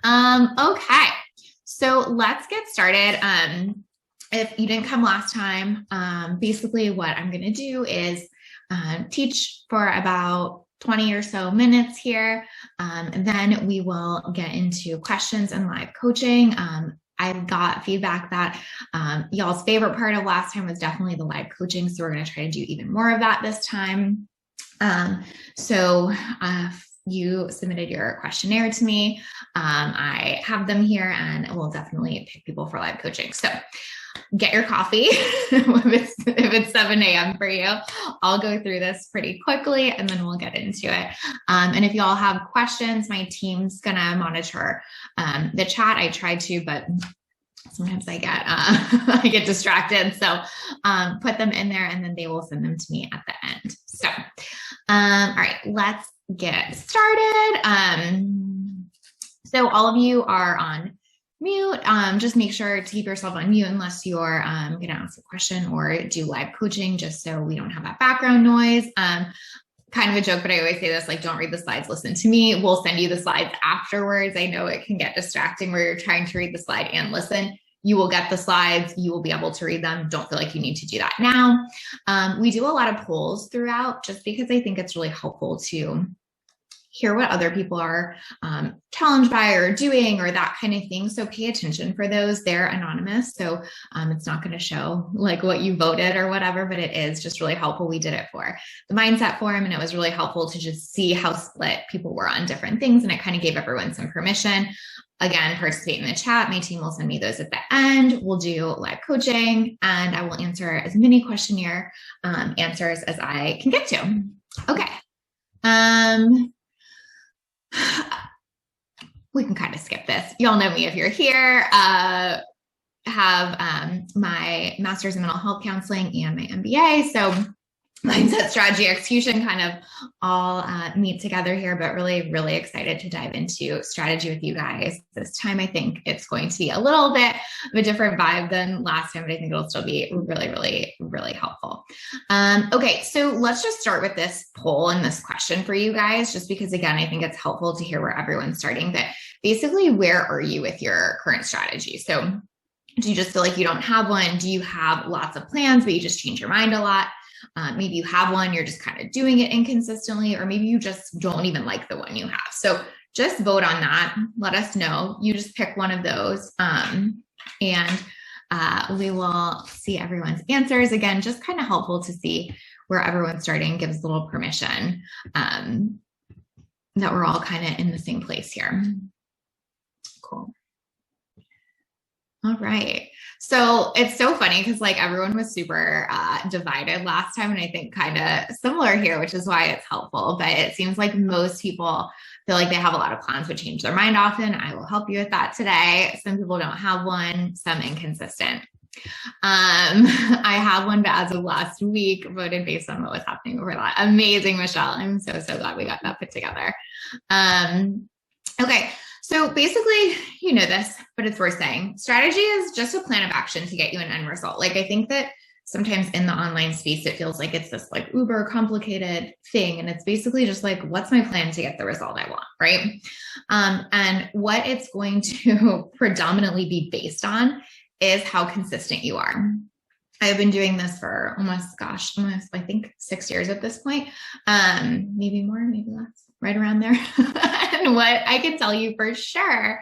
Okay, so let's get started. If you didn't come last time, basically what I'm going to do is teach for about 20 or so minutes here, and then we will get into questions and live coaching. I got feedback that y'all's favorite part of last time was definitely the live coaching, so we're going to try to do even more of that this time. You submitted your questionnaire to me. I have them here and we'll definitely pick people for live coaching. So get your coffee if it's 7 a.m. for you. I'll go through this pretty quickly and then we'll get into it. And if y'all have questions, my team's gonna monitor the chat. I try to, but sometimes I get distracted. So put them in there and then they will send them to me at the end. So, all right, let's get started. So all of you are on mute. Just make sure to keep yourself on mute unless you're going to ask a question or do live coaching, just so we don't have that background noise. Kind of a joke, but I always say this, like, don't read the slides, listen to me. We'll send you the slides afterwards. I know it can get distracting where you're trying to read the slide and listen. You will get the slides. You will be able to read them. Don't feel like you need to do that now. We do a lot of polls throughout just because I think it's really helpful to hear what other people are challenged by or doing or that kind of thing. So pay attention for those. They're anonymous. So it's not going to show like what you voted or whatever, but it is just really helpful. We did it for the mindset forum and it was really helpful to just see how split people were on different things. And it kind of gave everyone some permission. Again, participate in the chat. My team will send me those at the end. We'll do live coaching and I will answer as many questionnaire answers as I can get to. Okay. We can kind of skip this. Y'all know me if you're here. Have my master's in mental health counseling and my MBA. So mindset, strategy, execution kind of all meet together here, but really, really excited to dive into strategy with you guys. This time, I think it's going to be a little bit of a different vibe than last time, but I think it'll still be really, really, really helpful. Okay, so let's just start with this poll and this question for you guys, just because, again, I think it's helpful to hear where everyone's starting. But basically, where are you with your current strategy? So do you just feel like you don't have one? Do you have lots of plans, but you just change your mind a lot? Maybe you have one, you're just kind of doing it inconsistently, or maybe you just don't even like the one you have. So just vote on that. Let us know. You just pick one of those and we will see everyone's answers. Again, just kind of helpful to see where everyone's starting, gives a little permission that we're all kind of in the same place here. Cool. All right. So it's so funny because like everyone was super divided last time, and I think kind of similar here, which is why it's helpful. But it seems like most people feel like they have a lot of plans but change their mind often. I will help you with that today. Some people don't have one, some inconsistent. I have one, but as of last week, voted based on what was happening over that. Amazing, Michelle. I'm so glad we got that put together. Okay. So basically, you know this, but it's worth saying. Strategy is just a plan of action to get you an end result. Like, I think that sometimes in the online space, it feels like it's this like uber complicated thing. And it's basically just like, what's my plan to get the result I want, right? And what it's going to predominantly be based on is how consistent you are. I've been doing this for almost I think 6 years at this point. Maybe more, maybe less, right around there. And what I can tell you for sure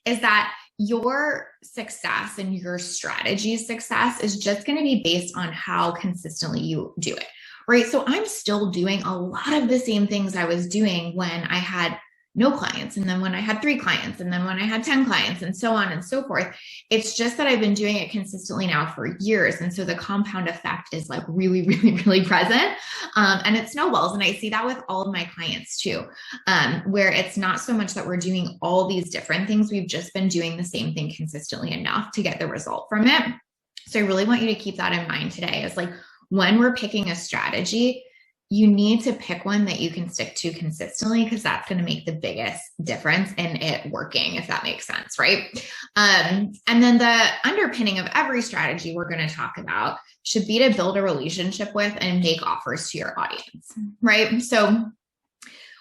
is that your success and your strategy's success is just going to be based on how consistently you do it, right? So I'm still doing a lot of the same things I was doing when I had no clients, and then when I had 3 clients, and then when I had 10 clients, and so on and so forth. It's just that I've been doing it consistently now for years. And so the compound effect is like really, really, really present. And it snowballs. And I see that with all of my clients too, where it's not so much that we're doing all these different things. We've just been doing the same thing consistently enough to get the result from it. So I really want you to keep that in mind today. Is like, when we're picking a strategy, you need to pick one that you can stick to consistently, because that's going to make the biggest difference in it working, if that makes sense, right? And then the underpinning of every strategy we're going to talk about should be to build a relationship with and make offers to your audience, right? So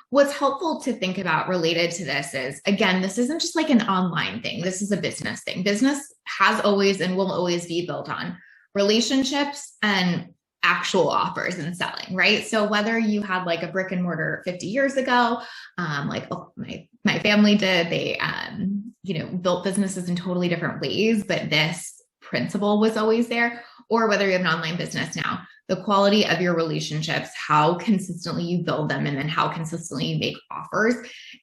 what's helpful to think about related to this is, again, this isn't just like an online thing. This is a business thing. Business has always and will always be built on relationships and actual offers and selling, right? So whether you had like a brick and mortar 50 years ago, my family did, they, built businesses in totally different ways, but this principle was always there, or whether you have an online business now, the quality of your relationships, how consistently you build them, and then how consistently you make offers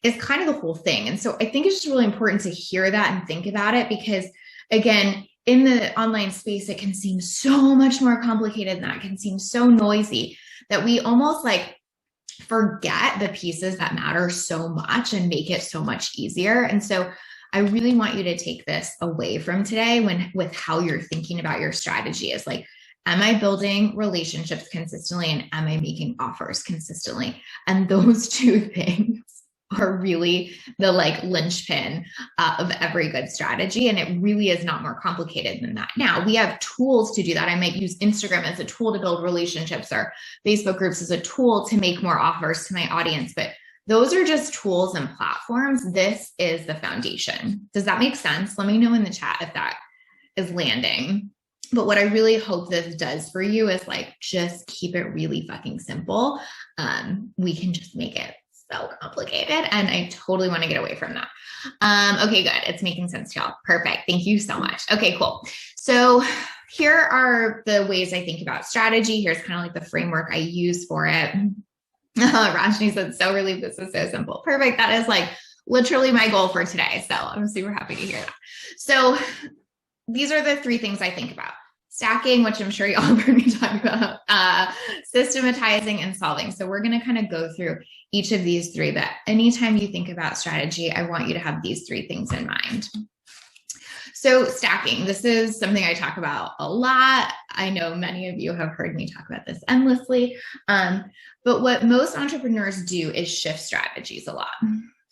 is kind of the whole thing. And so I think it's just really important to hear that and think about it, because again, in the online space, it can seem so much more complicated than that. It can seem so noisy that we almost like forget the pieces that matter so much and make it so much easier. And so I really want you to take this away from today with how you're thinking about your strategy is like, am I building relationships consistently and am I making offers consistently? And those two things are really the like linchpin of every good strategy. And it really is not more complicated than that. Now we have tools to do that. I might use Instagram as a tool to build relationships, or Facebook groups as a tool to make more offers to my audience. But those are just tools and platforms. This is the foundation. Does that make sense? Let me know in the chat if that is landing. But what I really hope this does for you is like, just keep it really fucking simple. We can just make it so complicated, and I totally want to get away from that. Okay, good. It's making sense to y'all. Perfect. Thank you so much. Okay, cool. So here are the ways I think about strategy. Here's kind of like the framework I use for it. Rajni said, so relieved this is so simple. Perfect. That is like literally my goal for today. So I'm super happy to hear that. So these are the three things I think about. Stacking, which I'm sure you all have heard me talk about, systematizing, and solving. So we're going to kind of go through each of these three, but anytime you think about strategy, I want you to have these three things in mind. So stacking, this is something I talk about a lot. I know many of you have heard me talk about this endlessly. But what most entrepreneurs do is shift strategies a lot,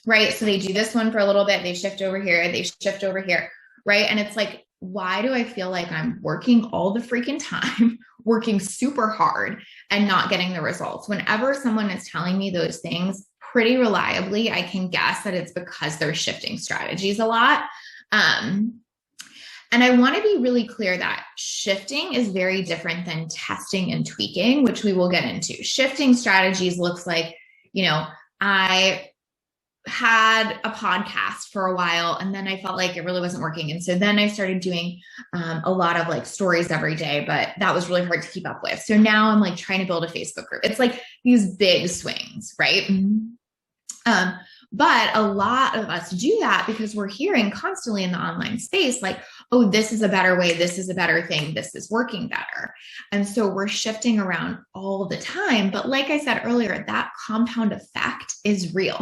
right? So they do this one for a little bit, they shift over here, they shift over here, right? And it's like, why do I feel like I'm working all the freaking time, working super hard and not getting the results? Whenever someone is telling me those things pretty reliably, I can guess that it's because they're shifting strategies a lot. And I want to be really clear that shifting is very different than testing and tweaking, which we will get into. Shifting strategies looks like, I had a podcast for a while and then I felt like it really wasn't working. And so then I started doing a lot of like stories every day, but that was really hard to keep up with. So now I'm like trying to build a Facebook group. It's like these big swings, right? But a lot of us do that because we're hearing constantly in the online space, like, oh, this is a better way. This is a better thing. This is working better. And so we're shifting around all the time. But like I said earlier, that compound effect is real,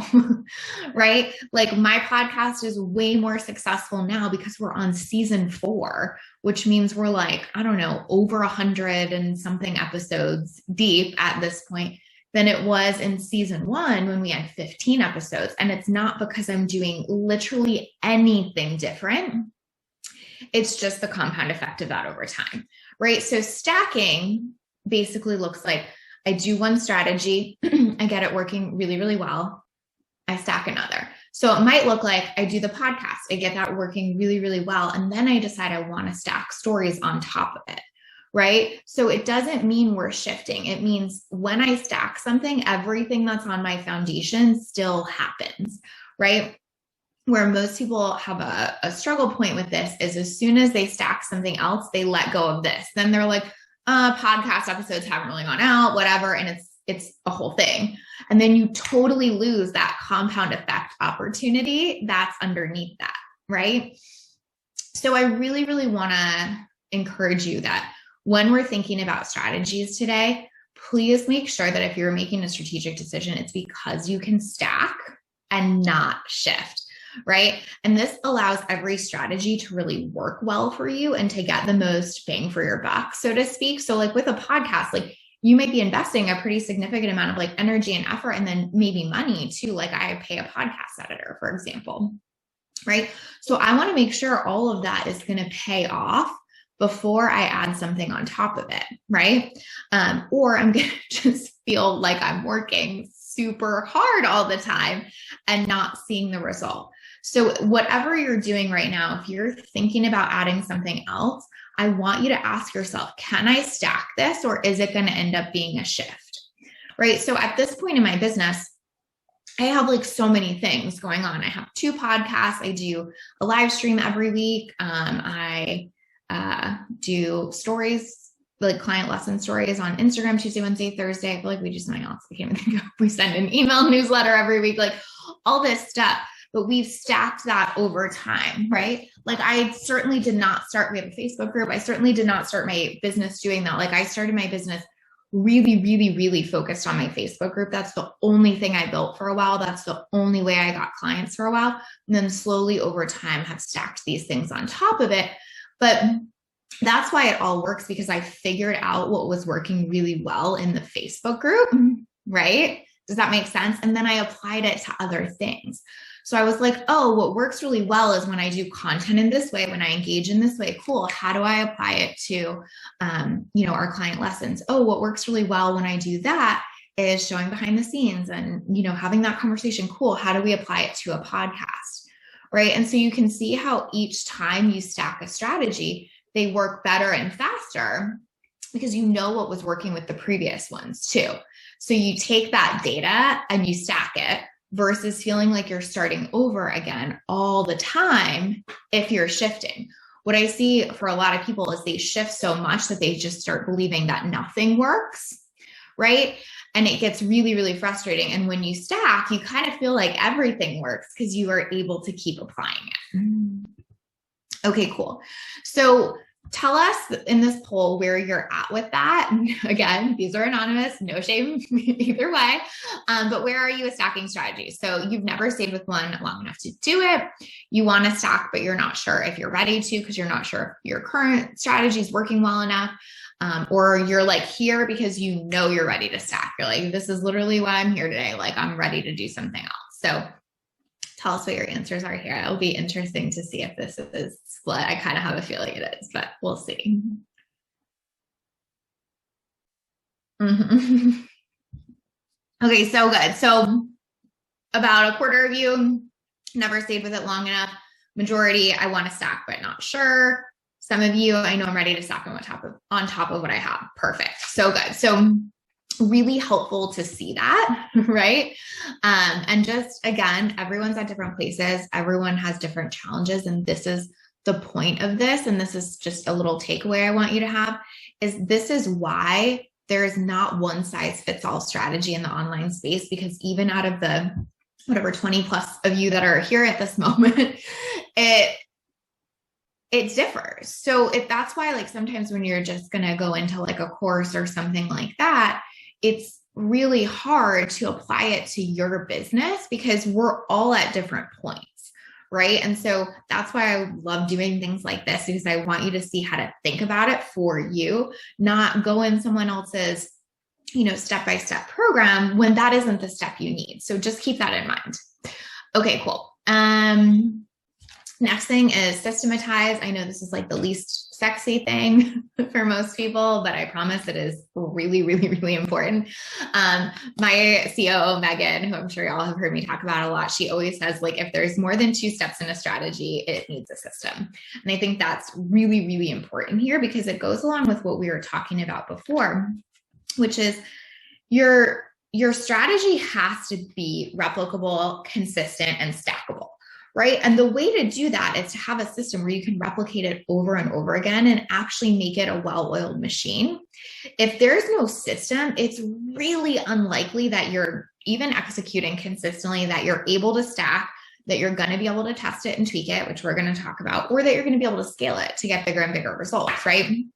right? Like my podcast is way more successful now because we're on season 4, which means we're like, I don't know, over 100 and something episodes deep at this point than it was in season 1 when we had 15 episodes. And it's not because I'm doing literally anything different. It's just the compound effect of that over time, right? So stacking basically looks like I do one strategy, I get it working really, really well. I stack another. So it might look like I do the podcast, I get that working really, really well. And then I decide I want to stack stories on top of it. Right? So it doesn't mean we're shifting. It means when I stack something, everything that's on my foundation still happens, right? Where most people have a struggle point with this is as soon as they stack something else, they let go of this. Then they're like, podcast episodes haven't really gone out, whatever. And it's a whole thing. And then you totally lose that compound effect opportunity that's underneath that, right? So I really, really want to encourage you that when we're thinking about strategies today, please make sure that if you're making a strategic decision, it's because you can stack and not shift, right? And this allows every strategy to really work well for you and to get the most bang for your buck, so to speak. So like with a podcast, like you might be investing a pretty significant amount of like energy and effort and then maybe money too. Like I pay a podcast editor, for example, right? So I want to make sure all of that is going to pay off before I add something on top of it, right? Or I'm going to just feel like I'm working super hard all the time and not seeing the result. So whatever you're doing right now, if you're thinking about adding something else, I want you to ask yourself, can I stack this, or is it going to end up being a shift? Right? So at this point in my business, I have like so many things going on. I have 2 podcasts. I do a live stream every week. I do stories, like client lesson stories on Instagram, Tuesday, Wednesday, Thursday. I feel like we do something else. I can't even think of. We send an email newsletter every week, like all this stuff. But we've stacked that over time, right? Like I certainly did not start, we have a Facebook group. I certainly did not start my business doing that. Like I started my business really focused on my Facebook group. That's the only thing I built for a while. That's the only way I got clients for a while. And then slowly over time have stacked these things on top of it. But that's why it all works, because I figured out what was working really well in the Facebook group, right? Does that make sense? And then I applied it to other things. So I was like, oh, what works really well is when I do content in this way, when I engage in this way, cool. How do I apply it to, our client lessons? Oh, what works really well when I do that is showing behind the scenes and, having that conversation. Cool. How do we apply it to a podcast? Right. And so you can see how each time you stack a strategy, they work better and faster because you know what was working with the previous ones too. So you take that data and you stack it, versus feeling like you're starting over again all the time if you're shifting. What I see for a lot of people is they shift so much that they just start believing that nothing works, right? And it gets really frustrating. And when you stack, you kind of feel like everything works because you are able to keep applying it. Okay, cool. So tell us in this poll where you're at with that. Again, these are anonymous, no shame either way. But where are you with stacking strategies? So you've never stayed with one long enough to do it. You want to stack, but you're not sure if you're ready to, because you're not sure if your current strategy is working well enough. Or you're like here because you know you're ready to stack. You're like, this is literally why I'm here today. Like I'm ready to do something else. So tell us what your answers are here. It'll be interesting to see if this is split. I kind of have a feeling it is, but we'll see. Okay, so good. So about a quarter of you never stayed with it long enough. Majority, I want to stack, but not sure. Some of you, I know I'm ready to stack on top of what I have. Perfect. So good. So really helpful to see that, right? And just, again, everyone's at different places. Everyone has different challenges. And this is the point of this. And this is just a little takeaway I want you to have is this is why there is not one size fits all strategy in the online space, because even out of the, whatever, 20 plus of you that are here at this moment, it differs. So that's why, like, sometimes when you're just going to go into like a course or something like that, it's really hard to apply it to your business because we're all at different points, right? And so that's why I love doing things like this, because I want you to see how to think about it for you, not go in someone else's, step-by-step program when that isn't the step you need. So just keep that in mind. Okay, cool. Next thing is systematize. I know this is like the least sexy thing for most people, but I promise it is really important. My COO, Megan, who I'm sure y'all have heard me talk about a lot, she always says, like, if there's more than 2 steps in a strategy, it needs a system. And I think that's really important here because it goes along with what we were talking about before, which is your strategy has to be replicable, consistent, and stackable. Right. And the way to do that is to have a system where you can replicate it over and over again and actually make it a well-oiled machine. If there's no system, it's really unlikely that you're even executing consistently, that you're able to stack, that you're going to be able to test it and tweak it, which we're going to talk about, or that you're going to be able to scale it to get bigger and bigger results. Right.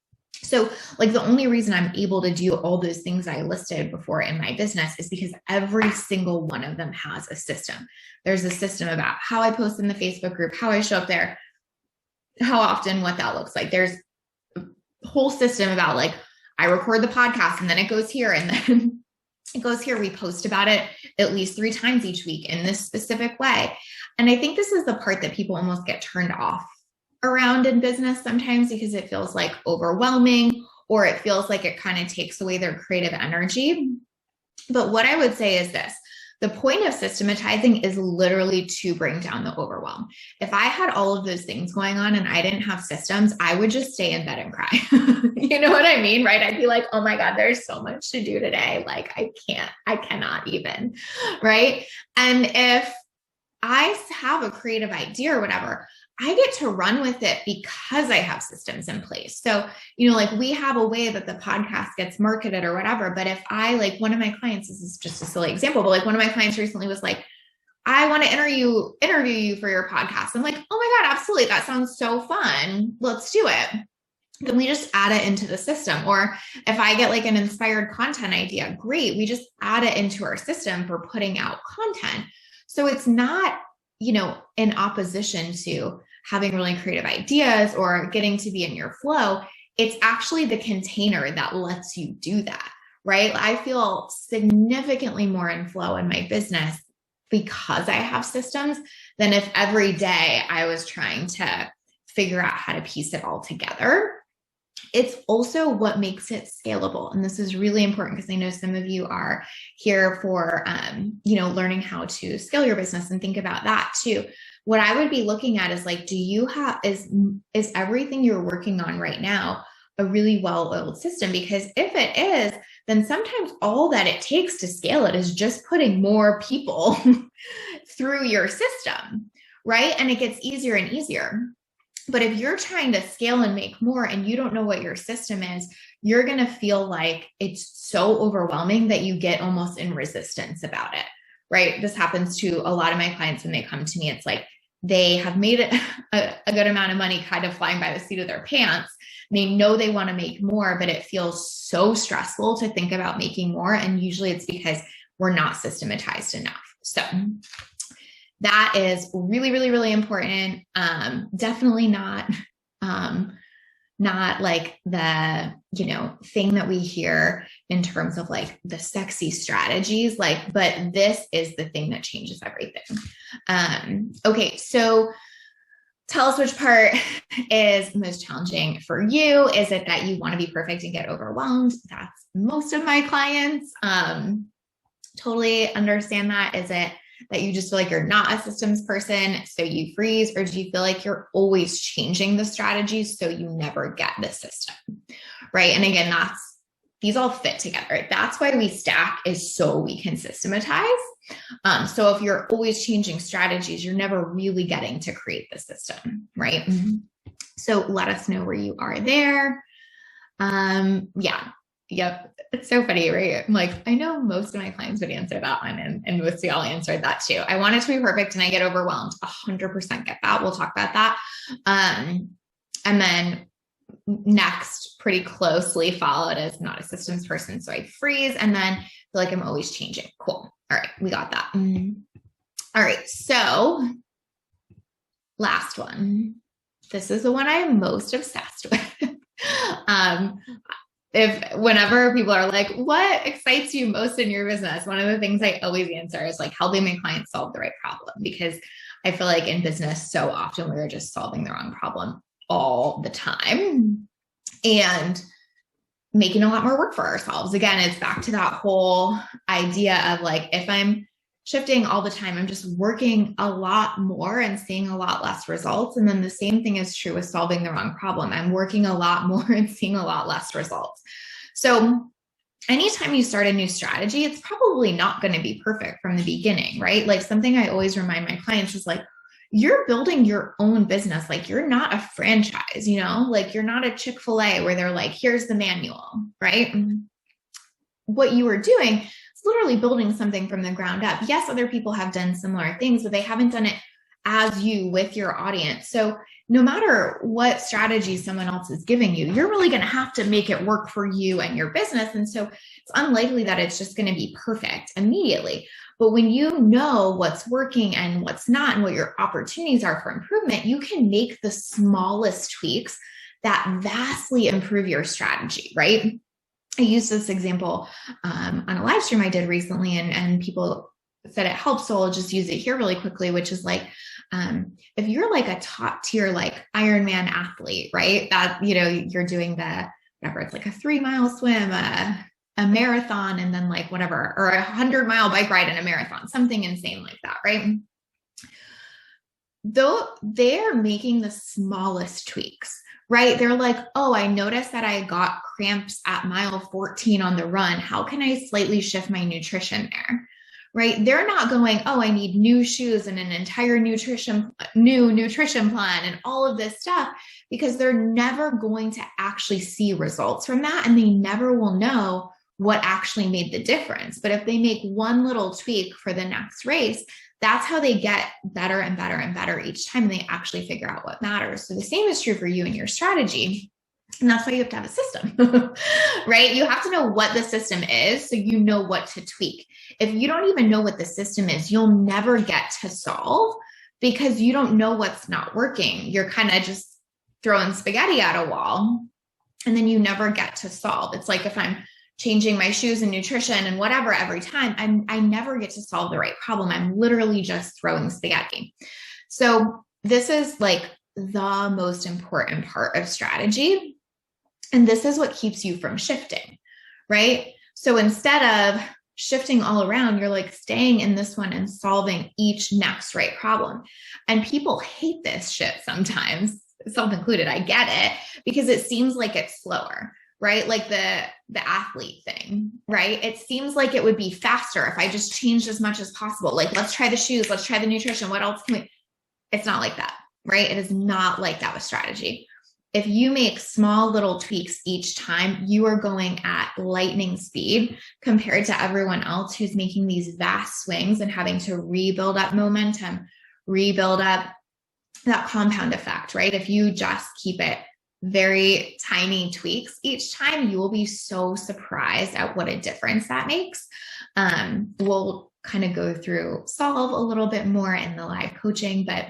So like the only reason I'm able to do all those things I listed before in my business is because every single one of them has a system. There's a system about how I post in the Facebook group, how I show up there, how often, what that looks like. There's a whole system about like, I record the podcast and then it goes here and then it goes here. We post about it at least 3 times each week in this specific way. And I think this is the part that people almost get turned off around in business sometimes because it feels like overwhelming, or it feels like it kind of takes away their creative energy. But what I would say is this, The point of systematizing is literally to bring down the overwhelm. If I had all of those things going on and I didn't have systems, I would just stay in bed and cry. You know what I mean? Right? I'd be like, oh my God, there's so much to do today. Like I cannot even. Right. And if I have a creative idea or whatever, I get to run with it because I have systems in place. So, like we have a way that the podcast gets marketed or whatever. But if I, like one of my clients, this is just a silly example, but like one of my clients recently was like, I want to interview you for your podcast. I'm like, oh my God, absolutely. That sounds so fun. Let's do it. Then we just add it into the system. Or if I get like an inspired content idea, great. We just add it into our system for putting out content. So it's not, in opposition to having really creative ideas or getting to be in your flow. It's actually the container that lets you do that, right? I feel significantly more in flow in my business because I have systems than if every day I was trying to figure out how to piece it all together. It's also what makes it scalable. And this is really important because I know some of you are here for, learning how to scale your business and think about that too. What I would be looking at is like, is everything you're working on right now a really well-oiled system? Because if it is, then sometimes all that it takes to scale it is just putting more people through your system, right? And it gets easier and easier. But if you're trying to scale and make more and you don't know what your system is, you're going to feel like it's so overwhelming that you get almost in resistance about it, right? This happens to a lot of my clients when they come to me. It's like they have made it a good amount of money kind of flying by the seat of their pants. They know they want to make more, but it feels so stressful to think about making more. And usually it's because we're not systematized enough. So that is really, really, really important. Definitely not like the, thing that we hear in terms of like the sexy strategies, but this is the thing that changes everything. Okay. So tell us which part is most challenging for you. Is it that you want to be perfect and get overwhelmed? That's most of my clients. Totally understand that. Is it that you just feel like you're not a systems person, so you freeze? Or do you feel like you're always changing the strategies so you never get the system, right? And again, these all fit together. That's why we stack, is so we can systematize. So if you're always changing strategies, you're never really getting to create the system, right? Mm-hmm. So let us know where you are there. Yeah. Yep. It's so funny, right? I'm like, I know most of my clients would answer that one, and most of y'all answered that too. I want it to be perfect and I get overwhelmed. 100% get that. We'll talk about that. And then next, pretty closely followed, is not a systems person, so I freeze, and then feel like I'm always changing. Cool. All right. We got that. All right. So last one. This is the one I'm most obsessed with. Whenever people are like, what excites you most in your business? One of the things I always answer is like helping my clients solve the right problem, because I feel like in business, so often we're just solving the wrong problem all the time and making a lot more work for ourselves. Again, it's back to that whole idea of like, if I'm shifting all the time, I'm just working a lot more and seeing a lot less results. And then the same thing is true with solving the wrong problem. I'm working a lot more and seeing a lot less results. So anytime you start a new strategy, it's probably not going to be perfect from the beginning, right? Like something I always remind my clients is like, you're building your own business. Like you're not a franchise, like you're not a Chick-fil-A where they're like, here's the manual, right? What you are doing is literally building something from the ground up. Yes, other people have done similar things, but they haven't done it as you with your audience. So no matter what strategy someone else is giving you, you're really going to have to make it work for you and your business. And so it's unlikely that it's just going to be perfect immediately. But when you know what's working and what's not, and what your opportunities are for improvement, you can make the smallest tweaks that vastly improve your strategy, right? I used this example on a live stream I did recently, and people said it helps. So I'll just use it here really quickly, which is like, if you're like a top tier, like Ironman athlete, right? That, you're doing whatever, it's like a 3-mile swim, a marathon and then like whatever, or 100-mile bike ride in a marathon, something insane like that, right? Though they're making the smallest tweaks, right? They're like, oh, I noticed that I got cramps at mile 14 on the run. How can I slightly shift my nutrition there? Right? They're not going, oh, I need new shoes and an entire new nutrition plan and all of this stuff, because they're never going to actually see results from that. And they never will know what actually made the difference. But if they make one little tweak for the next race, that's how they get better and better and better each time. And they actually figure out what matters. So the same is true for you and your strategy. And that's why you have to have a system, right? You have to know what the system is so you know what to tweak. If you don't even know what the system is, you'll never get to solve because you don't know what's not working. You're kind of just throwing spaghetti at a wall and then you never get to solve. It's like if I'm changing my shoes and nutrition and whatever every time, I never get to solve the right problem. I'm literally just throwing spaghetti. So this is like the most important part of strategy. And this is what keeps you from shifting, right? So instead of shifting all around, you're like staying in this one and solving each next right problem. And people hate this shit sometimes, self-included. I get it because it seems like it's slower, right? Like the athlete thing, right? It seems like it would be faster if I just changed as much as possible. Like, let's try the shoes, let's try the nutrition. What else can we? It's not like that, right? It is not like that with strategy. If you make small little tweaks each time, you are going at lightning speed compared to everyone else who's making these vast swings and having to rebuild up momentum, rebuild up that compound effect, right? If you just keep it very tiny tweaks each time, you will be so surprised at what a difference that makes. We'll kind of go through solve a little bit more in the live coaching, but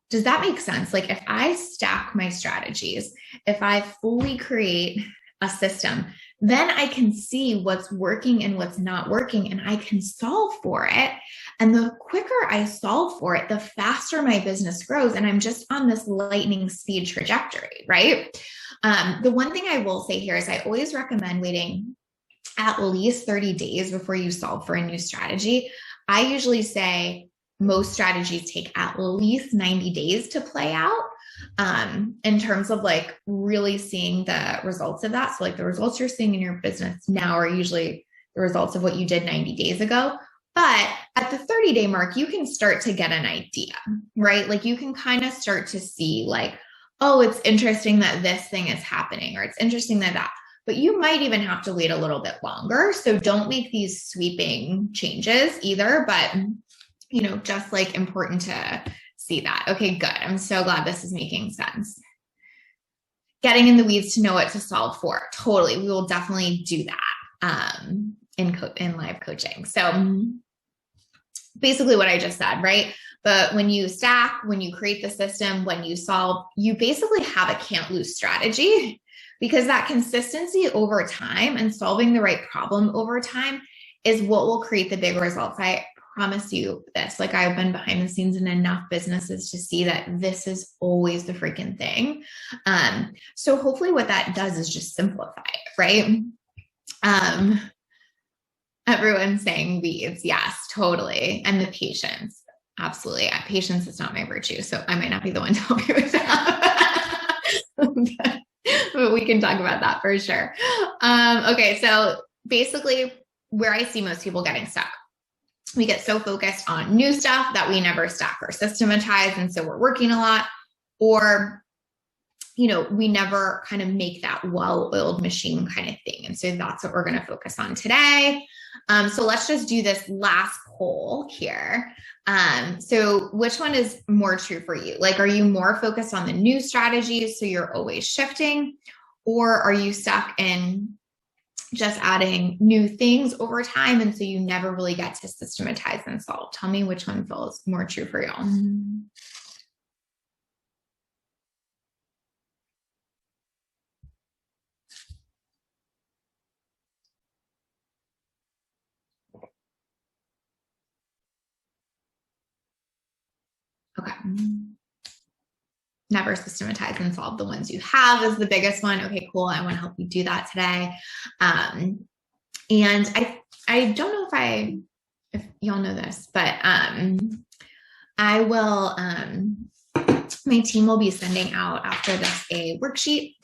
does that make sense? Like if I stack my strategies, if I fully create a system, then I can see what's working and what's not working, and I can solve for it. And the quicker I solve for it, the faster my business grows. And I'm just on this lightning speed trajectory, right? The one thing I will say here is I always recommend waiting at least 30 days before you solve for a new strategy. I usually say most strategies take at least 90 days to play out in terms of like really seeing the results of that. So like the results you're seeing in your business now are usually the results of what you did 90 days ago. But at the 30-day mark, you can start to get an idea, right? Like you can kind of start to see like, oh, it's interesting that this thing is happening, or it's interesting that. But you might even have to wait a little bit longer. So don't make these sweeping changes either. But just like important to see that. Okay, good. I'm so glad this is making sense. Getting in the weeds to know what to solve for. Totally. We will definitely do that in live coaching. So basically what I just said, right? But when you stack, when you create the system, when you solve, you basically have a can't lose strategy, because that consistency over time and solving the right problem over time is what will create the big results. I promise you this. Like I've been behind the scenes in enough businesses to see that this is always the freaking thing. So hopefully what that does is just simplify it, right? Everyone's saying weeds. Yes, totally. And the patience. Absolutely. Patience is not my virtue. So I might not be the one to help you with that. but we can talk about that for sure. Okay. So basically where I see most people getting stuck, we get so focused on new stuff that we never stack or systematize. And so we're working a lot, or, we never kind of make that well-oiled machine kind of thing. And so that's what we're going to focus on today. So let's just do this last poll here. So which one is more true for you? Like, are you more focused on the new strategies, so you're always shifting, or are you stuck in just adding new things over time, and so you never really get to systematize and solve? Tell me which one feels more true for y'all. Okay. never systematize and solve the ones you have is the biggest one. Okay, cool. I want to help you do that today. And I don't know if y'all know this, but I will, my team will be sending out after this a worksheet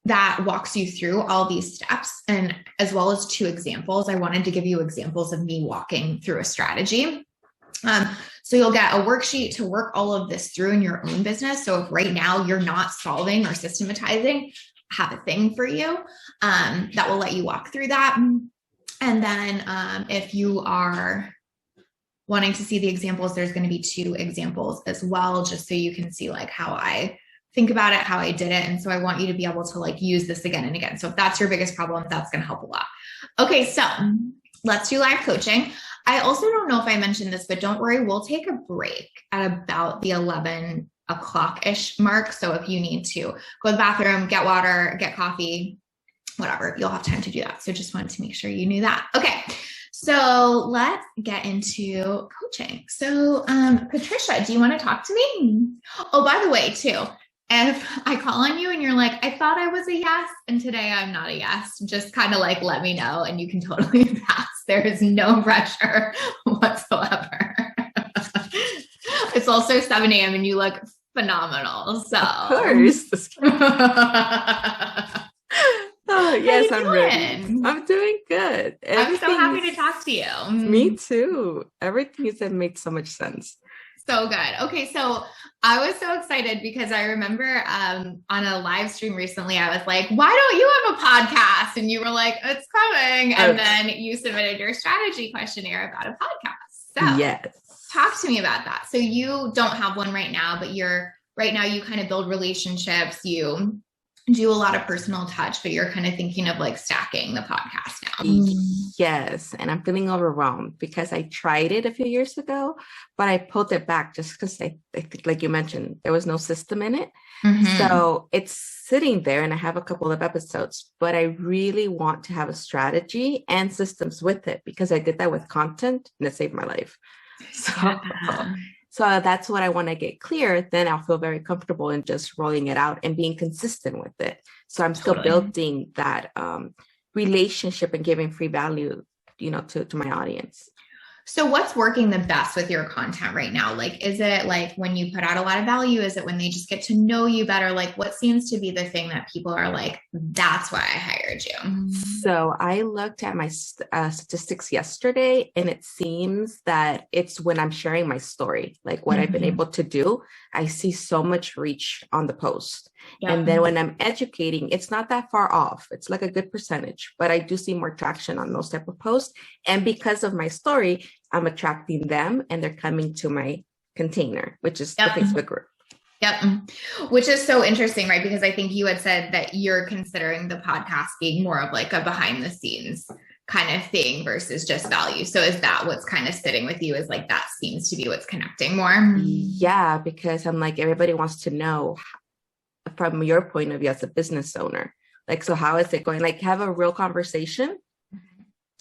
that walks you through all these steps, and as well as 2 examples. I wanted to give you examples of me walking through a strategy. So you'll get a worksheet to work all of this through in your own business. So if right now you're not solving or systematizing, I have a thing for you that will let you walk through that. And then if you are wanting to see the examples, there's going to be 2 examples as well, just so you can see like how I think about it, how I did it. And so I want you to be able to like use this again and again. So if that's your biggest problem, that's going to help a lot. Okay, so let's do live coaching. I also don't know if I mentioned this, but don't worry, we'll take a break at about the 11 o'clock-ish mark. So if you need to go to the bathroom, get water, get coffee, whatever, you'll have time to do that. So just wanted to make sure you knew that. Okay. So let's get into coaching. So Patricia, do you want to talk to me? Oh, by the way, too, if I call on you and you're like, I thought I was a yes, and today I'm not a yes, just kind of like let me know and you can totally pass. There is no pressure whatsoever. It's also 7 a.m. and you look phenomenal. So of course. Oh, yes, I'm ready. I'm doing good. I'm so happy to talk to you. Me too. Everything you said made so much sense. So good. Okay. So I was so excited because I remember on a live stream recently, I was like, why don't you have a podcast? And you were like, it's coming. And then you submitted your strategy questionnaire about a podcast. So yes. Talk to me about that. So you don't have one right now, but right now you kind of build relationships. You do a lot of personal touch, but you're kind of thinking of like stacking the podcast now. Yes. And I'm feeling overwhelmed because I tried it a few years ago, but I pulled it back just because I think, like you mentioned, there was no system in it. Mm-hmm. So it's sitting there and I have a couple of episodes, but I really want to have a strategy and systems with it because I did that with content and it saved my life. So that's what I want to get clear. Then I'll feel very comfortable in just rolling it out and being consistent with it. So I'm still building that relationship and giving free value, to my audience. So what's working the best with your content right now? Like, is it like when you put out a lot of value? Is it when they just get to know you better? Like, what seems to be the thing that people are like, that's why I hired you? So I looked at my statistics yesterday, and it seems that it's when I'm sharing my story, like what I've been able to do. I see so much reach on the post. Yep. And then when I'm educating, it's not that far off. It's like a good percentage, but I do see more traction on those type of posts. And because of my story, I'm attracting them and they're coming to my container, which is the Facebook group. Yep. Which is so interesting, right? Because I think you had said that you're considering the podcast being more of like a behind the scenes kind of thing versus just value. So is that what's kind of sitting with you, is like that seems to be what's connecting more? Yeah, because I'm like, everybody wants to know from your point of view as a business owner, like, so how is it going? Like, have a real conversation,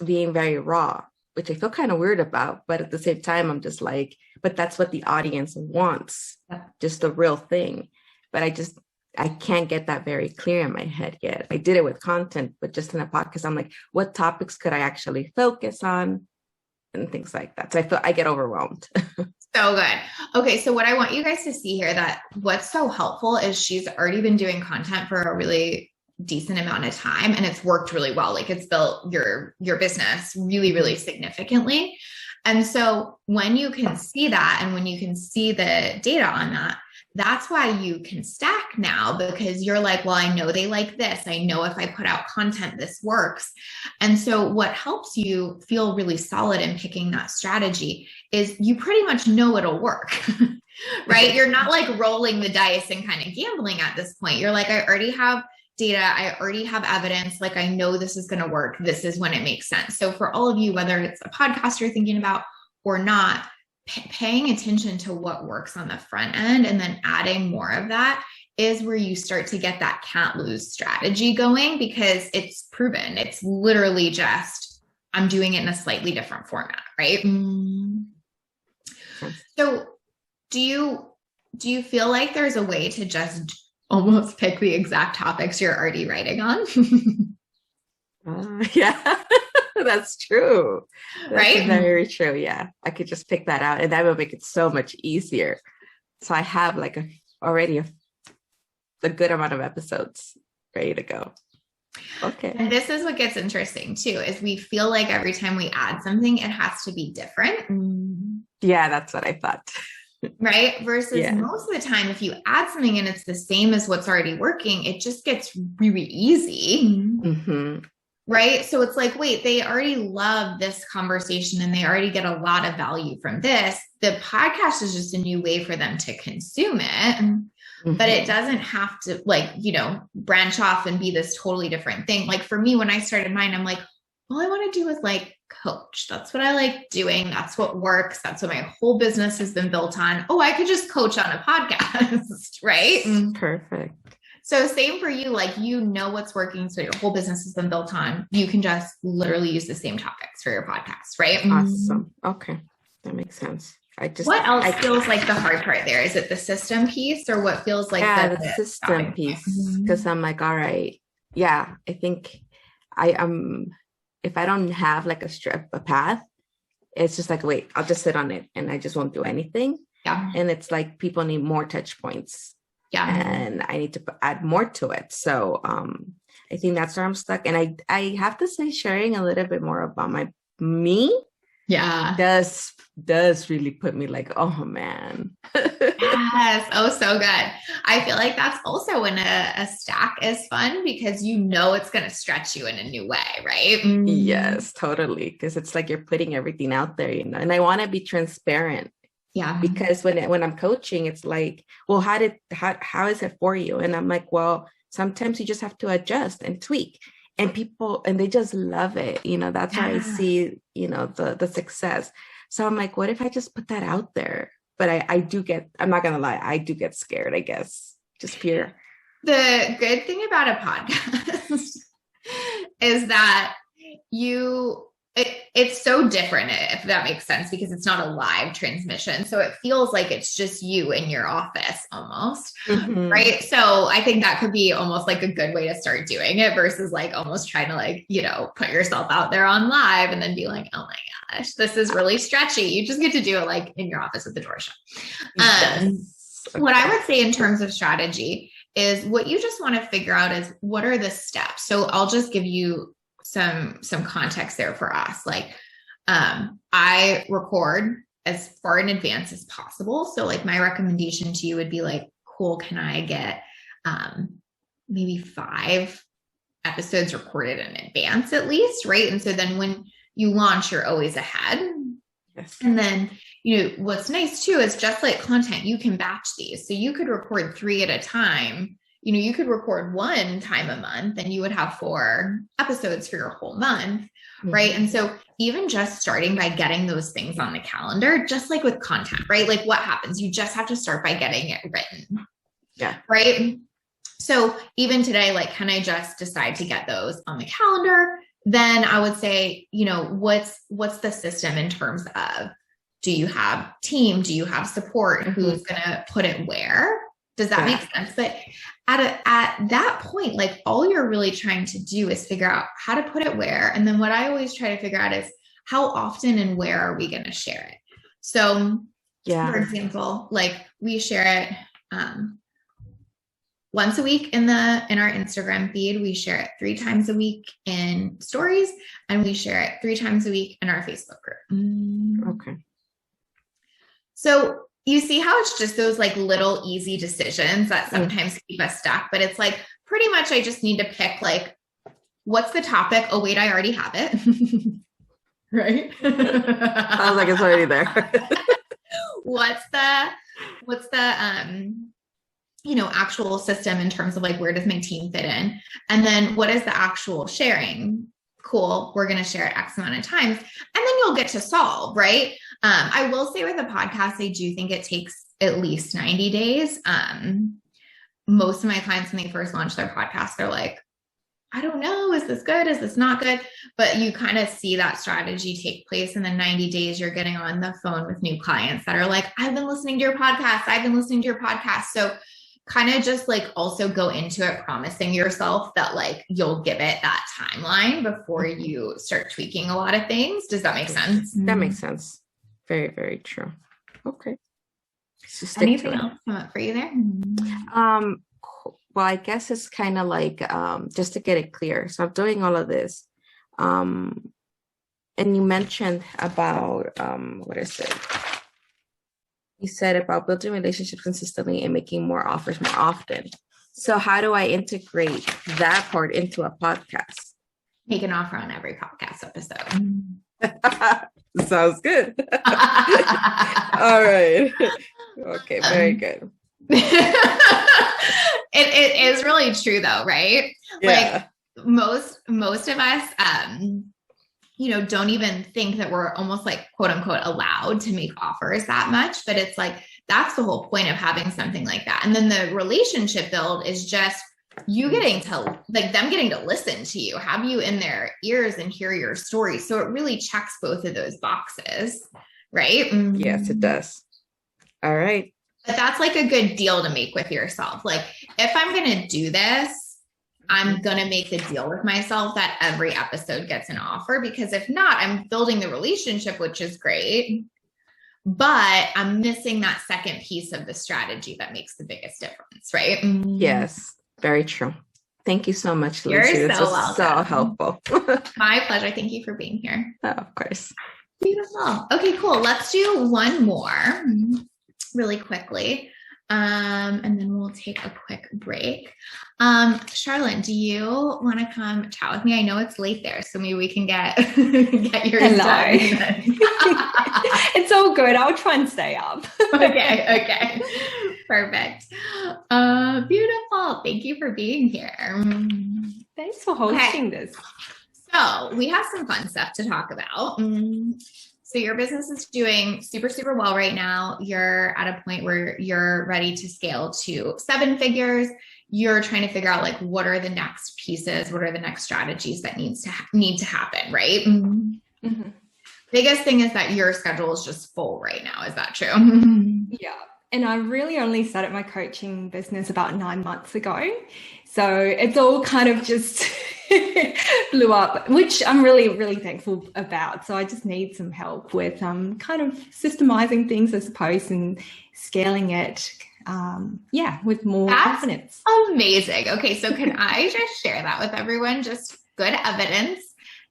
being very raw, which I feel kind of weird about, but at the same time, I'm just like, but that's what the audience wants, just the real thing. But I can't get that very clear in my head yet. I did it with content, but just in a podcast, I'm like, what topics could I actually focus on and things like that. So I get overwhelmed. So good. Okay. So what I want you guys to see here, that what's so helpful is she's already been doing content for a really decent amount of time and it's worked really well. Like, it's built your business really, really significantly. And so when you can see that, and when you can see the data on that, that's why you can stack now, because you're like, well, I know they like this. I know if I put out content, this works. And so what helps you feel really solid in picking that strategy is you pretty much know it'll work, right? You're not like rolling the dice and kind of gambling at this point. You're like, I already have data. I already have evidence. Like, I know this is going to work. This is when it makes sense. So for all of you, whether it's a podcast you're thinking about or not, paying attention to what works on the front end and then adding more of that is where you start to get that can't lose strategy going, because it's proven. It's literally just, I'm doing it in a slightly different format, right? So do you Do you feel like there's a way to just almost pick the exact topics you're already writing on? Yeah, that's true. That's Right? very true. Yeah, I could just pick that out, and that would make it so much easier. So I have like already a good amount of episodes ready to go. Okay. And this is what gets interesting too, is we feel like every time we add something, it has to be different. Yeah, that's what I thought. Right? Versus most of the time, if you add something and it's the same as what's already working, it just gets really easy. Mm-hmm. Right? So it's like, wait, they already love this conversation and they already get a lot of value from this. The podcast is just a new way for them to consume it. But it doesn't have to branch off and be this totally different thing. Like for me, when I started mine, I'm like, all I want to do is like coach. That's what I like doing. That's what works. That's what my whole business has been built on. Oh, I could just coach on a podcast, right? Perfect. So same for you, like, what's working. So your whole business has been built on, you can just literally use the same topics for your podcast, right? Awesome. Okay. That makes sense. What else feels like the hard part there? Is it the system piece or what feels like the system piece? Because I'm like, all right, yeah, I think if I don't have like a path, it's just like, wait, I'll just sit on it and I just won't do anything. Yeah. And it's like people need more touch points. Yeah. And I need to add more to it. So I think that's where I'm stuck. And I have to say, sharing a little bit more about me. Yeah. Does really put me like, oh man. Yes. Oh, so good. I feel like that's also when a stack is fun because it's going to stretch you in a new way, right? Yes, totally. Because it's like you're putting everything out there, and I want to be transparent. Yeah. Because when I'm coaching, it's like, well, how is it for you? And I'm like, well, sometimes you just have to adjust and tweak. And people, and they just love it. That's why I see, the success. So I'm like, what if I just put that out there? But I'm not going to lie, I do get scared, I guess. Just fear. The good thing about a podcast is that it's so different, if that makes sense, because it's not a live transmission. So it feels like it's just you in your office almost. Right. So I think that could be almost like a good way to start doing it versus like almost trying to put yourself out there on live and then be like, oh my gosh, this is really stretchy. You just get to do it like in your office with the door shut. What I would say in terms of strategy is what you just want to figure out is what are the steps. So I'll just give you some context there for us. Like, I record as far in advance as possible. So like my recommendation to you would be like, cool, can I get, maybe 5 episodes recorded in advance at least. Right. And so then when you launch, you're always ahead. Yes. And then, what's nice too, is just like content, you can batch these. So you could record 3 at a time. You could record 1 time a month and you would have 4 episodes for your whole month. Right. And so even just starting by getting those things on the calendar, just like with content, right? Like what happens? You just have to start by getting it written. Yeah. Right. So even today, like, can I just decide to get those on the calendar? Then I would say, what's the system in terms of, do you have team? Do you have support? Who's going to put it where? Does that make sense? But at that point, like all you're really trying to do is figure out how to put it where. And then what I always try to figure out is how often and where are we going to share it? So for example, like we share it once a week in our Instagram feed. We share it 3 times a week in stories, and we share it 3 times a week in our Facebook group. Okay. So you see how it's just those like little easy decisions that sometimes keep us stuck, but it's like pretty much I just need to pick like, what's the topic? Oh wait, I already have it. Right? I was like, it's already there. What's the actual system in terms of like, where does my team fit in? And then what is the actual sharing? Cool. We're going to share it X amount of times, and then you'll get to solve, right? I will say with a podcast, I do think it takes at least 90 days. Most of my clients, when they first launch their podcast, they're like, I don't know, is this good? Is this not good? But you kind of see that strategy take place in the 90 days you're getting on the phone with new clients that are like, I've been listening to your podcast. I've been listening to your podcast. So kind of just like also go into it promising yourself that like you'll give it that timeline before you start tweaking a lot of things. Does that make sense? That makes sense. Very, very true. Okay. So anything else come up for you there? Well, I guess it's kind of like just to get it clear. So I'm doing all of this. And you mentioned about what is it? You said about building relationships consistently and making more offers more often. So how do I integrate that part into a podcast? Make an offer on every podcast episode. Sounds good. All right. Okay, very good. It is really true though, right? Yeah. Like most of us, don't even think that we're almost like quote unquote allowed to make offers that much, but it's like, that's the whole point of having something like that. And then the relationship build is just you getting to like them getting to listen to you, have you in their ears and hear your story. So it really checks both of those boxes, right? Yes, it does. All right. But that's like a good deal to make with yourself. Like if I'm going to do this, I'm going to make the deal with myself that every episode gets an offer, because if not, I'm building the relationship, which is great, but I'm missing that second piece of the strategy that makes the biggest difference, right? Yes, very true. Thank you so much, Lucy. You're this so was welcome. So helpful. My pleasure. Thank you for being here. Oh, of course. Beautiful. Okay, cool. Let's do one more really quickly. And then we'll take a quick break. Charlotte, do you want to come chat with me? I know it's late there, so maybe we can get yours done. It's all good. I'll try and stay up. Okay. Perfect. Beautiful. Thank you for being here. Thanks for hosting this. So we have some fun stuff to talk about. So your business is doing super, super well right now. You're at a point where you're ready to scale to 7 figures. You're trying to figure out like, what are the next pieces? What are the next strategies that need to happen, right? Mm-hmm. Biggest thing is that your schedule is just full right now. Is that true? Yeah. And I really only started my coaching business about 9 months ago. So it's all kind of just blew up, which I'm really, really thankful about. So I just need some help with kind of systemizing things, I suppose, and scaling it, with more confidence. Amazing. Okay, so can I just share that with everyone? Just good evidence.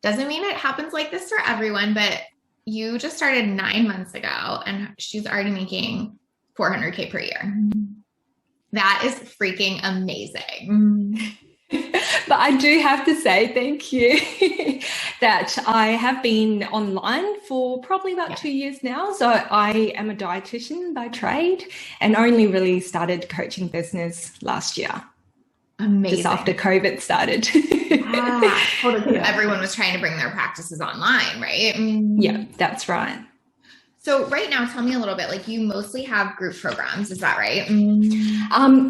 Doesn't mean it happens like this for everyone, but you just started 9 months ago and she's already making $400K per year. That is freaking amazing. But I do have to say thank you that I have been online for probably about 2 years now. So I am a dietitian by trade and only really started coaching business last year. Amazing. Just after COVID started. Totally. Yeah. Everyone was trying to bring their practices online, right? Yeah, that's right. So right now, tell me a little bit, like you mostly have group programs, is that right?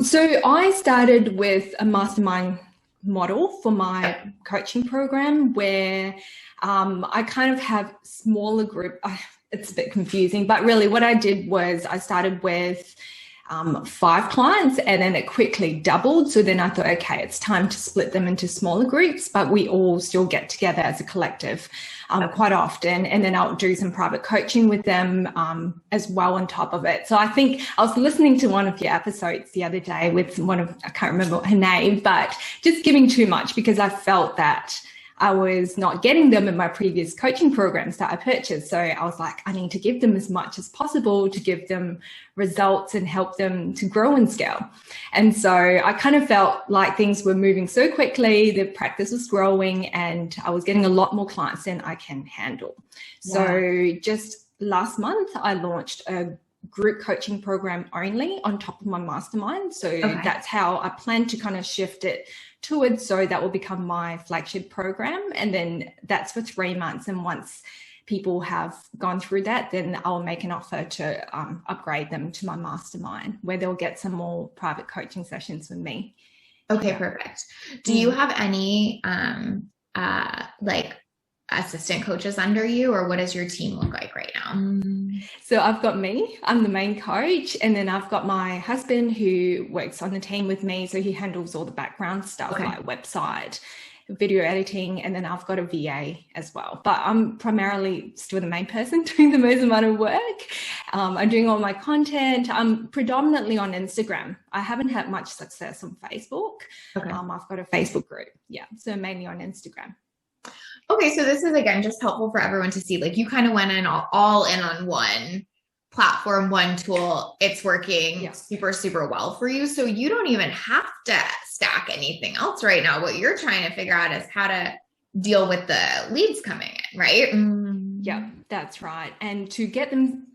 So I started with a mastermind model for my coaching program where I kind of have smaller group. It's a bit confusing, but really what I did was I started with 5 clients and then it quickly doubled. So then I thought, okay, it's time to split them into smaller groups, but we all still get together as a collective quite often. And then I'll do some private coaching with them as well on top of it. So I think I was listening to one of your episodes the other day with I can't remember her name, but just giving too much because I felt that I was not getting them in my previous coaching programs that I purchased. So I was like, I need to give them as much as possible to give them results and help them to grow and scale. And so I kind of felt like things were moving so quickly, the practice was growing and I was getting a lot more clients than I can handle. Yeah. So just last month, I launched a group coaching program only on top of my mastermind. So that's how I plan to kind of shift it towards. So that will become my flagship program. And then that's for 3 months. And once people have gone through that, then I'll make an offer to upgrade them to my mastermind where they'll get some more private coaching sessions with me. Okay, perfect. Do you have any like assistant coaches under you, or what does your team look like right now? So I've got me, I'm the main coach, and then I've got my husband who works on the team with me. So he handles all the background stuff like website, video editing, and then I've got a VA as well. But I'm primarily still the main person doing the most amount of work. I'm doing all my content. I'm predominantly on Instagram. I haven't had much success on Facebook. I've got a Facebook group. Yeah, so mainly on Instagram. Okay, so this is, again, just helpful for everyone to see, like, you kind of went in all in on one platform, one tool. It's working super, super well for you. So you don't even have to stack anything else right now. What you're trying to figure out is how to deal with the leads coming in, right? Yeah, that's right. And to get them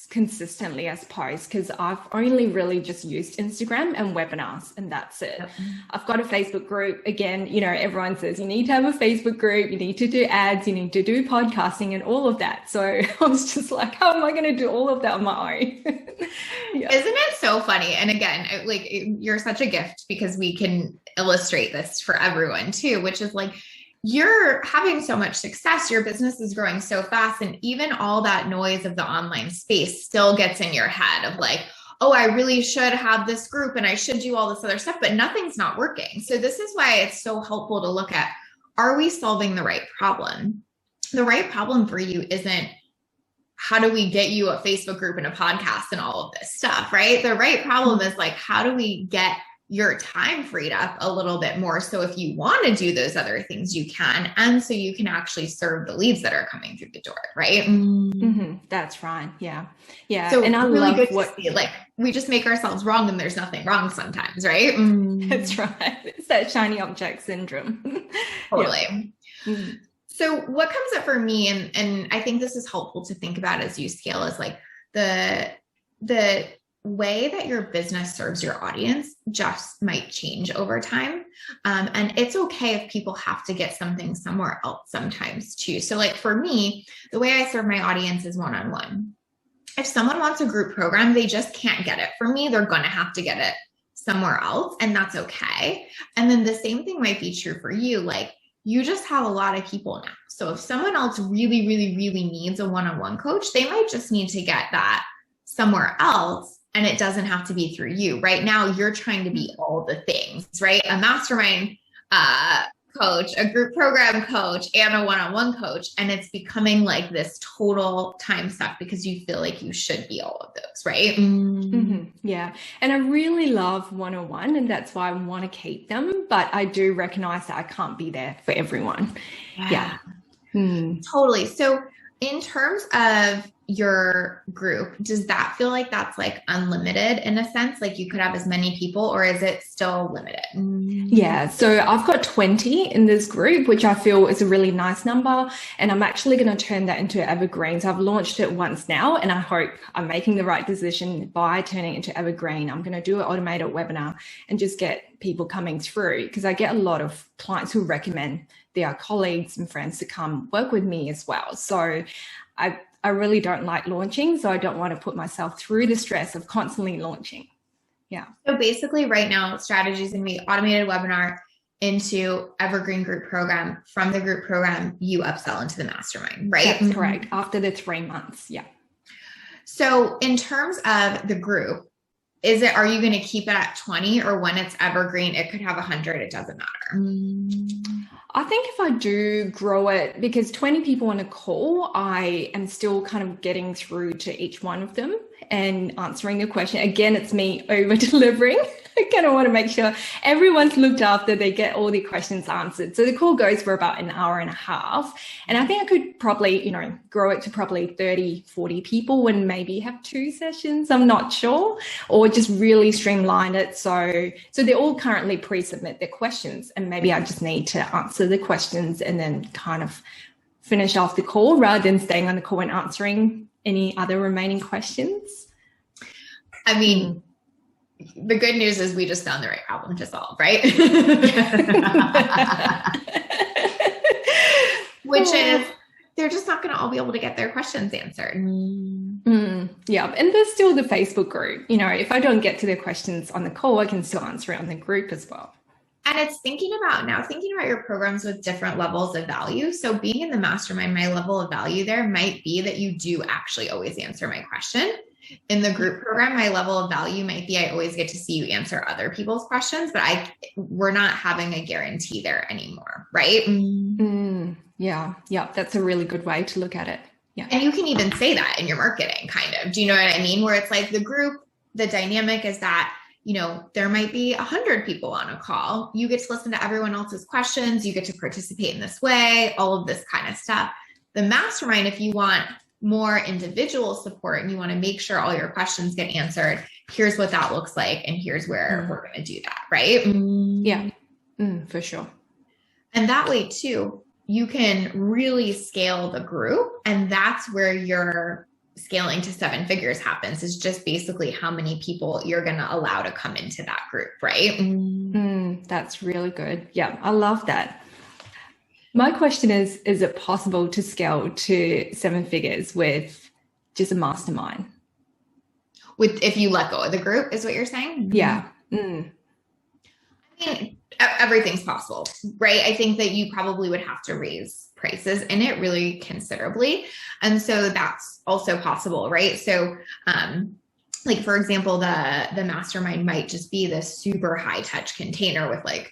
consistently, I suppose, because I've only really just used Instagram and webinars, and that's it. I've got a Facebook group. Again, you know, everyone says you need to have a Facebook group, you need to do ads, you need to do podcasting and all of that. So I was just like, how am I going to do all of that on my own? Isn't it so funny? And again, like, you're such a gift because we can illustrate this for everyone too, which is like, you're having so much success, your business is growing so fast, and even all that noise of the online space still gets in your head of like, oh, I really should have this group and I should do all this other stuff, but nothing's not working. So this is why it's so helpful to look at, are we solving the right problem? The right problem for you isn't how do we get you a Facebook group and a podcast and all of this stuff, right? The right problem is like, how do we get your time freed up a little bit more? So if you want to do those other things, you can. And so you can actually serve the leads that are coming through the door, right? That's right. Yeah. Yeah. So and I really love good what, to see, like, we just make ourselves wrong and there's nothing wrong sometimes, right? That's right. It's that shiny object syndrome. Totally. So what comes up for me, and I think this is helpful to think about as you scale, is like the way that your business serves your audience just might change over time. And it's okay if people have to get something somewhere else sometimes too. So like for me, the way I serve my audience is one-on-one. If someone wants a group program, they just can't get it from me. They're going to have to get it somewhere else, and that's okay. And then the same thing might be true for you. Like, you just have a lot of people now. So if someone else really, really, really needs a one-on-one coach, they might just need to get that somewhere else. And it doesn't have to be through you. Right now, you're trying to be all the things, right? A mastermind coach, a group program coach, and a one-on-one coach. And it's becoming like this total time suck because you feel like you should be all of those, right? Yeah. And I really love one-on-one, and that's why I want to keep them. But I do recognize that I can't be there for everyone. Yeah. Totally. So in terms of your group, does that feel like that's like unlimited in a sense? Like you could have as many people, or is it still limited? Yeah. So I've got 20 in this group, which I feel is a really nice number. And I'm actually going to turn that into evergreen. So I've launched it once now, and I hope I'm making the right decision by turning it into evergreen. I'm going to do an automated webinar and just get people coming through, because I get a lot of clients who recommend their colleagues and friends to come work with me as well. So I really don't like launching, so I don't want to put myself through the stress of constantly launching. Yeah. So basically right now, strategy is going to be automated webinar into evergreen group program. From the group program, you upsell into the mastermind, right? That's correct. After the 3 months. Yeah. So in terms of the group, are you going to keep it at 20, or when it's evergreen, it could have 100, it doesn't matter? I think if I do grow it, because 20 people on a call, I am still kind of getting through to each one of them and answering the question. Again, it's me over delivering. I kind of want to make sure everyone's looked after, they get all the questions answered. So the call goes for about an hour and a half. And I think I could probably, grow it to probably 30, 40 people and maybe have 2 sessions. I'm not sure, or just really streamline it. So they all currently pre-submit their questions, and maybe I just need to answer the questions and then kind of finish off the call rather than staying on the call and answering any other remaining questions. I mean, the good news is we just found the right problem to solve, right? Which is, they're just not going to all be able to get their questions answered. Yeah. And there's still the Facebook group. If I don't get to their questions on the call, I can still answer it on the group as well. And it's thinking about your programs with different levels of value. So being in the mastermind, my level of value there might be that you do actually always answer my question. In the group program, my level of value might be I always get to see you answer other people's questions, but we're not having a guarantee there anymore, right? Yeah, that's a really good way to look at it. Yeah. And you can even say that in your marketing, kind of. Do you know what I mean? Where it's like the group, the dynamic is that, there might be 100 people on a call. You get to listen to everyone else's questions. You get to participate in this way, all of this kind of stuff. The mastermind, if you want more individual support and you want to make sure all your questions get answered, here's what that looks like. And here's where we're going to do that. Right? Yeah, for sure. And that way too, you can really scale the group. And that's where your scaling to 7 figures happens, is just basically how many people you're going to allow to come into that group. Right? That's really good. Yeah, I love that. My question is it possible to scale to 7 figures with just a mastermind? If you let go of the group, is what you're saying? Yeah. I mean, everything's possible, right? I think that you probably would have to raise prices in it really considerably. And so that's also possible, right? So, like, for example, the mastermind might just be this super high touch container with like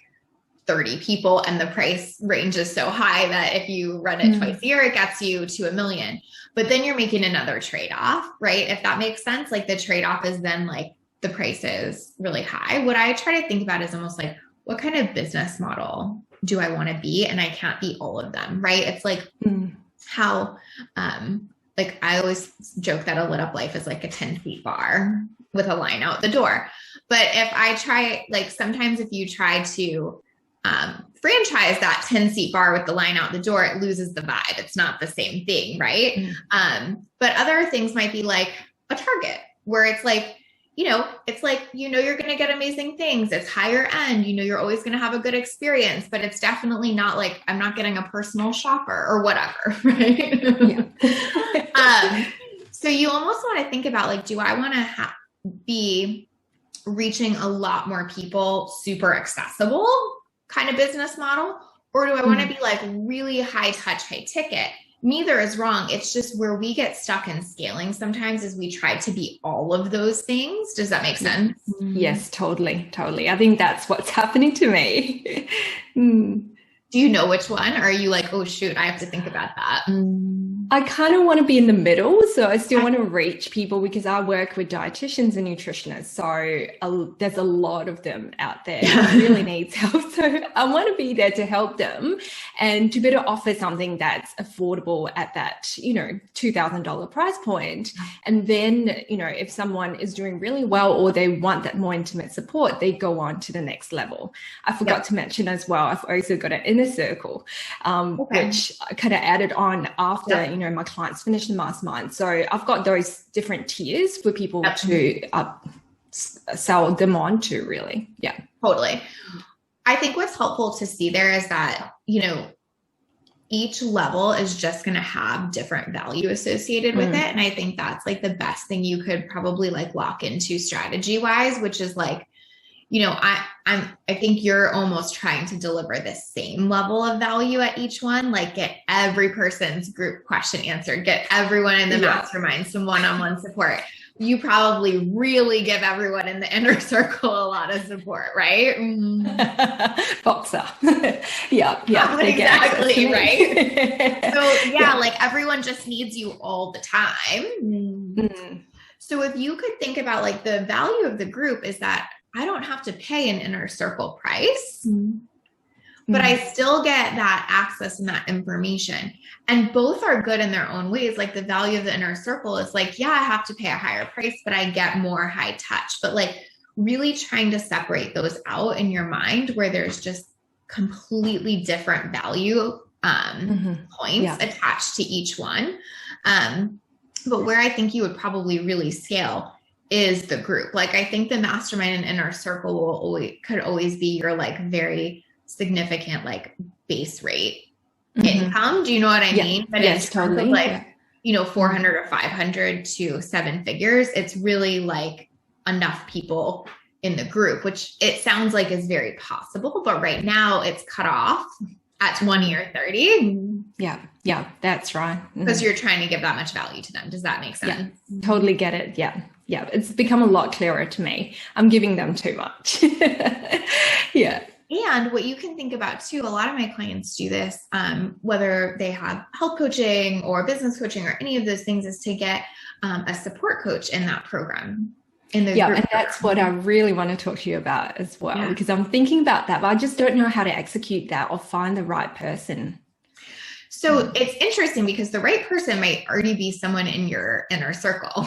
30 people, and the price range is so high that if you run it twice a year, it gets you to $1 million. But then you're making another trade-off, right? If that makes sense, like the trade-off is then like the price is really high. What I try to think about is almost like, what kind of business model do I want to be? And I can't be all of them, right? It's like how, like I always joke that a lit up life is like a 10 feet bar with a line out the door. But if I try, like sometimes if you try to franchise that 10-seat bar with the line out the door, it loses the vibe. It's not the same thing, right? But other things might be like a Target, where it's like, it's like, you're going to get amazing things. It's higher end, you're always going to have a good experience, but it's definitely not like, I'm not getting a personal shopper or whatever. Right. So you almost want to think about like, do I want to be reaching a lot more people, super accessible kind of business model? Or do I want to be like really high touch, high ticket? Neither is wrong. It's just where we get stuck in scaling sometimes is we try to be all of those things. Does that make sense? Yes, totally. I think that's what's happening to me. Do you know which one? Or are you like, oh shoot, I have to think about that? I kind of want to be in the middle. So I still want to reach people because I work with dietitians and nutritionists. So there's a lot of them out there who really needs help. So I want to be there to help them and to be able to offer something that's affordable at that, $2,000 price point. And then, if someone is doing really well or they want that more intimate support, they go on to the next level. I forgot to mention as well, I've also got an inner circle, which I kind of added on after, my clients finish the mastermind. So I've got those different tiers for people to sell them on to, really. Yeah, totally. I think what's helpful to see there is that, each level is just going to have different value associated with it. And I think that's like the best thing you could probably like lock into strategy wise, which is like, I think you're almost trying to deliver the same level of value at each one, like get every person's group question answered, get everyone in the mastermind some one-on-one support. You probably really give everyone in the inner circle a lot of support, right? Boxer. yeah, exactly, right? So like everyone just needs you all the time. So if you could think about like the value of the group is that I don't have to pay an inner circle price, but I still get that access and that information. And both are good in their own ways. Like the value of the inner circle is like, I have to pay a higher price, but I get more high touch. But like really trying to separate those out in your mind where there's just completely different value points attached to each one. But where I think you would probably really scale is the group. Like I think the mastermind and inner circle could always be your like very significant like base rate income. Do you know what I mean? But yes, totally. Of like, 400 or 500 to 7 figures, it's really like enough people in the group, which it sounds like is very possible, but right now it's cut off at 20 or 30. Yeah, that's right. Because you're trying to give that much value to them. Does that make sense? Yeah, totally get it. Yeah. It's become a lot clearer to me. I'm giving them too much. Yeah. And what you can think about too, a lot of my clients do this, whether they have health coaching or business coaching or any of those things, is to get a support coach in that program. And that's what I really want to talk to you about as well, because I'm thinking about that, but I just don't know how to execute that or find the right person. So it's interesting because the right person might already be someone in your inner circle.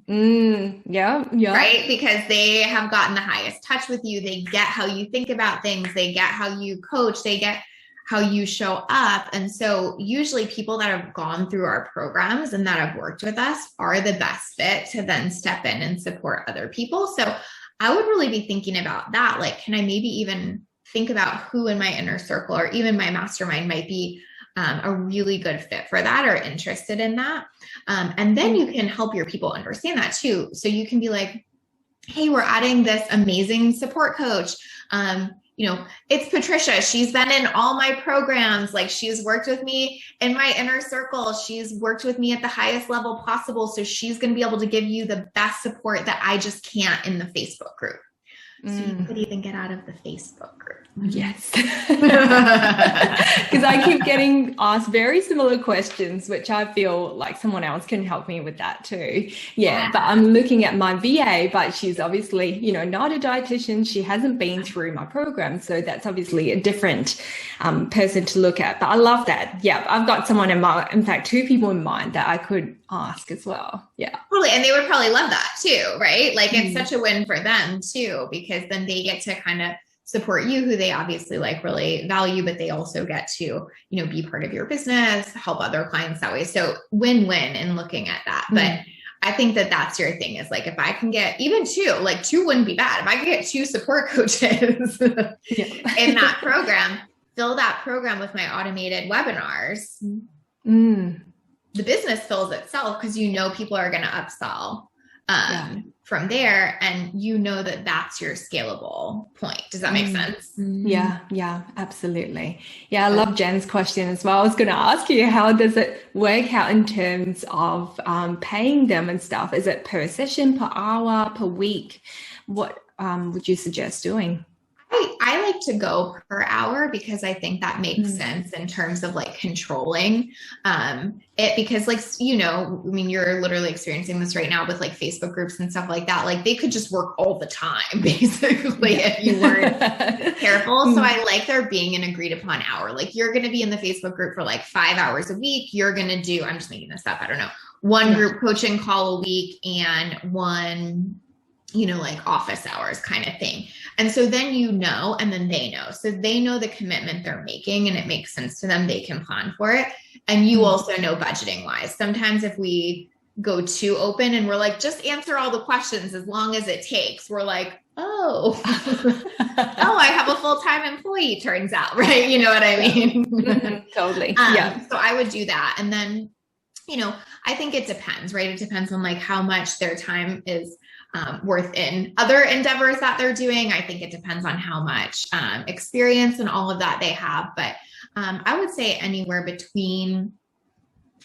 Yeah. Right? Because they have gotten the highest touch with you. They get how you think about things. They get how you coach. They get how you show up. And so usually people that have gone through our programs and that have worked with us are the best fit to then step in and support other people. So I would really be thinking about that. Like, can I maybe even think about who in my inner circle or even my mastermind might be a really good fit for that or interested in that. And then you can help your people understand that too. So you can be like, hey, we're adding this amazing support coach. It's Patricia. She's been in all my programs. Like, she's worked with me in my inner circle. She's worked with me at the highest level possible. So she's going to be able to give you the best support that I just can't in the Facebook group. So you could even get out of the Facebook group. Yes. Because I keep getting asked very similar questions, which I feel like someone else can help me with that too. Yeah. But I'm looking at my VA, but she's obviously, not a dietitian. She hasn't been through my program. So that's obviously a different person to look at. But I love that. Yeah. I've got someone in fact, two people in mind that I could ask as well. Yeah. Totally. And they would probably love that too, right? Like it's such a win for them too, because then they get to kind of support you, who they obviously like really value, but they also get to, be part of your business, help other clients that way. So win-win in looking at that. But I think that that's your thing, is like, if I can get even two wouldn't be bad. If I could get 2 support coaches in that program, fill that program with my automated webinars, the business fills itself, because people are going to upsell from there, and that that's your scalable point. Does that make sense? Yeah, absolutely. Yeah, I love Jen's question as well. I was going to ask you, how does it work out in terms of paying them and stuff? Is it per session, per hour, per week? What would you suggest doing? I like to go per hour, because I think that makes sense in terms of like controlling it, because you're literally experiencing this right now with like Facebook groups and stuff like that. Like, they could just work all the time basically if you weren't careful. So I like there being an agreed upon hour. Like, you're going to be in the Facebook group for like 5 hours a week. You're going to do, I'm just making this up, I don't know, one group coaching call a week and one like office hours kind of thing. And so then and then they know. So they know the commitment they're making, and it makes sense to them. They can plan for it. And you also know budgeting wise. Sometimes if we go too open and we're like, just answer all the questions as long as it takes, we're like, I have a full-time employee, turns out, right? You know what I mean? Totally. So I would do that. And then, I think it depends, right? It depends on like how much their time is worth in other endeavors that they're doing. I think it depends on how much experience and all of that they have. But I would say anywhere between,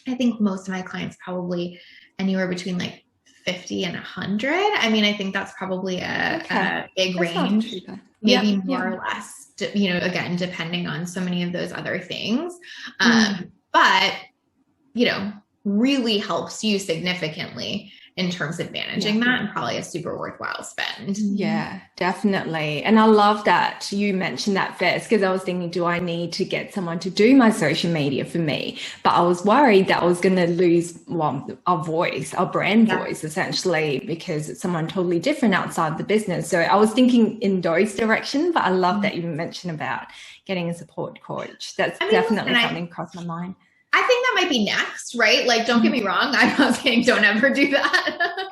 I think most of my clients probably anywhere between like 50 and 100. I mean, I think that's probably a big range, maybe more or less, again, depending on so many of those other things. But, really helps you significantly in terms of managing that, and probably a super worthwhile spend. Yeah, definitely. And I love that you mentioned that first, because I was thinking, do I need to get someone to do my social media for me? But I was worried that I was going to lose our voice, our brand voice, essentially, because it's someone totally different outside the business. So I was thinking in those directions, but I love that you mentioned about getting a support coach. That's definitely something crossed my mind. I think that might be next, right? Like, don't get me wrong. I'm not saying don't ever do that.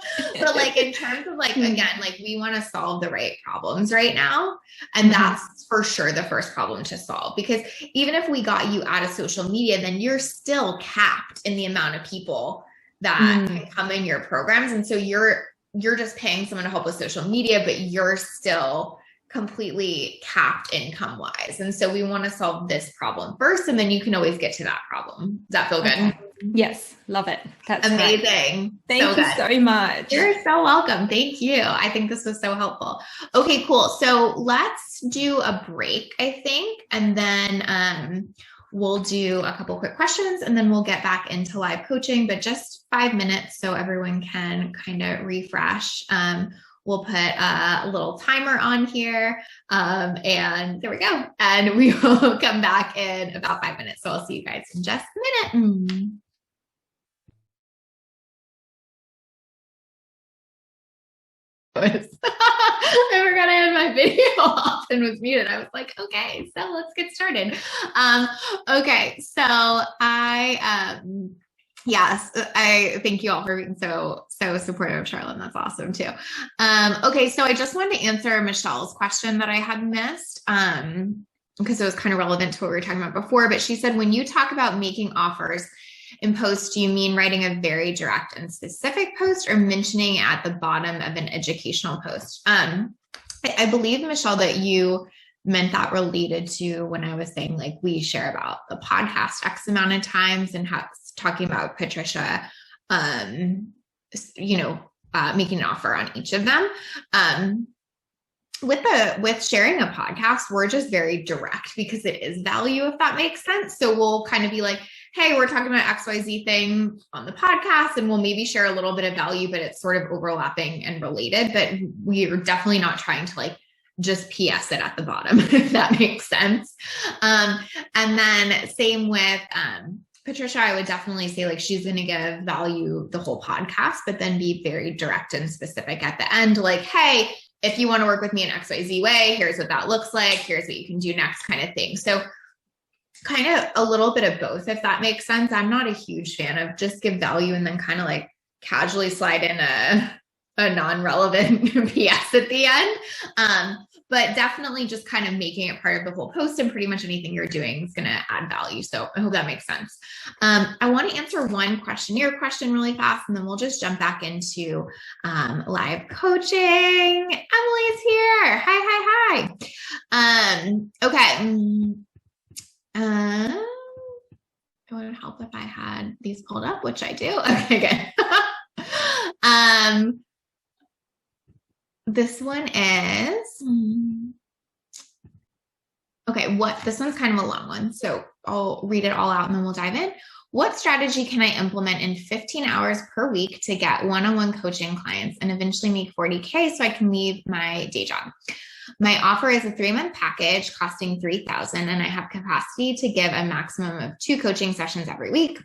But like, in terms of like, again, like, we want to solve the right problems right now. And that's for sure the first problem to solve, because even if we got you out of social media, then you're still capped in the amount of people that can come in your programs. And so you're you're just paying someone to help with social media, but you're still completely capped income wise. And so we want to solve this problem first, and then you can always get to that problem. Does that feel good? Okay. Yes. Love it. That's amazing. Great. Thank you so much. You're so welcome. Thank you. I think this was so helpful. Okay, cool. So let's do a break, I think. And then, we'll do a couple quick questions, and then we'll get back into live coaching, but just 5 minutes so everyone can kind of refresh. We'll put a little timer on here, and there we go. And we will come back in about 5 minutes. So I'll see you guys in just a minute. I forgot I had my video off and was muted. I was like, okay, so let's get started. Okay, so yes, I thank you all for being so supportive of Charlotte. That's awesome too. Okay, so I just wanted to answer Michelle's question that I had missed, because it was kind of relevant to what we were talking about before. But she said, when you talk about making offers in posts, do you mean writing a very direct and specific post, or mentioning at the bottom of an educational post? I believe, Michelle, that you meant that related to when I was saying, like, we share about the podcast X amount of times, and talking about Patricia, making an offer on each of them. With sharing a podcast, we're just very direct because it is value, if that makes sense. So we'll kind of be like, hey, we're talking about XYZ thing on the podcast, and we'll maybe share a little bit of value, but it's sort of overlapping and related. But we are definitely not trying to like just PS it at the bottom, if that makes sense. And then same with Patricia, I would definitely say, like, she's going to give value the whole podcast, but then be very direct and specific at the end. Like, hey, if you want to work with me in XYZ way, here's what that looks like. Here's what you can do next, kind of thing. So kind of a little bit of both, if that makes sense. I'm not a huge fan of just give value and then kind of like casually slide in a non-relevant PS at the end. But definitely just kind of making it part of the whole post, and pretty much anything you're doing is going to add value. So I hope that makes sense. I want to answer one questionnaire question really fast, and then we'll just jump back into live coaching. Emily's here. Hi. Okay. It would help if I had these pulled up, which I do. Okay, good. This one is, okay, this one's kind of a long one, so I'll read it all out and then we'll dive in. What strategy can I implement in 15 hours per week to get one-on-one coaching clients and eventually make 40K so I can leave my day job? My offer is a 3-month package costing $3,000, and I have capacity to give a maximum of 2 coaching sessions every week.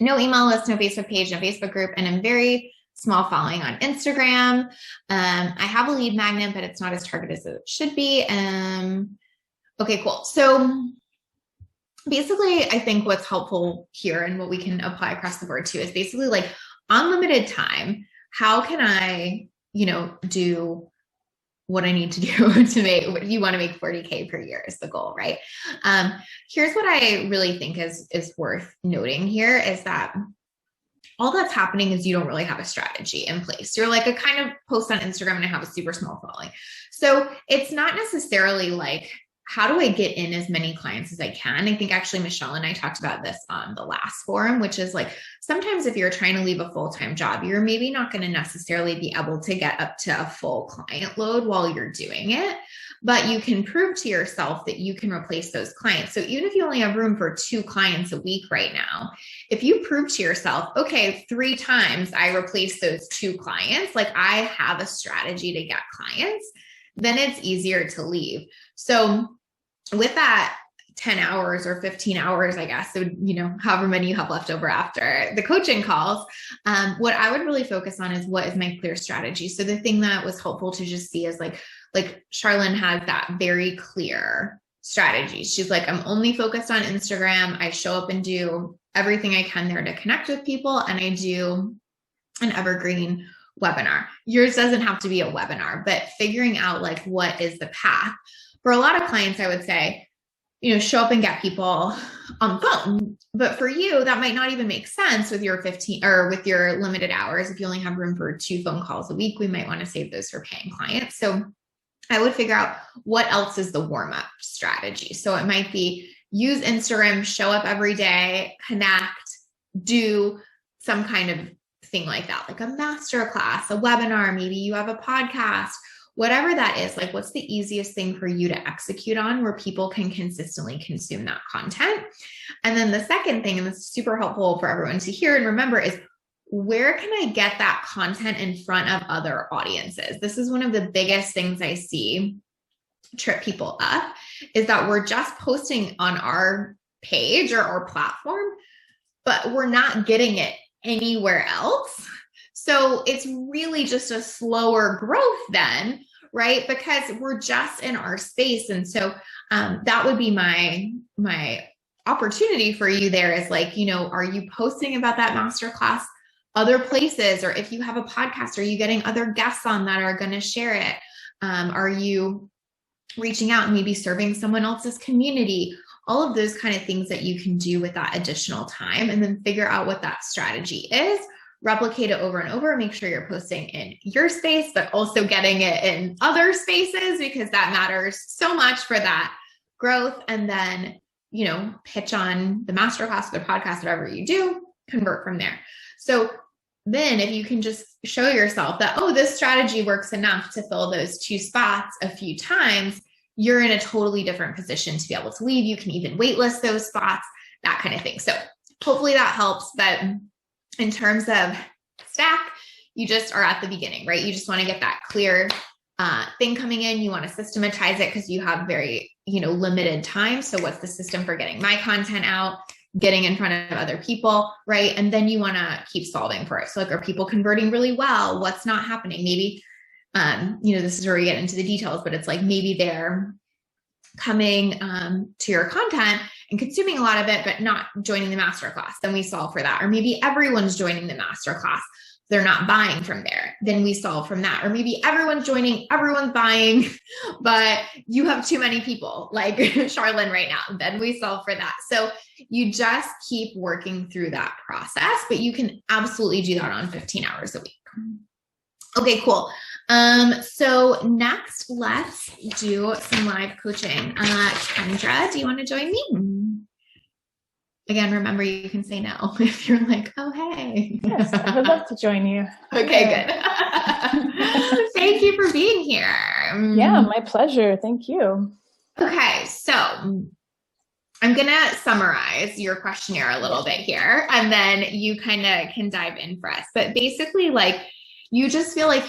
No email list, no Facebook page, no Facebook group, and I'm very small following on Instagram. I have a lead magnet, but it's not as targeted as it should be. Okay, cool. So basically, I think what's helpful here and what we can apply across the board too is basically like unlimited time. How can I, do what I need to do to make what you want to make 40K per year is the goal, right? Here's what I really think is worth noting here is that all that's happening is you don't really have a strategy in place. You're like, I kind of post on Instagram and I have a super small following. So it's not necessarily like, how do I get in as many clients as I can? I think actually Michelle and I talked about this on the last forum, which is like, sometimes if you're trying to leave a full-time job, you're maybe not going to necessarily be able to get up to a full client load while you're doing it, but you can prove to yourself that you can replace those clients. So even if you only have room for 2 clients a week right now, if you prove to yourself, okay, 3 times I replace those 2 clients, like I have a strategy to get clients, then it's easier to leave. So with that 10 hours or 15 hours, I guess, so, however many you have left over after the coaching calls, what I would really focus on is what is my clear strategy. So the thing that was helpful to just see is like Charlene has that very clear strategy. She's like, I'm only focused on Instagram. I show up and do everything I can there to connect with people. And I do an evergreen webinar. Yours doesn't have to be a webinar, but figuring out like, what is the path? For a lot of clients, I would say, show up and get people on the phone. But for you, that might not even make sense with your 15 or with your limited hours. If you only have room for 2 phone calls a week, we might want to save those for paying clients. So I would figure out what else is the warm-up strategy. So it might be use Instagram, show up every day, connect, do some kind of thing like that, like a masterclass, a webinar, maybe you have a podcast, whatever that is. Like, what's the easiest thing for you to execute on where people can consistently consume that content? And then the second thing, and this is super helpful for everyone to hear and remember, is where can I get that content in front of other audiences? This is one of the biggest things I see trip people up, is that we're just posting on our page or our platform, but we're not getting it anywhere else. So it's really just a slower growth then, right? Because we're just in our space. And so that would be my opportunity for you there is like, are you posting about that masterclass other places? Or if you have a podcast, are you getting other guests on that are going to share it? Are you reaching out and maybe serving someone else's community? All of those kind of things that you can do with that additional time, and then figure out what that strategy is, replicate it over and over, make sure you're posting in your space, but also getting it in other spaces, because that matters so much for that growth. And then, pitch on the masterclass, the podcast, whatever you do, convert from there. So then if you can just show yourself that, oh, this strategy works enough to fill those 2 spots a few times, you're in a totally different position to be able to leave. You can even waitlist those spots, that kind of thing. So hopefully that helps. But in terms of stack, you just are at the beginning, right? You just want to get that clear thing coming in. You want to systematize it because you have very, limited time. So what's the system for getting my content out, getting in front of other people, right? And then you want to keep solving for it. So like, are people converting really well? What's not happening? Maybe, this is where we get into the details, but it's like, maybe they're coming to your content and consuming a lot of it, but not joining the masterclass. Then we solve for that. Or maybe everyone's joining the masterclass, they're not buying from there. Then we solve from that. Or maybe everyone's joining, everyone's buying, but you have too many people like Charlene right now. Then we solve for that. So you just keep working through that process, but you can absolutely do that on 15 hours a week. Okay, cool. So next, let's do some live coaching. Kendra, do you want to join me? Again, remember, you can say no if you're like, oh, hey. Yes, I would love to join you. Okay, good. Thank you for being here. Yeah, my pleasure. Thank you. Okay, so I'm going to summarize your questionnaire a little bit here, and then you kind of can dive in for us. But basically, like, you just feel like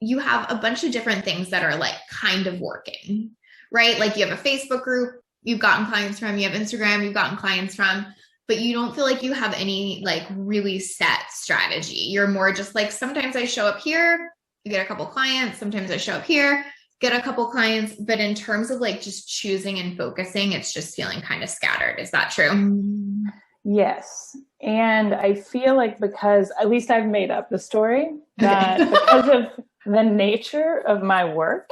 you have a bunch of different things that are like kind of working, right? Like you have a Facebook group you've gotten clients from, you have Instagram you've gotten clients from, but you don't feel like you have any like really set strategy. You're more just like, sometimes I show up here, you get a couple clients. Sometimes I show up here, get a couple clients. But in terms of like just choosing and focusing, it's just feeling kind of scattered. Is that true? Yes. And I feel like, because at least I've made up the story, that because of the nature of my work,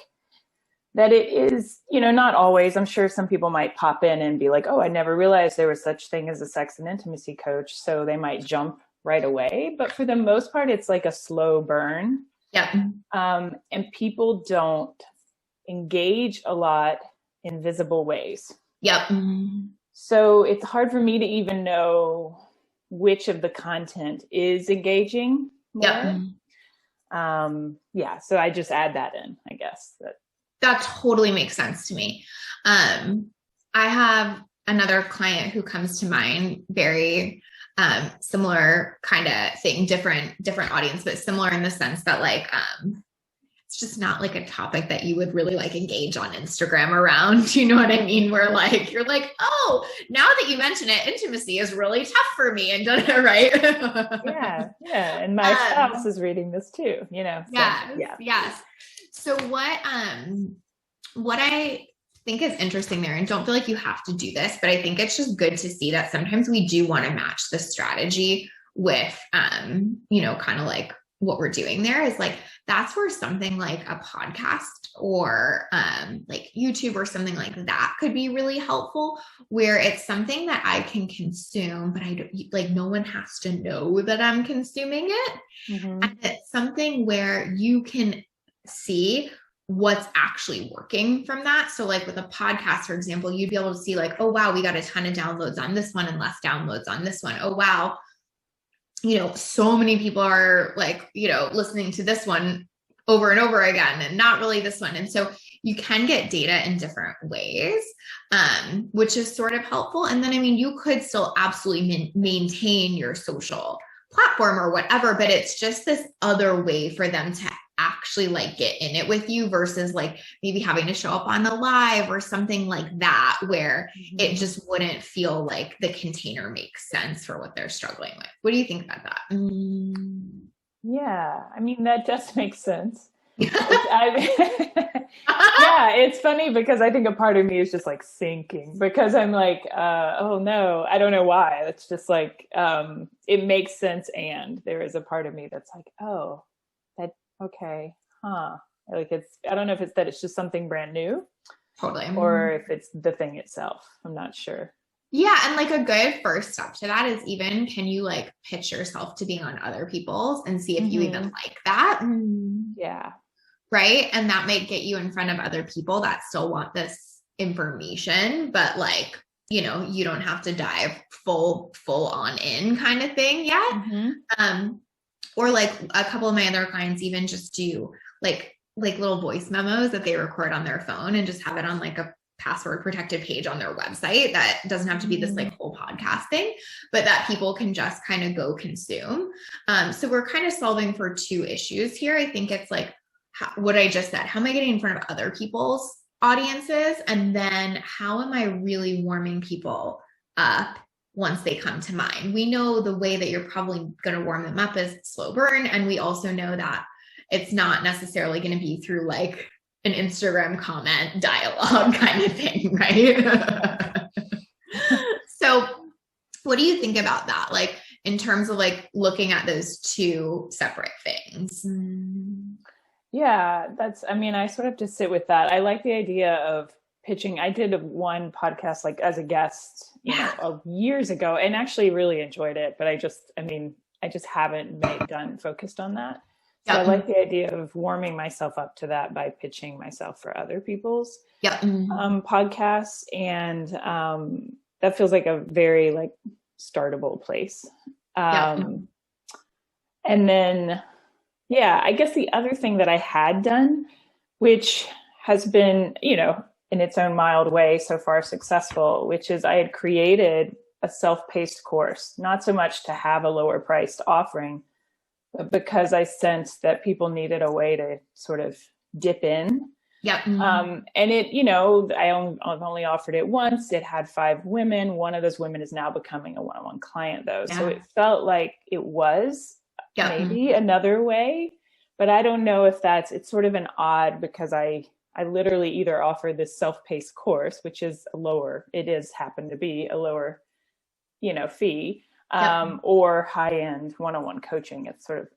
that it is, not always. I'm sure some people might pop in and be like, oh, I never realized there was such thing as a sex and intimacy coach. So they might jump right away. But for the most part, it's like a slow burn. Yeah. And people don't engage a lot in visible ways. Yep. So it's hard for me to even know which of the content is engaging more. Yep. So I just add that in, I guess. That totally makes sense to me. I have another client who comes to mind, very similar kind of thing, different audience, but similar in the sense that like, it's just not like a topic that you would really like engage on Instagram around. You know what I mean? Where like, you're like, oh, now that you mention it, intimacy is really tough for me. And right? Yeah. And my spouse is reading this too, So, Yes. So what I think is interesting there, and don't feel like you have to do this, but I think it's just good to see that sometimes we do want to match the strategy with, kind of like what we're doing there is like, that's where something like a podcast or like YouTube or something like that could be really helpful, where it's something that I can consume, but I don't, like, no one has to know that I'm consuming it. And it's something where you can see what's actually working from that. So like with a podcast, for example, you'd be able to see like, oh, wow, we got a ton of downloads on this one and less downloads on this one. Oh, wow. You know, so many people are like, you know, listening to this one over and over again and not really this one. And so you can get data in different ways, which is sort of helpful. And then, I mean, you could still absolutely maintain your social platform or whatever, but it's just this other way for them to actually like get in it with you versus like maybe having to show up on a live or something like that, where it just wouldn't feel like the container makes sense for what they're struggling with. What do you think about that? Yeah, I mean, that does make sense. Yeah, it's funny because I think a part of me is just like sinking because I'm like, oh no, I don't know why. It's just like, it makes sense. And there is a part of me that's like, oh, that, okay, like I don't know if it's that it's just something brand new, totally, or if it's the thing itself. I'm not sure. Yeah. And like a good first step to that is even, can you like pitch yourself to being on other people's and see if you even like that? Yeah. Right. And that might get you in front of other people that still want this information, but like, you know, you don't have to dive full on in kind of thing yet. Or like a couple of my other clients even just do like little voice memos that they record on their phone and just have it on like a password protected page on their website that doesn't have to be this like whole podcast thing, but that people can just kind of go consume. So we're kind of solving for two issues here. I think it's like what I just said, how am I getting in front of other people's audiences? And then how am I really warming people up once they come to mine? We know the way that you're probably going to warm them up is slow burn. And we also know that it's not necessarily going to be through like an Instagram comment dialogue kind of thing, right? So what do you think about that? Like in terms of like looking at those two separate things? Yeah, I mean, I sort of just sit with that. I like the idea of pitching. I did one podcast like as a guest, you know, years ago, and actually really enjoyed it. But I just haven't focused on that. So I like the idea of warming myself up to that by pitching myself for other people's podcasts. And that feels like a very like startable place. And then, I guess the other thing that I had done, which has been, you know, in its own mild way so far successful, which is I had created a self-paced course, not so much to have a lower priced offering, but because I sensed that people needed a way to sort of dip in. And it, you know, I've only offered it once. It had 5 women. One of those women is now becoming a one-on-one client though. So it felt like it was maybe another way, but I don't know if it's sort of an odd, because I literally either offer this self-paced course, which is happened to be a lower, you know, fee, or high-end one-on-one coaching. It's sort of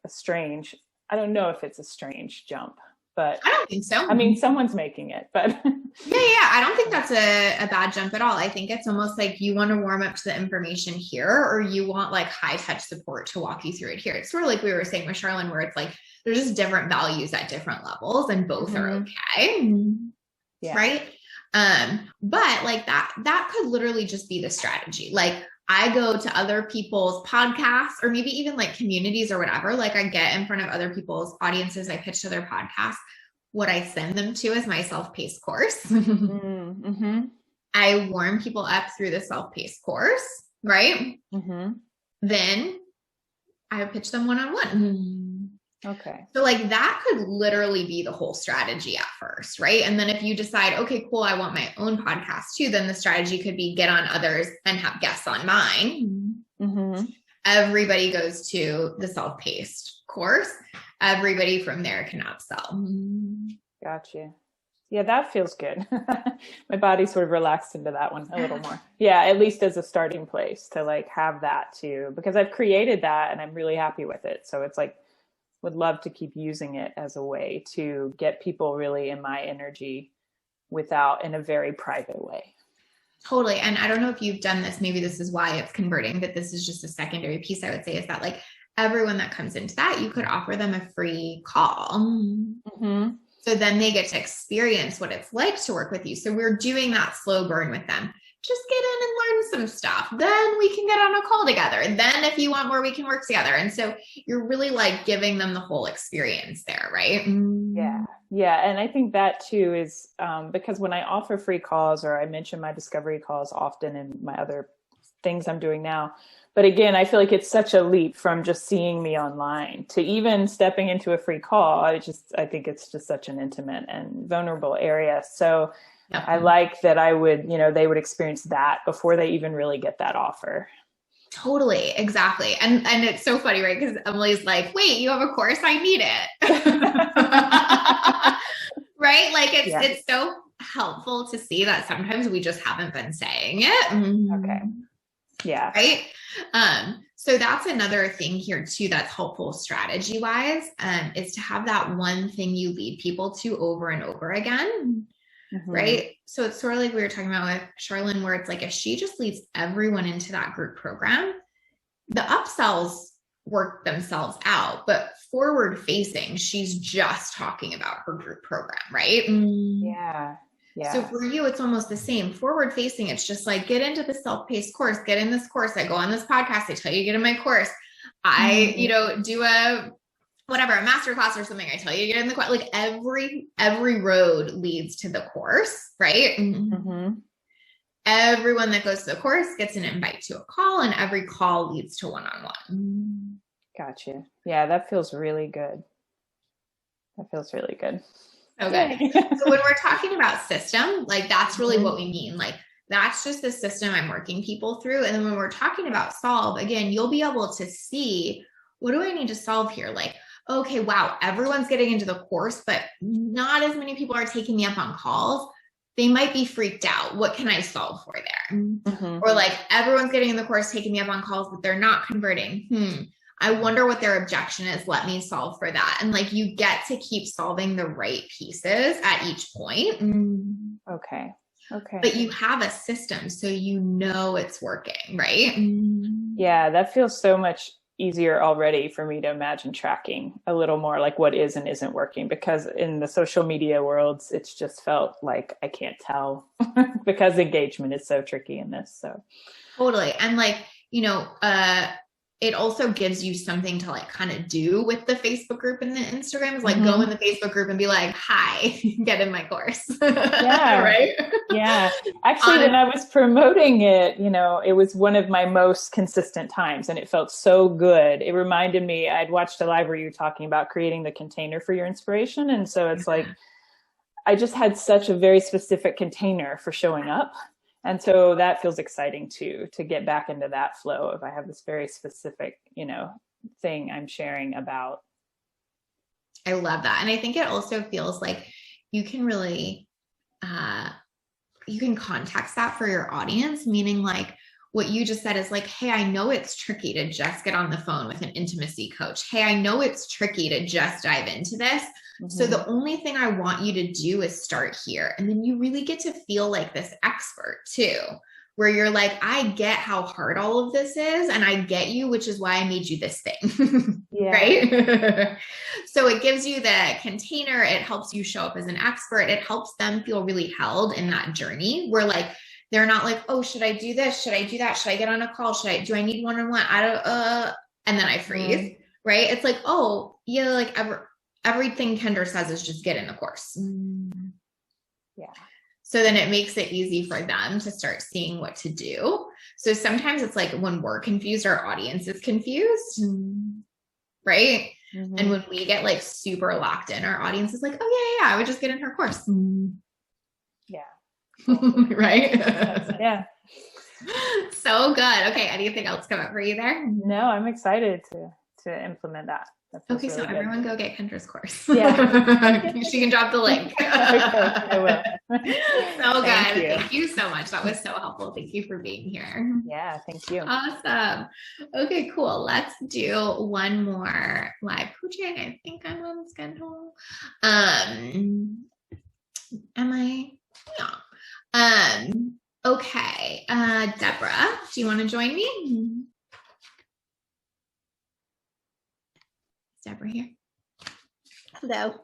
I don't know if it's a strange jump, but I don't think so. I mean, someone's making it, but I don't think that's a bad jump at all. I think it's almost like you want to warm up to the information here, or you want like high touch support to walk you through it here. It's sort of like we were saying with Charlene, where it's like, there's just different values at different levels and both are okay. Right. But like that could literally just be the strategy. Like I go to other people's podcasts or maybe even like communities or whatever. Like I get in front of other people's audiences. I pitch to their podcasts. What I send them to is my self-paced course. I warm people up through the self-paced course, right? Then I pitch them one-on-one. Okay. So like that could literally be the whole strategy at first, right? And then if you decide, okay, cool, I want my own podcast too, then the strategy could be get on others and have guests on mine. Everybody goes to the self-paced course. Everybody from there can upsell. Gotcha. Yeah, that feels good. My body sort of relaxed into that one a little more. Yeah, at least as a starting place to like have that too, because I've created that and I'm really happy with it. So it's like, would love to keep using it as a way to get people really in my energy in a very private way. Totally. And I don't know if you've done this, maybe this is why it's converting, but this is just a secondary piece I would say, is that like everyone that comes into that, you could offer them a free call. Mm-hmm. So then they get to experience what it's like to work with you. So we're doing that slow burn with them. Just get in and learn some stuff. Then we can get on a call together. And then if you want more, we can work together. And so you're really like giving them the whole experience there, right? Yeah. Yeah. And I think that too is because when I offer free calls, or I mention my discovery calls often in my other things I'm doing now. But again, I feel like it's such a leap from just seeing me online to even stepping into a free call. I think it's just such an intimate and vulnerable area. So yeah. I like that they would experience that before they even really get that offer. Totally. Exactly. And it's so funny, right? Because Emily's like, wait, you have a course? I need it. Right? Like it's so helpful to see that sometimes we just haven't been saying it. Okay. Yeah. Right. So that's another thing here too, that's helpful strategy wise, is to have that one thing you lead people to over and over again. Mm-hmm. Right. So it's sort of like we were talking about with Charlene, where it's like, if she just leads everyone into that group program, the upsells work themselves out, but forward facing, she's just talking about her group program. Right. Yeah. Yeah. So for you, it's almost the same. Forward facing, it's just like, get into the self-paced course, get in this course. I go on this podcast. I tell you, get in my course. I, do a masterclass or something. I tell you, get in the course. Like every road leads to the course, right? Mm-hmm. Everyone that goes to the course gets an invite to a call, and every call leads to one-on-one. Gotcha. Yeah, that feels really good. Okay. So when we're talking about system, like that's really what we mean. Like that's just the system I'm working people through. And then when we're talking about solve, again, you'll be able to see, what do I need to solve here? Like, okay, wow, everyone's getting into the course, but not as many people are taking me up on calls. They might be freaked out. What can I solve for there? Mm-hmm. Or like everyone's getting in the course, taking me up on calls, but they're not converting. I wonder what their objection is. Let me solve for that. And like, you get to keep solving the right pieces at each point. Okay. But you have a system, so you know it's working, right? Yeah, that feels so much easier already for me to imagine tracking a little more like what is and isn't working, because in the social media worlds, it's just felt like I can't tell because engagement is so tricky in this. So totally. And like, it also gives you something to like kind of do with the Facebook group and the Instagram, is like go in the Facebook group and be like, hi, get in my course. Yeah. Right. Yeah. Actually, when I was promoting it, it was one of my most consistent times, and it felt so good. It reminded me, I'd watched a live where you were talking about creating the container for your inspiration. And so it's like, I just had such a very specific container for showing up. And so that feels exciting too, to get back into that flow if I have this very specific, thing I'm sharing about. I love that. And I think it also feels like you can really, you can context that for your audience, meaning like what you just said is like, hey, I know it's tricky to just get on the phone with an intimacy coach. Hey, I know it's tricky to just dive into this. So the only thing I want you to do is start here. And then you really get to feel like this expert too, where you're like, I get how hard all of this is, and I get you, which is why I made you this thing. Right? So it gives you the container. It helps you show up as an expert. It helps them feel really held in that journey, where like, they're not like, oh, should I do this? Should I do that? Should I get on a call? Do I need one-on-one? And then I freeze, right? It's like, oh, yeah, like everything Kendra says is just get in the course. Yeah. So then it makes it easy for them to start seeing what to do. So sometimes it's like when we're confused, our audience is confused, right? And when we get like super locked in, our audience is like, oh yeah, I would just get in her course. Yeah. Right? Yeah. So good. Okay. Anything else come up for you there? No, I'm excited to implement that. Okay, really so good. everyone go get Kendra's course. Yeah. She can drop the link. Okay, I will. So good. Thank you. Thank you so much. That was so helpful. Thank you for being here. Yeah, thank you. Awesome. Okay, cool. Let's do one more live coaching. I think I'm on schedule. Am I? Yeah. Okay. Deborah, do you want to join me? Is Deborah here? Hello.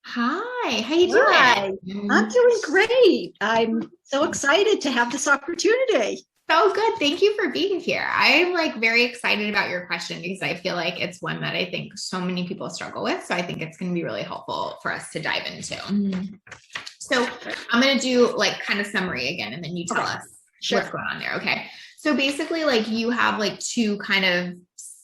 Hi. How you doing? Hi. I'm doing great. I'm so excited to have this opportunity. So good. Thank you for being here. I'm like very excited about your question because I feel like it's one that I think so many people struggle with. So I think it's going to be really helpful for us to dive into. So I'm going to do like kind of summary again, and then you tell us what's going on there. Okay. So basically like you have like two kind of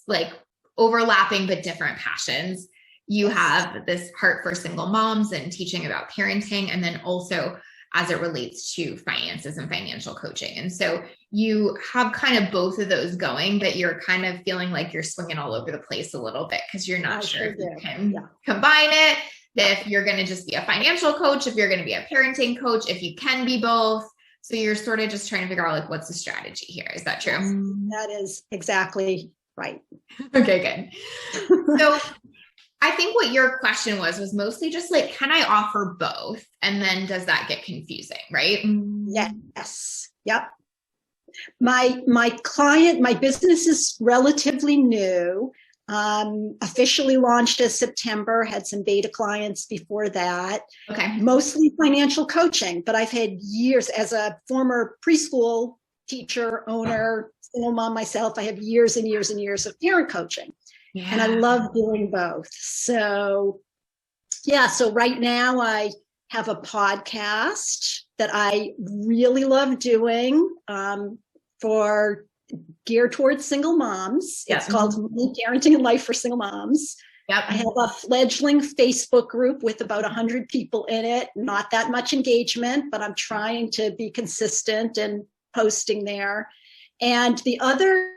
like overlapping but different passions. You have this heart for single moms and teaching about parenting, and then also as it relates to finances and financial coaching. And so you have kind of both of those going, but you're kind of feeling like you're swinging all over the place a little bit because you're not sure if you can combine it, if you're going to just be a financial coach, if you're going to be a parenting coach, if you can be both. So you're sort of just trying to figure out like, what's the strategy here? Is that true? That is exactly right. Okay, good. So I think what your question was mostly just like, can I offer both? And then does that get confusing, right? Yes. Yep. My client, my business is relatively new. Officially launched as September, had some beta clients before that. Okay. Mostly financial coaching, but I've had years as a former preschool teacher, owner, single mom myself. I have years and years and years of parent coaching. Yeah. And I love doing both. So so right now I have a podcast that I really love doing for geared towards single moms. Yep. It's called Parenting and Life for Single Moms. Yep. I have a fledgling Facebook group with about 100 people in it. Not that much engagement, but I'm trying to be consistent and posting there. And the other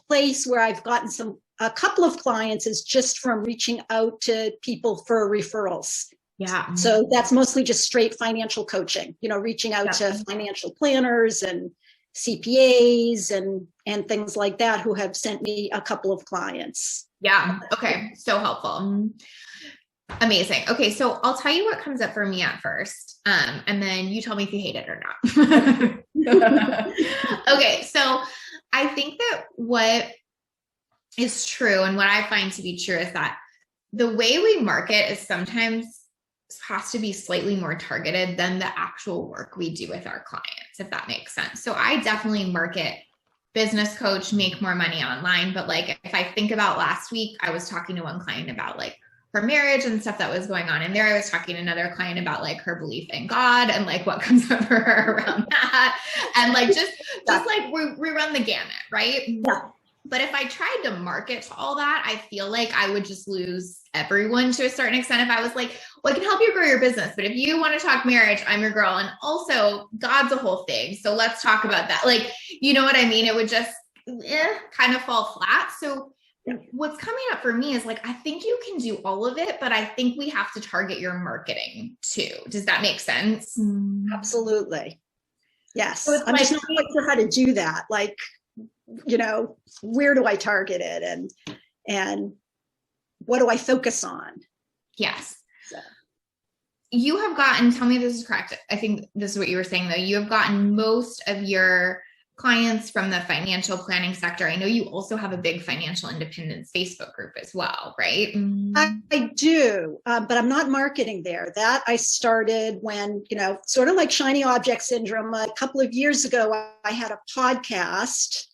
place where I've gotten a couple of clients is just from reaching out to people for referrals. Yeah. So that's mostly just straight financial coaching, reaching out to financial planners and CPAs and things like that who have sent me a couple of clients. Yeah. Okay. So helpful. Amazing. Okay. So I'll tell you what comes up for me at first. And then you tell me if you hate it or not. Okay. So I think that what is true and what I find to be true is that the way we market is sometimes has to be slightly more targeted than the actual work we do with our clients, if that makes sense. So I definitely market business coach, make more money online. But like, if I think about last week, I was talking to one client about like her marriage and stuff that was going on. And there I was talking to another client about like her belief in God and like what comes up for her around that. And like, just like we run the gamut, right? Yeah. But if I tried to market to all that, I feel like I would just lose everyone to a certain extent. If I was like, well, I can help you grow your business, but if you want to talk marriage, I'm your girl. And also God's a whole thing. So let's talk about that. Like, you know what I mean? It would just kind of fall flat. So what's coming up for me is like, I think you can do all of it, but I think we have to target your marketing too. Does that make sense? Absolutely. Yes. So I'm just not quite sure how to do that. Like, where do I target it and what do I focus on? Yes. So. You have gotten, tell me if this is correct. I think this is what you were saying though. You have gotten most of your clients from the financial planning sector. I know you also have a big financial independence Facebook group as well, right? I do, but I'm not marketing there. That I started when, sort of like shiny object syndrome. A couple of years ago, I had a podcast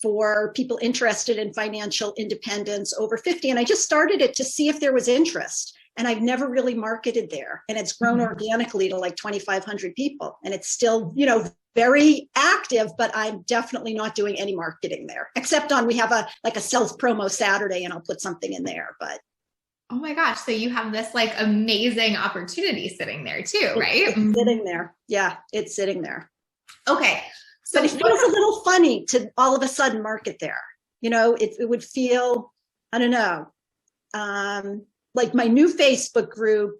for people interested in financial independence over 50. And I just started it to see if there was interest. And I've never really marketed there. And it's grown organically to like 2,500 people. And it's still, very active, but I'm definitely not doing any marketing there, except we have a self-promo Saturday and I'll put something in there. But oh my gosh. So you have this like amazing opportunity sitting there too, right? It's sitting there. Yeah, it's sitting there. Okay. So but it feels a little funny to all of a sudden market there. It would feel, I don't know, like my new Facebook group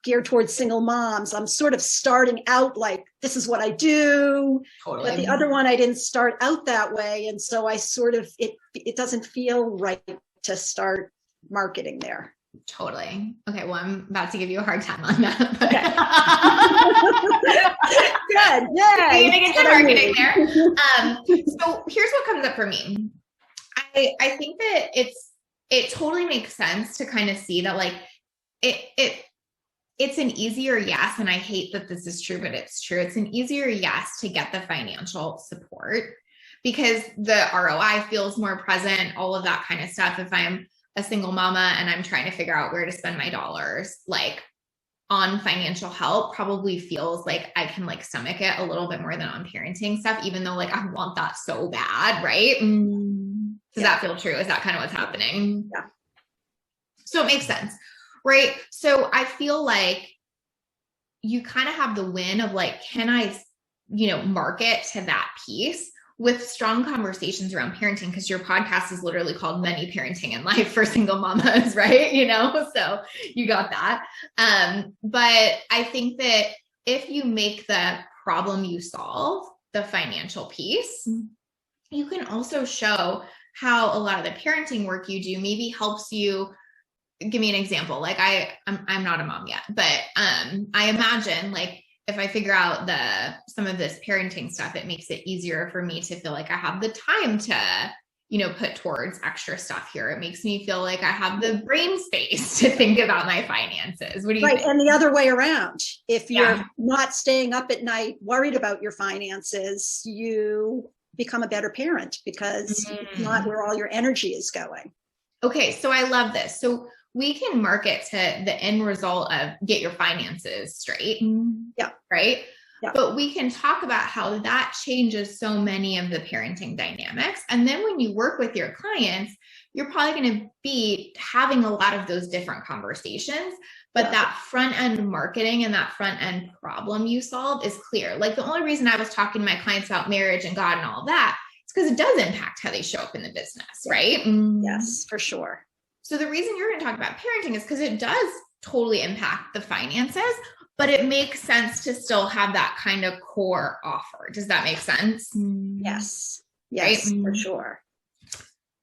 geared towards single moms, I'm sort of starting out like, this is what I do. Totally. But the other one, I didn't start out that way. And so I sort of, it doesn't feel right to start marketing there. Totally. Okay. Well, I'm about to give you a hard time on that. But Good. Yay. you're gonna get your marketing there. So here's what comes up for me. I think that it totally makes sense to kind of see that like it's an easier yes. And I hate that this is true, but it's true. It's an easier yes to get the financial support because the ROI feels more present, all of that kind of stuff. If I'm a single mama and I'm trying to figure out where to spend my dollars, like on financial help probably feels like I can like stomach it a little bit more than on parenting stuff, even though like I want that so bad, right? Does that feel true? Is that kind of what's happening? Yeah. So it makes sense, right? So I feel like you kind of have the win of like, can I, market to that piece with strong conversations around parenting? Because your podcast is literally called Many Parenting in Life for Single Mamas, right? So you got that. But I think that if you make the problem you solve the financial piece, you can also show how a lot of the parenting work you do maybe helps you. Give me an example. Like I'm not a mom yet, but I imagine like if I figure out some of this parenting stuff, it makes it easier for me to feel like I have the time to, put towards extra stuff here. It makes me feel like I have the brain space to think about my finances. What do you think? And the other way around, if you're not staying up at night worried about your finances, you become a better parent because it's not where all your energy is going. Okay. So I love this. So we can market to the end result of get your finances straight. Yeah. Right. Yeah. But we can talk about how that changes so many of the parenting dynamics. And then when you work with your clients, you're probably going to be having a lot of those different conversations, but that front end marketing and that front end problem you solve is clear. Like the only reason I was talking to my clients about marriage and God and all that is because it does impact how they show up in the business. Right. Yes, for sure. So the reason you're going to talk about parenting is because it does totally impact the finances, but it makes sense to still have that kind of core offer. Does that make sense? Yes. Yes, right? For sure.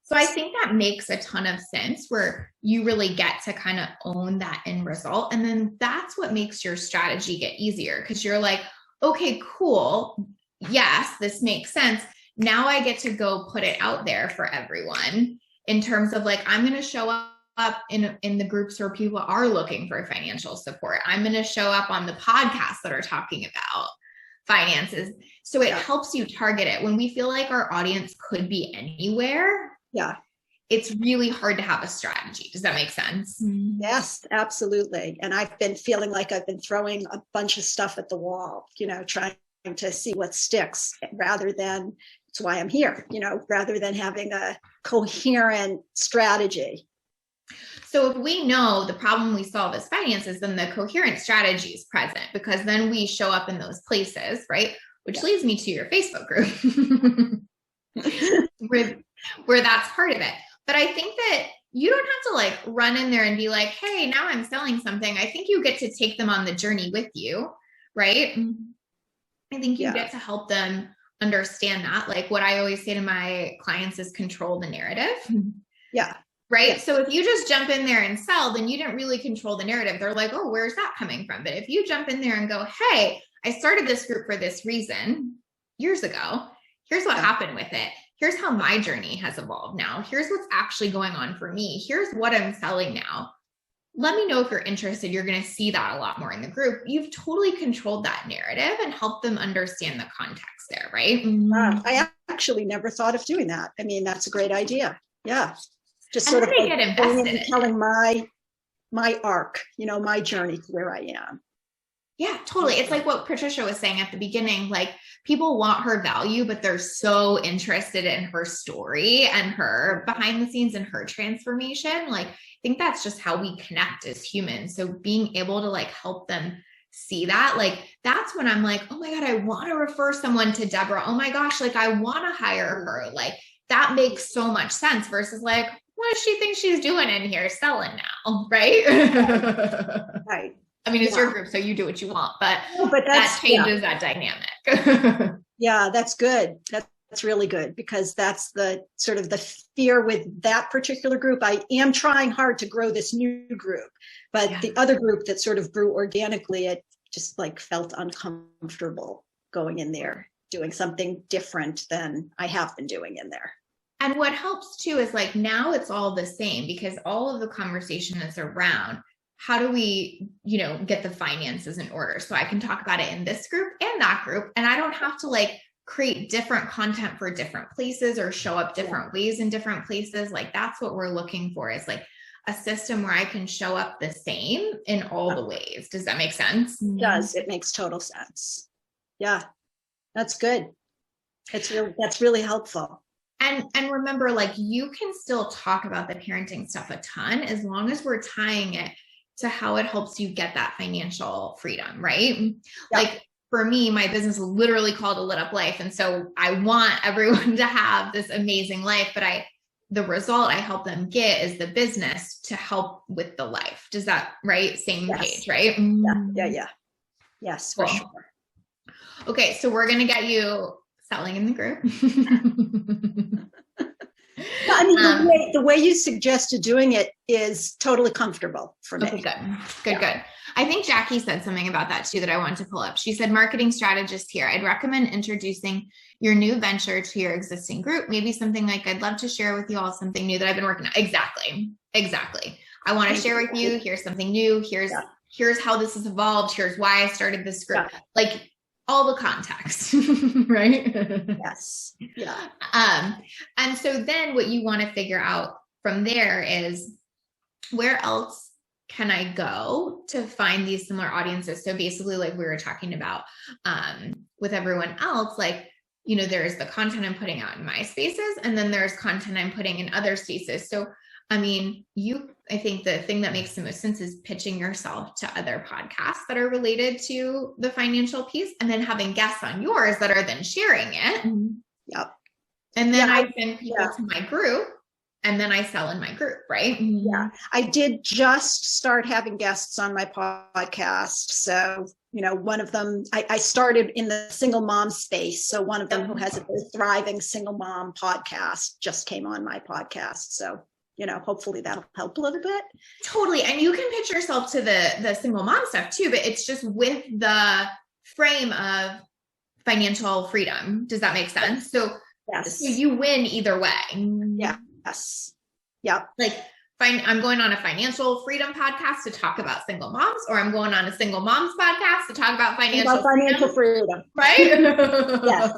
So I think that makes a ton of sense where you really get to kind of own that end result. And then that's what makes your strategy get easier because you're like, okay, cool. Yes, this makes sense. Now I get to go put it out there for everyone. In terms of like, I'm going to show up in the groups where people are looking for financial support. I'm going to show up on the podcasts that are talking about finances. So it helps you target it. When we feel like our audience could be anywhere, it's really hard to have a strategy. Does that make sense? Yes, absolutely. And I've been feeling like I've been throwing a bunch of stuff at the wall, trying to see what sticks rather than that's why I'm here, rather than having a coherent strategy. So if we know the problem we solve is finances, then the coherent strategy is present because then we show up in those places, right? Which leads me to your Facebook group where that's part of it. But I think that you don't have to like run in there and be like, hey, now I'm selling something. I think you get to take them on the journey with you, right? I think you get to help them understand that. Like what I always say to my clients is control the narrative. Yeah. Right. Yeah. So if you just jump in there and sell, then you didn't really control the narrative. They're like, oh, where's that coming from? But if you jump in there and go, hey, I started this group for this reason years ago. Here's what happened with it. Here's how my journey has evolved now. Here's what's actually going on for me. Here's what I'm selling now. Let me know if you're interested. You're going to see that a lot more in the group. You've totally controlled that narrative and helped them understand the context there, right? I actually never thought of doing that. I mean, that's a great idea. Yeah. Just and sort of like get invested in telling my arc, my journey to where I am. Yeah, totally. It's like what Patricia was saying at the beginning, like people want her value, but they're so interested in her story and her behind the scenes and her transformation. Like, I think that's just how we connect as humans. So being able to like help them see that, like, that's when I'm like, oh my God, I want to refer someone to Deborah. Oh my gosh, like I want to hire her. Like that makes so much sense versus like, what does she think she's doing in here selling now? Right. Right. I mean, it's your group, so you do what you want, but, But that changes that dynamic. Yeah, that's good. That's really good, because that's the sort of the fear with that particular group. I am trying hard to grow this new group, but the other group that sort of grew organically, it just like felt uncomfortable going in there, doing something different than I have been doing in there. And what helps too is like now it's all the same, because all of the conversation is around how do we, get the finances in order. So I can talk about it in this group and that group, and I don't have to like create different content for different places or show up different ways in different places. Like that's what we're looking for, is like a system where I can show up the same in all the ways. Does that make sense? It does. It makes total sense. Yeah, that's good. That's really helpful. And remember, like you can still talk about the parenting stuff a ton as long as we're tying it to how it helps you get that financial freedom, right? Yeah. Like for me, my business is literally called A Lit Up Life. And so I want everyone to have this amazing life, but the result I help them get is the business to help with the life. Does that, right? Same page, right? Yeah. Yes, for sure. Okay. So we're going to get you selling in the group. I mean, the way you suggested doing it is totally comfortable for me. Okay, good. I think Jackie said something about that too that I wanted to pull up. She said, marketing strategist here. I'd recommend introducing your new venture to your existing group. Maybe something like, I'd love to share with you all something new that I've been working on. Exactly. I want to share with you. Here's something new. Here's how this has evolved. Here's why I started this group. Yeah. Like all the context, right? Yes. Yeah. And so then what you want to figure out from there is, where else can I go to find these similar audiences? So basically, like we were talking about with everyone else, like, there's the content I'm putting out in my spaces, and then there's content I'm putting in other spaces. So, I mean, I think the thing that makes the most sense is pitching yourself to other podcasts that are related to the financial piece, and then having guests on yours that are then sharing it. Yep. And then I send people to my group, and then I sell in my group, right? Yeah. I did just start having guests on my podcast. So, one of them, I started in the single mom space. So one of them who has a very thriving single mom podcast just came on my podcast. So, hopefully that'll help a little bit. Totally. And you can pitch yourself to the single mom stuff too, but it's just with the frame of financial freedom. Does that make sense? So, so you win either way. Yes. Yep. Like, I'm going on a financial freedom podcast to talk about single moms, or I'm going on a single moms podcast to talk about financial freedom. Right? Yes.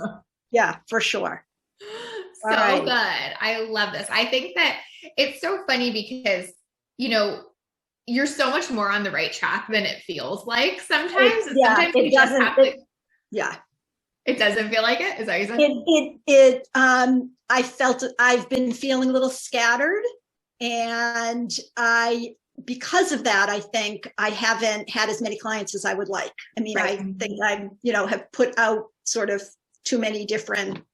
Yeah, for sure. So good. I love this. I think that it's so funny because, you're so much more on the right track than it feels like sometimes. Sometimes you just have to. Yeah. It doesn't feel like it? Is that what you said? I've been feeling a little scattered, and because of that, I think I haven't had as many clients as I would like. I mean, right. I think I, have put out sort of too many different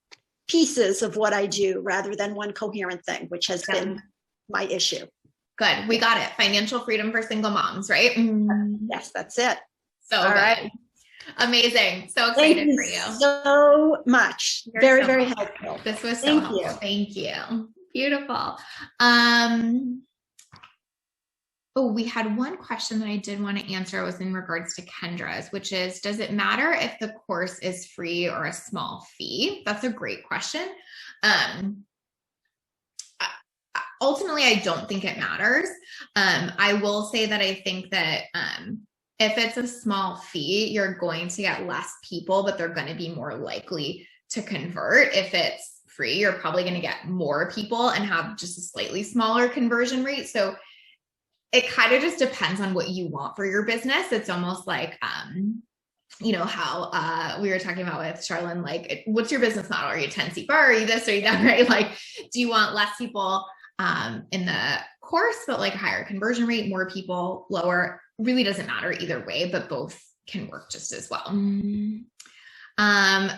pieces of what I do rather than one coherent thing, which has been my issue. Good. We got it. Financial freedom for single moms, right? Yes, that's it. So all good. Right. Amazing. So excited for you. So much. You're very, very helpful. This was so helpful. Thank you. Beautiful. We had one question that I did want to answer. It was in regards to Kendra's, which is, does it matter if the course is free or a small fee? That's a great question. Ultimately, I don't think it matters. I will say that I think that if it's a small fee, you're going to get less people, but they're going to be more likely to convert. If it's free, you're probably going to get more people and have just a slightly smaller conversion rate. So it kind of just depends on what you want for your business. It's almost like, how we were talking about with Charlene, like, what's your business model? Are you a 10-seat bar? Are you this? Are you that? Right? Like, do you want less people in the course, but like a higher conversion rate, more people, lower? Really doesn't matter either way, but both can work just as well.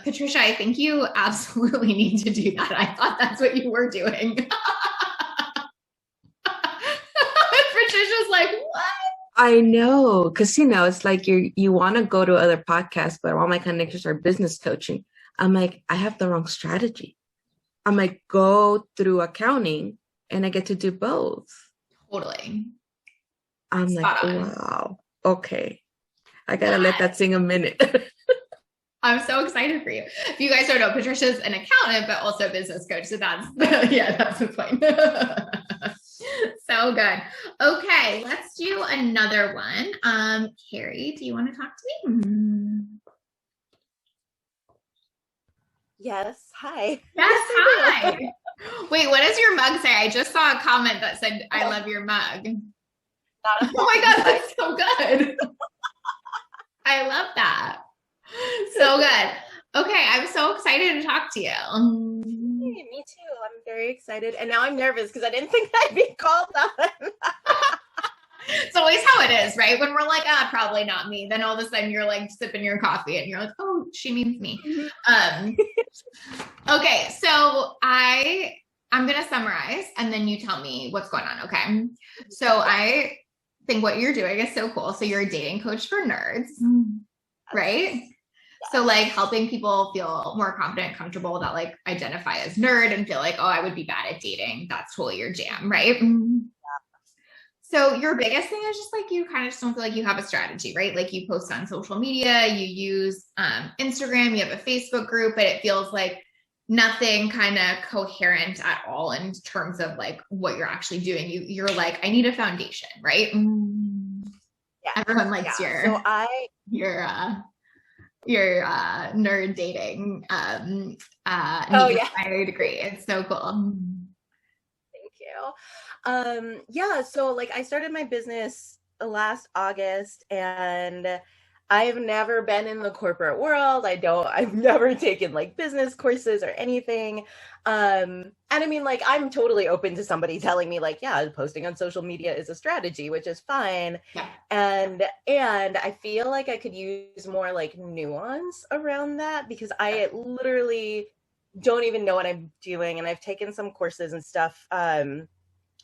Patricia, I think you absolutely need to do that. I thought that's what you were doing. like, what? I know, because it's like you want to go to other podcasts, but all my connections are business coaching. I'm like, I have the wrong strategy. I'm like, go through accounting, and I get to do both. Totally. I'm Spot like, on. wow, okay, I gotta let that sing a minute. I'm so excited for you. If you guys don't know, Patricia's an accountant, but also a business coach. So that's the point. So good. Okay, let's do another one. Carrie, do you want to talk to me? Yes. Hi. Yes, hi. Wait, what does your mug say? I just saw a comment that said, I love your mug. Oh my God, that's so good. I love that. So good. Okay, I'm so excited to talk to you. Hey, me too. I'm very excited. And now I'm nervous because I didn't think I'd be called on. It's always how it is, right? When we're like, probably not me. Then all of a sudden you're like sipping your coffee and you're like, oh, she means me. Okay, so I'm going to summarize and then you tell me what's going on, okay? So I think what you're doing is so cool. So you're a dating coach for nerds, right? So like helping people feel more confident, comfortable that like identify as nerd and feel like, oh, I would be bad at dating. That's totally your jam, right? So your biggest thing is just like, you kind of just don't feel like you have a strategy, right? Like you post on social media, you use Instagram, you have a Facebook group, but it feels like nothing kind of coherent at all in terms of like what you're actually doing. You're like, I need a foundation, right? Yeah. Everyone likes your nerd dating I degree. It's so cool. Thank you. So like I started my business last August and I've never been in the corporate world. I've never taken like business courses or anything. And I mean, like, I'm totally open to somebody telling me like, yeah, posting on social media is a strategy, which is fine. Yeah. And I feel like I could use more like nuance around that because I literally don't even know what I'm doing. And I've taken some courses and stuff,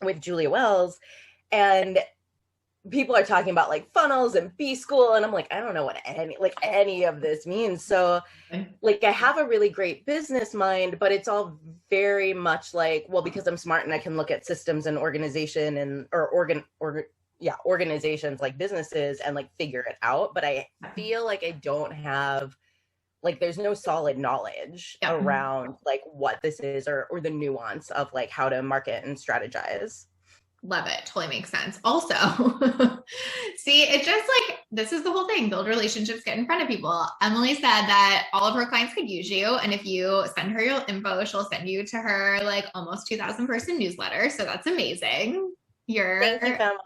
with Julia Wells, and people are talking about like funnels and B school. And I'm like, I don't know what any of this means. So like, I have a really great business mind, but it's all very much like, well, because I'm smart and I can look at systems and organization and, organizations like businesses and like figure it out. But I feel like I don't have, like, there's no solid knowledge around like what this is or the nuance of like how to market and strategize. Love it. Totally makes sense. Also, see, it's just like, this is the whole thing. Build relationships, get in front of people. Emily said that all of her clients could use you. And if you send her your info, she'll send you to her like almost 2,000 person newsletter. So that's amazing. Thank you, Emily.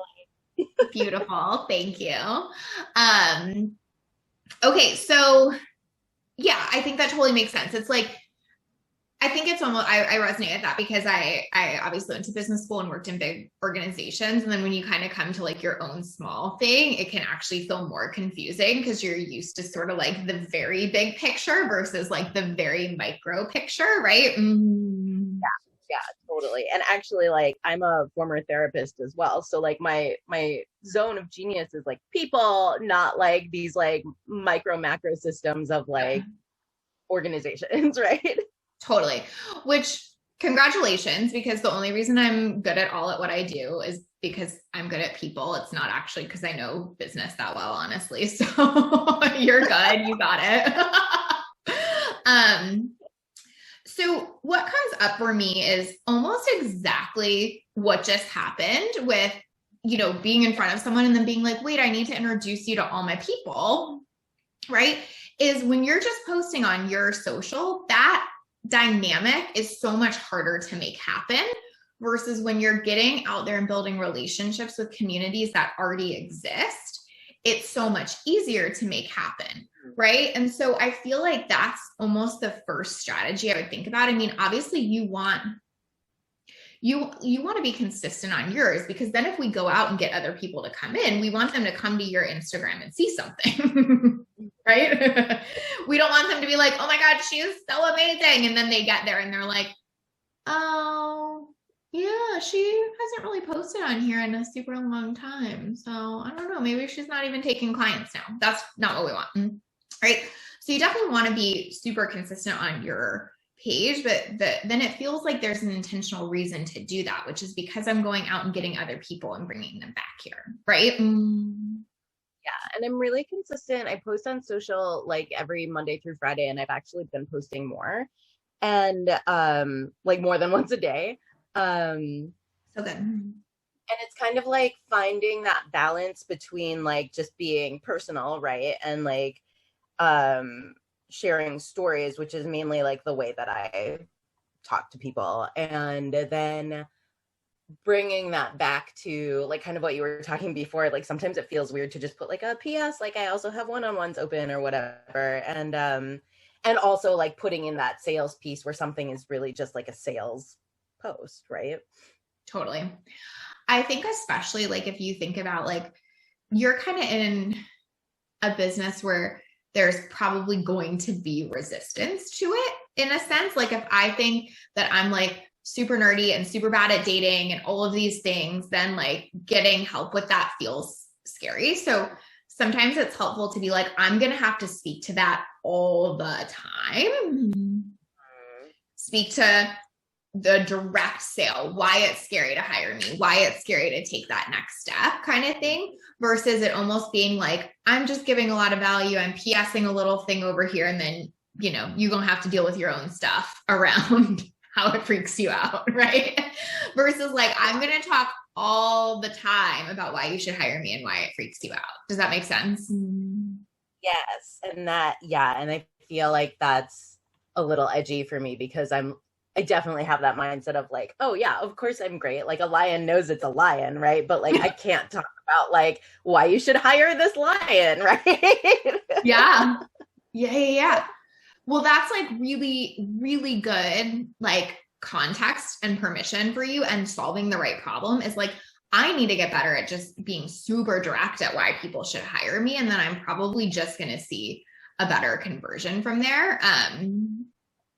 Beautiful. Thank you. Okay. So yeah, I think that totally makes sense. It's like, I think it's almost, I resonate with that because I obviously went to business school and worked in big organizations. And then when you kind of come to like your own small thing, it can actually feel more confusing because you're used to sort of like the very big picture versus like the very micro picture, right? Yeah, totally. And actually, like, I'm a former therapist as well. So like my zone of genius is like people, not like these like micro macro systems of like organizations, right? Totally. Which, congratulations, because the only reason I'm good at what I do is because I'm good at people. It's not actually because I know business that well, honestly. So you're good. You got it. So what comes up for me is almost exactly what just happened with, being in front of someone and then being like, wait, I need to introduce you to all my people, right? Is when you're just posting on your social, that dynamic is so much harder to make happen versus when you're getting out there and building relationships with communities that already exist, it's so much easier to make happen, right? And so I feel like that's almost the first strategy I would think about. I mean, obviously you want to be consistent on yours, because then if we go out and get other people to come in, we want them to come to your Instagram and see something, right? We don't want them to be like, oh my God, she is so amazing. And then they get there and they're like, oh, Yeah, she hasn't really posted on here in a super long time. So I don't know. Maybe she's not even taking clients now. That's not what we want. Right. So you definitely want to be super consistent on your page, but then it feels like there's an intentional reason to do that, which is because I'm going out and getting other people and bringing them back here. Right. Yeah, and I'm really consistent. I post on social like every Monday through Friday, and I've actually been posting more, and like more than once a day. So good. And it's kind of like finding that balance between like just being personal, right, and like sharing stories, which is mainly like the way that I talk to people, and then bringing that back to like kind of what you were talking before. Like sometimes it feels weird to just put like a PS, like I also have one-on-ones open or whatever, and also like putting in that sales piece where something is really just like a sales post, right? Totally. I think especially like if you think about like you're kind of in a business where there's probably going to be resistance to it in a sense. Like if I think that I'm like super nerdy and super bad at dating and all of these things, then like getting help with that feels scary. So sometimes it's helpful to be like, I'm going to have to speak to that all the time. Speak to the direct sale, why it's scary to hire me, why it's scary to take that next step kind of thing, versus it almost being like, I'm just giving a lot of value. I'm PSing a little thing over here. And then, you know, you're going to have to deal with your own stuff around how it freaks you out, right? Versus like, I'm going to talk all the time about why you should hire me and why it freaks you out. Does that make sense? Yes. And that, yeah. And I feel like that's a little edgy for me because I definitely have that mindset of like, oh yeah, of course I'm great. Like a lion knows it's a lion, right? But like, I can't talk about like why you should hire this lion, right? Yeah. Well, that's like really, really good, like context and permission for you, and solving the right problem is like, I need to get better at just being super direct at why people should hire me. And then I'm probably just going to see a better conversion from there.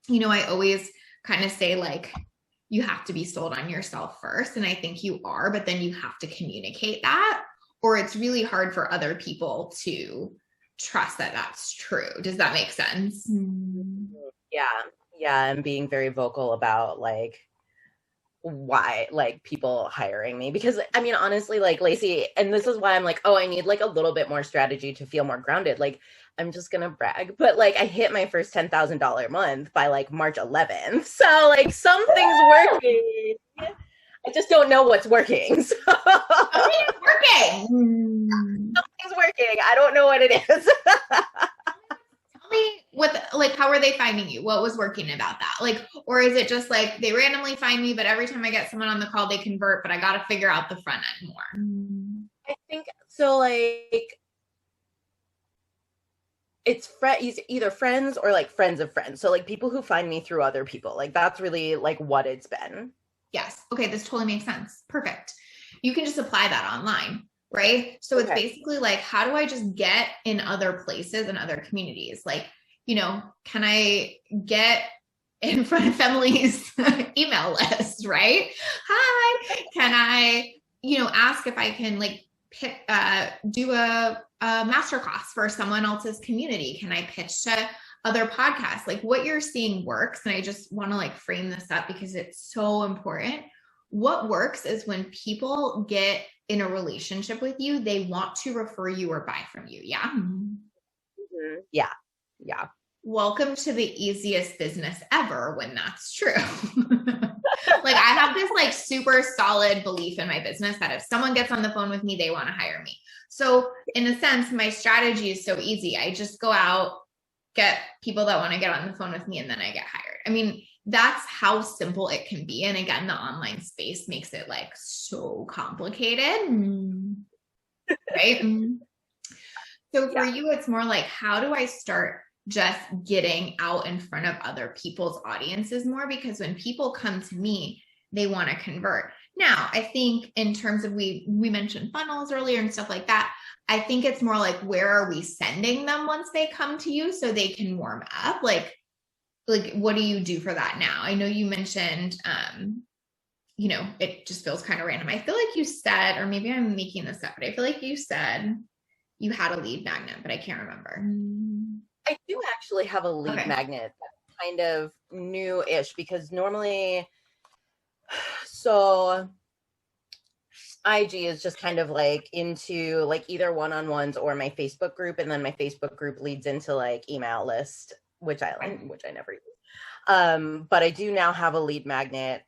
You know, I always kind of say like, you have to be sold on yourself first. And I think you are, but then you have to communicate that, or it's really hard for other people to trust that that's true. Does that make sense? Yeah. And being very vocal about like why like people hiring me, because I mean honestly, like Lacey, and this is why I'm like, oh, I need like a little bit more strategy to feel more grounded. Like I'm just gonna brag, but like I hit my first $10,000 month by like March 11th, so like something's working. I just don't know what's working. So Something's working. Something's working. I don't know what it is. Tell me what, like, how are they finding you? What was working about that? Like, or is it just like they randomly find me, but every time I get someone on the call, they convert, but I got to figure out the front end more. I think so. Like it's either friends or like friends of friends. So like people who find me through other people, like that's really like what it's been. Yes. Okay. This totally makes sense. Perfect. You can just apply that online, right? So it's basically like, how do I just get in other places and other communities? Like, you know, can I get in front of Emily's email list, right? Hi. Can I, you know, ask if I can like do a masterclass for someone else's community? Can I pitch to other podcasts? Like what you're seeing works. And I just want to like frame this up because it's so important. What works is when people get in a relationship with you, they want to refer you or buy from you. Yeah. Mm-hmm. Yeah. Welcome to the easiest business ever when that's true. Like I have this like super solid belief in my business that if someone gets on the phone with me, they want to hire me. So in a sense, my strategy is so easy. I just go out, get people that want to get on the phone with me, and then I get hired. I mean, that's how simple it can be. And again, the online space makes it like so complicated, right? So for you, it's more like, how do I start just getting out in front of other people's audiences more? Because when people come to me, they want to convert. Now, I think in terms of, we mentioned funnels earlier and stuff like that. I think it's more like, where are we sending them once they come to you so they can warm up? Like what do you do for that now? I know you mentioned you know, it just feels kind of random. I feel like you said, or maybe I'm making this up, but I feel like you said you had a lead magnet, but I can't remember. I do actually have a lead magnet that's kind of new-ish, because normally, so IG is just kind of like into like either one-on-ones or my Facebook group, and then my Facebook group leads into like email list, which I never use. But I do now have a lead magnet.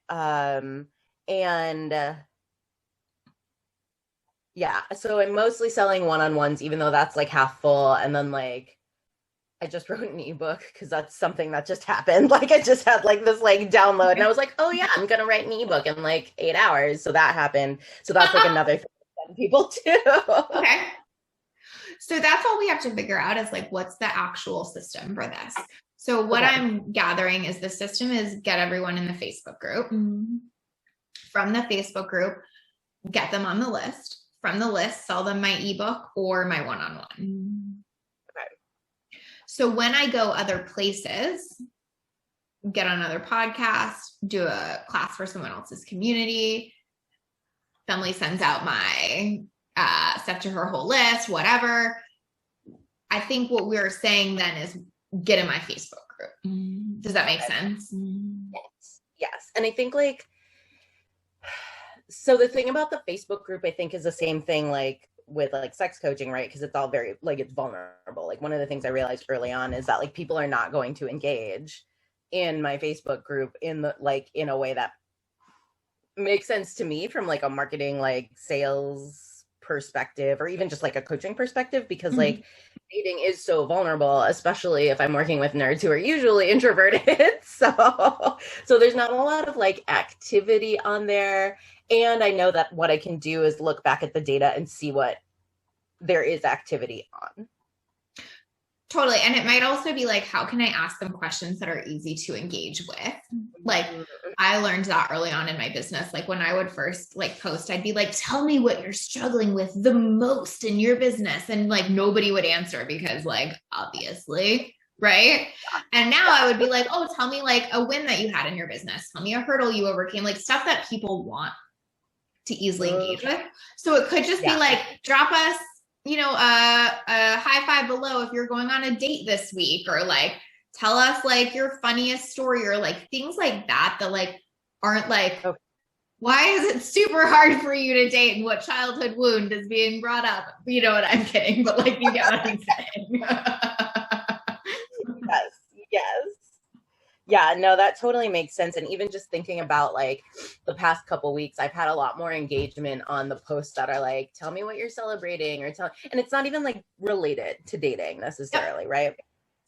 Yeah, so I'm mostly selling one-on-ones, even though that's like half full. And then like, I just wrote an ebook because that's something that just happened. Like I just had like this like download, and I was like, oh yeah, I'm gonna write an ebook in like 8 hours. So that happened. So that's like another thing that people do. Okay. So that's all we have to figure out is like, what's the actual system for this? So what I'm gathering is the system is get everyone in the Facebook group. From the Facebook group, get them on the list. From the list, sell them my ebook or my one-on-one. Okay. So when I go other places, get on another podcast, do a class for someone else's community, Family sends out my stuff to her whole list, whatever. I think what we're saying then is get in my Facebook group. Does that make sense? Yes. And I think like, so the thing about the Facebook group, I think, is the same thing like with like sex coaching, right? Because it's all very like, it's vulnerable. Like one of the things I realized early on is that like people are not going to engage in my Facebook group in the like in a way that makes sense to me from like a marketing, like sales perspective, or even just like a coaching perspective, because like dating is so vulnerable, especially if I'm working with nerds who are usually introverted. So there's not a lot of like activity on there. And I know that what I can do is look back at the data and see what there is activity on. Totally. And it might also be like, how can I ask them questions that are easy to engage with? Like I learned that early on in my business. Like when I would first like post, I'd be like, tell me what you're struggling with the most in your business. And like, nobody would answer because like, obviously, right? And now I would be like, oh, tell me like a win that you had in your business. Tell me a hurdle you overcame, like stuff that people want to easily engage with. So it could just be like, drop us, you know, a high five below if you're going on a date this week, or like, tell us like your funniest story, or like things like that, that like aren't like, why is it super hard for you to date and what childhood wound is being brought up? You know what, I'm kidding, but like, you get what I'm saying. Yes. Yeah, no, that totally makes sense. And even just thinking about like the past couple weeks, I've had a lot more engagement on the posts that are like, tell me what you're celebrating, or and it's not even like related to dating necessarily, right?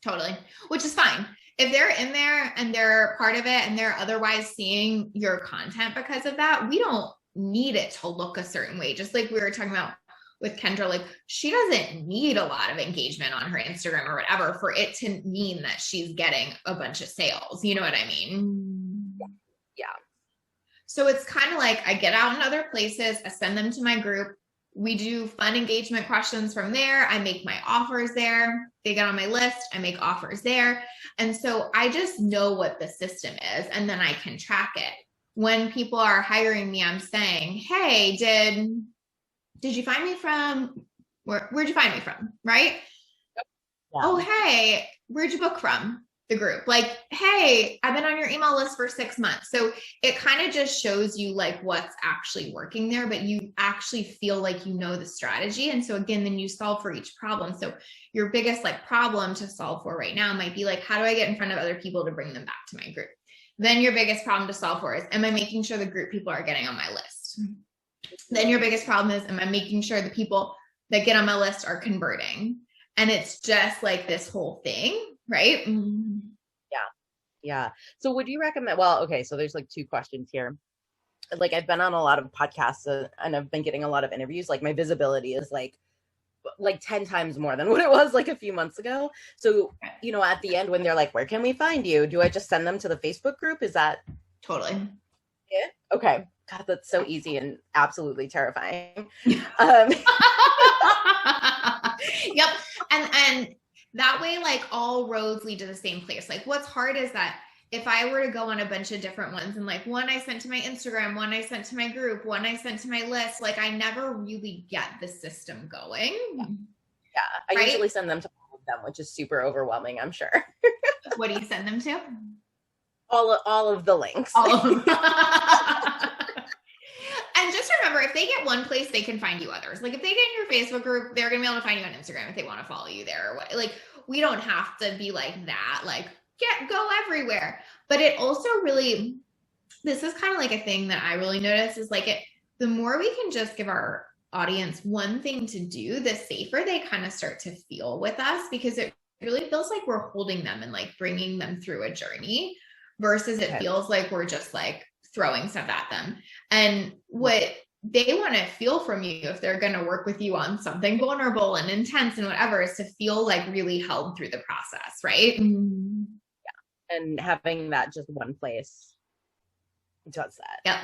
Totally. Which is fine. If they're in there and they're part of it and they're otherwise seeing your content because of that, we don't need it to look a certain way. Just like we were talking about with Kendra, like she doesn't need a lot of engagement on her Instagram or whatever for it to mean that she's getting a bunch of sales. You know what I mean? Yeah. So it's kind of like I get out in other places, I send them to my group. We do fun engagement questions from there. I make my offers there. They get on my list. I make offers there. And so I just know what the system is, and then I can track it. When people are hiring me, I'm saying, hey, did you find me from, where'd you find me from? Right? Yeah. Oh, hey, where'd you book from? The group. Like, hey, I've been on your email list for 6 months. So it kind of just shows you like what's actually working there, but you actually feel like you know the strategy. And so again, then you solve for each problem. So your biggest like problem to solve for right now might be like, how do I get in front of other people to bring them back to my group? Then your biggest problem to solve for is, am I making sure the group people are getting on my list? Then your biggest problem is, am I making sure the people that get on my list are converting? And it's just like this whole thing, right? Yeah. So would you recommend, well, okay, so there's like 2 questions here. Like I've been on a lot of podcasts and I've been getting a lot of interviews. Like my visibility is like 10 times more than what it was like a few months ago. So, you know, at the end when they're like, where can we find you? Do I just send them to the Facebook group? Is that totally it? Okay. God, that's so easy and absolutely terrifying. Yep. And that way, like all roads lead to the same place. Like what's hard is that if I were to go on a bunch of different ones and like one I sent to my Instagram, one I sent to my group, one I sent to my list, like I never really get the system going. Yeah. I usually send them to all of them, which is super overwhelming, I'm sure. What do you send them to? All of the links. All of them. And just remember, if they get one place, they can find you others. Like if they get in your Facebook group, they're going to be able to find you on Instagram if they want to follow you there. Or what. Like we don't have to be like that. Like go everywhere. But it also really, this is kind of like a thing that I really notice is like the more we can just give our audience one thing to do, the safer they kind of start to feel with us, because it really feels like we're holding them and like bringing them through a journey versus it feels like we're just like throwing stuff at them. And what they want to feel from you if they're going to work with you on something vulnerable and intense and whatever is to feel like really held through the process, right? Yeah. And having that just one place does that. Yep.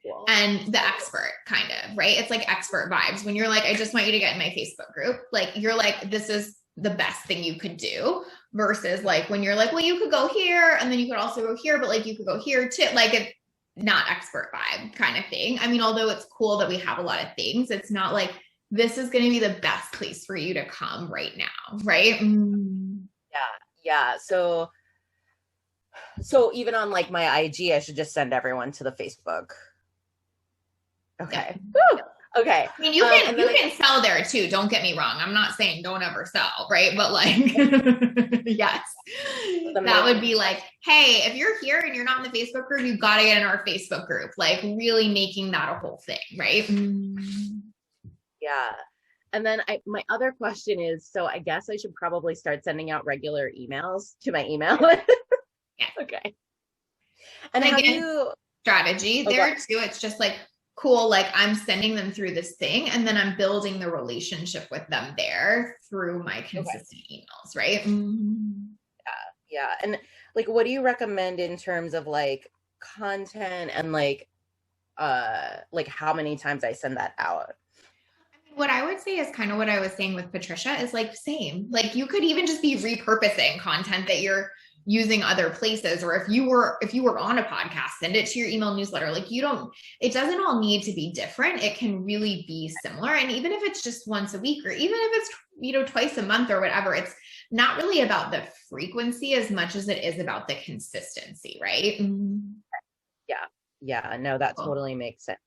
Cool. And the expert kind of, right? It's like expert vibes. When you're like, I just want you to get in my Facebook group, like you're like, this is the best thing you could do, versus like when you're like, well, you could go here and then you could also go here, but like you could go here too. Like it's not expert vibe kind of thing. I mean, although it's cool that we have a lot of things, it's not like this is going to be the best place for you to come right now, right? Yeah. So even on like my IG, I should just send everyone to the Facebook. Okay. Yeah. Okay. I mean, you can sell there too. Don't get me wrong. I'm not saying don't ever sell, right? But like, yes, that would be like, hey, if you're here and you're not in the Facebook group, you've got to get in our Facebook group. Like really making that a whole thing, right? Yeah. And then my other question is, so I guess I should probably start sending out regular emails to my email list. Yeah. Okay. And again, strategy there too. It's just like, cool, like I'm sending them through this thing and then I'm building the relationship with them there through my consistent emails, right? Yeah. And like, what do you recommend in terms of like content and like how many times I send that out? What I would say is kind of what I was saying with Patricia is like same. Like you could even just be repurposing content that you're using other places, or if you were on a podcast, send it to your email newsletter. Like it doesn't all need to be different. It can really be similar. And even if it's just once a week, or even if it's, twice a month or whatever, it's not really about the frequency as much as it is about the consistency, right? Yeah. No, that totally makes sense.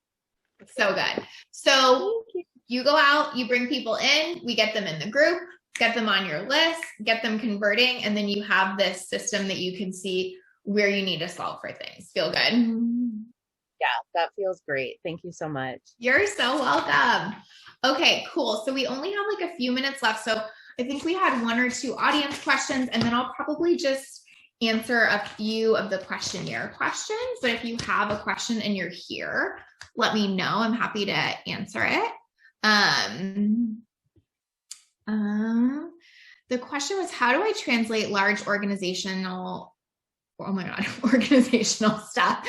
So good. So you go out, you bring people in, we get them in the group, get them on your list, get them converting, and then you have this system that you can see where you need to solve for things. Feel good? Yeah, that feels great. Thank you so much. You're so welcome. Okay, cool. So we only have like a few minutes left. So I think we had one or two audience questions, and then I'll probably just answer a few of the questionnaire questions. But if you have a question and you're here, let me know. I'm happy to answer it. The question was, how do I translate large organizational stuff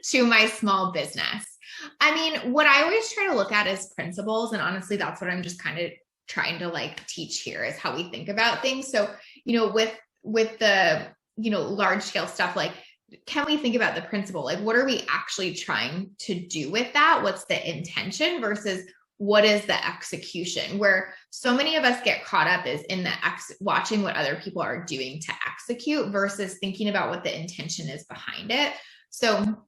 to my small business? I mean, what I always try to look at is principles. And honestly, that's what I'm just kind of trying to like teach here is how we think about things. So, with the, large scale stuff, like, can we think about the principle? Like, what are we actually trying to do with that? What's the intention versus what is the execution? Where so many of us get caught up is in the watching what other people are doing to execute versus thinking about what the intention is behind it. So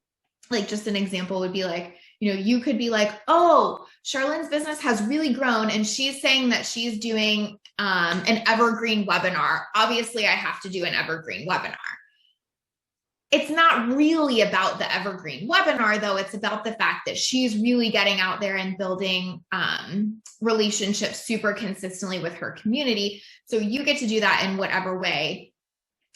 like just an example would be like, you could be like, oh, Charlene's business has really grown and she's saying that she's doing an evergreen webinar. Obviously I have to do an evergreen webinar. It's not really about the evergreen webinar, though. It's about the fact that she's really getting out there and building relationships super consistently with her community. So you get to do that in whatever way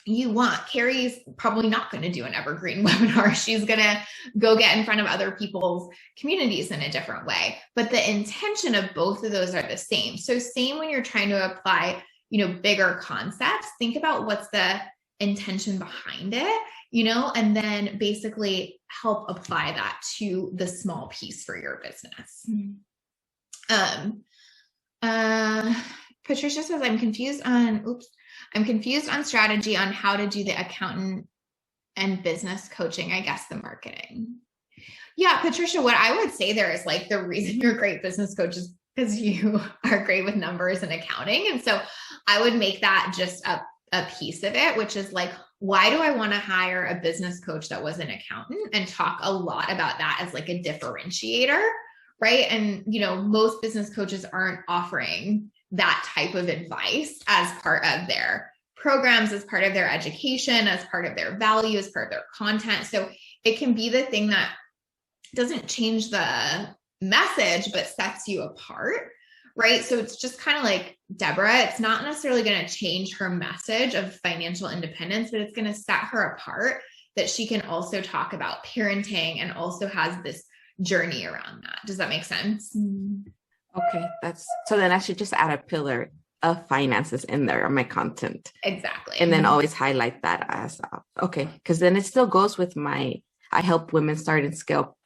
you want. Carrie's probably not going to do an evergreen webinar. She's going to go get in front of other people's communities in a different way. But the intention of both of those are the same. So same when you're trying to apply, bigger concepts, think about what's the intention behind it. And then basically help apply that to the small piece for your business. Patricia says, I'm confused on strategy on how to do the accountant and business coaching, I guess the marketing. Yeah, Patricia, what I would say there is like the reason you're a great business coach is because you are great with numbers and accounting. And so I would make that just a piece of it, which is like, why do I want to hire a business coach that was an accountant, and talk a lot about that as like a differentiator, right? And, you know, most business coaches aren't offering that type of advice as part of their programs, as part of their education, as part of their value, as part of their content. So it can be the thing that doesn't change the message, but sets you apart, right? So it's just kind of like Deborah, it's not necessarily going to change her message of financial independence, but it's going to set her apart that she can also talk about parenting and also has this journey around that. Does that make sense? Okay. So then I should just add a pillar of finances in there on my content. Exactly. And then always highlight that as, okay. Because then it still goes with I help women start and scale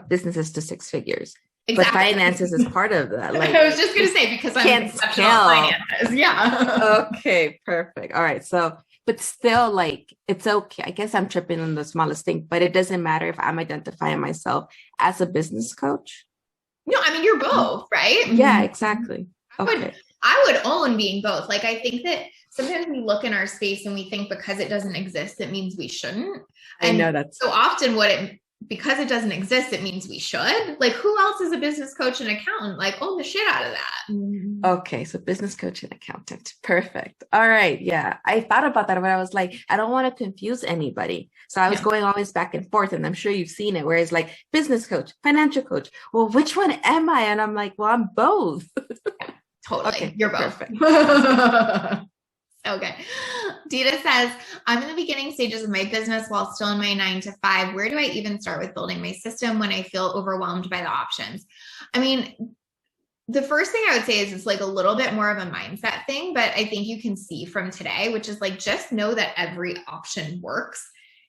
businesses to 6 figures. Exactly. But finances is part of that. Like, I was just going to say, because I'm exceptional at finances. Yeah. Okay, perfect. All right. So, but still, like, it's okay. I guess I'm tripping on the smallest thing, but it doesn't matter if I'm identifying myself as a business coach. No, I mean, you're both, right? Yeah, exactly. Okay. I would own being both. Like, I think that sometimes we look in our space and we think because it doesn't exist, it means we shouldn't. And I know that's so often because it doesn't exist, it means we should. Like, who else is a business coach and accountant? Like, own the shit out of that. Okay. So business coach and accountant. Perfect. All right. Yeah. I thought about that, but I was like, I don't want to confuse anybody. So I was going always back and forth, and I'm sure you've seen it, where it's like business coach, financial coach. Well, which one am I? And I'm like, well, I'm both. Totally. Okay. You're both. Perfect. Okay. Dita says, I'm in the beginning stages of my business while still in my 9 to 5. Where do I even start with building my system when I feel overwhelmed by the options? I mean, the first thing I would say is it's like a little bit more of a mindset thing, but I think you can see from today, which is like, just know that every option works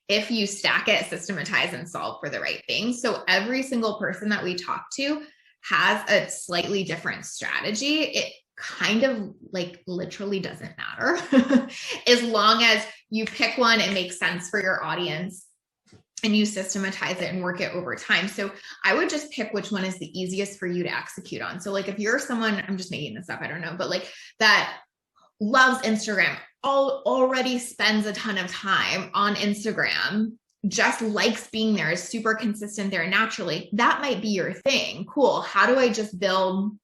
if you stack it, systematize, and solve for the right thing. So every single person that we talk to has a slightly different strategy. It kind of like literally doesn't matter as long as you pick one, it makes sense for your audience, and you systematize it and work it over time. So I would just pick which one is the easiest for you to execute on. So like if you're someone, I'm just making this up, I don't know, but like that loves Instagram, already spends a ton of time on Instagram, just likes being there, is super consistent there naturally, that might be your thing. Cool. How do I just build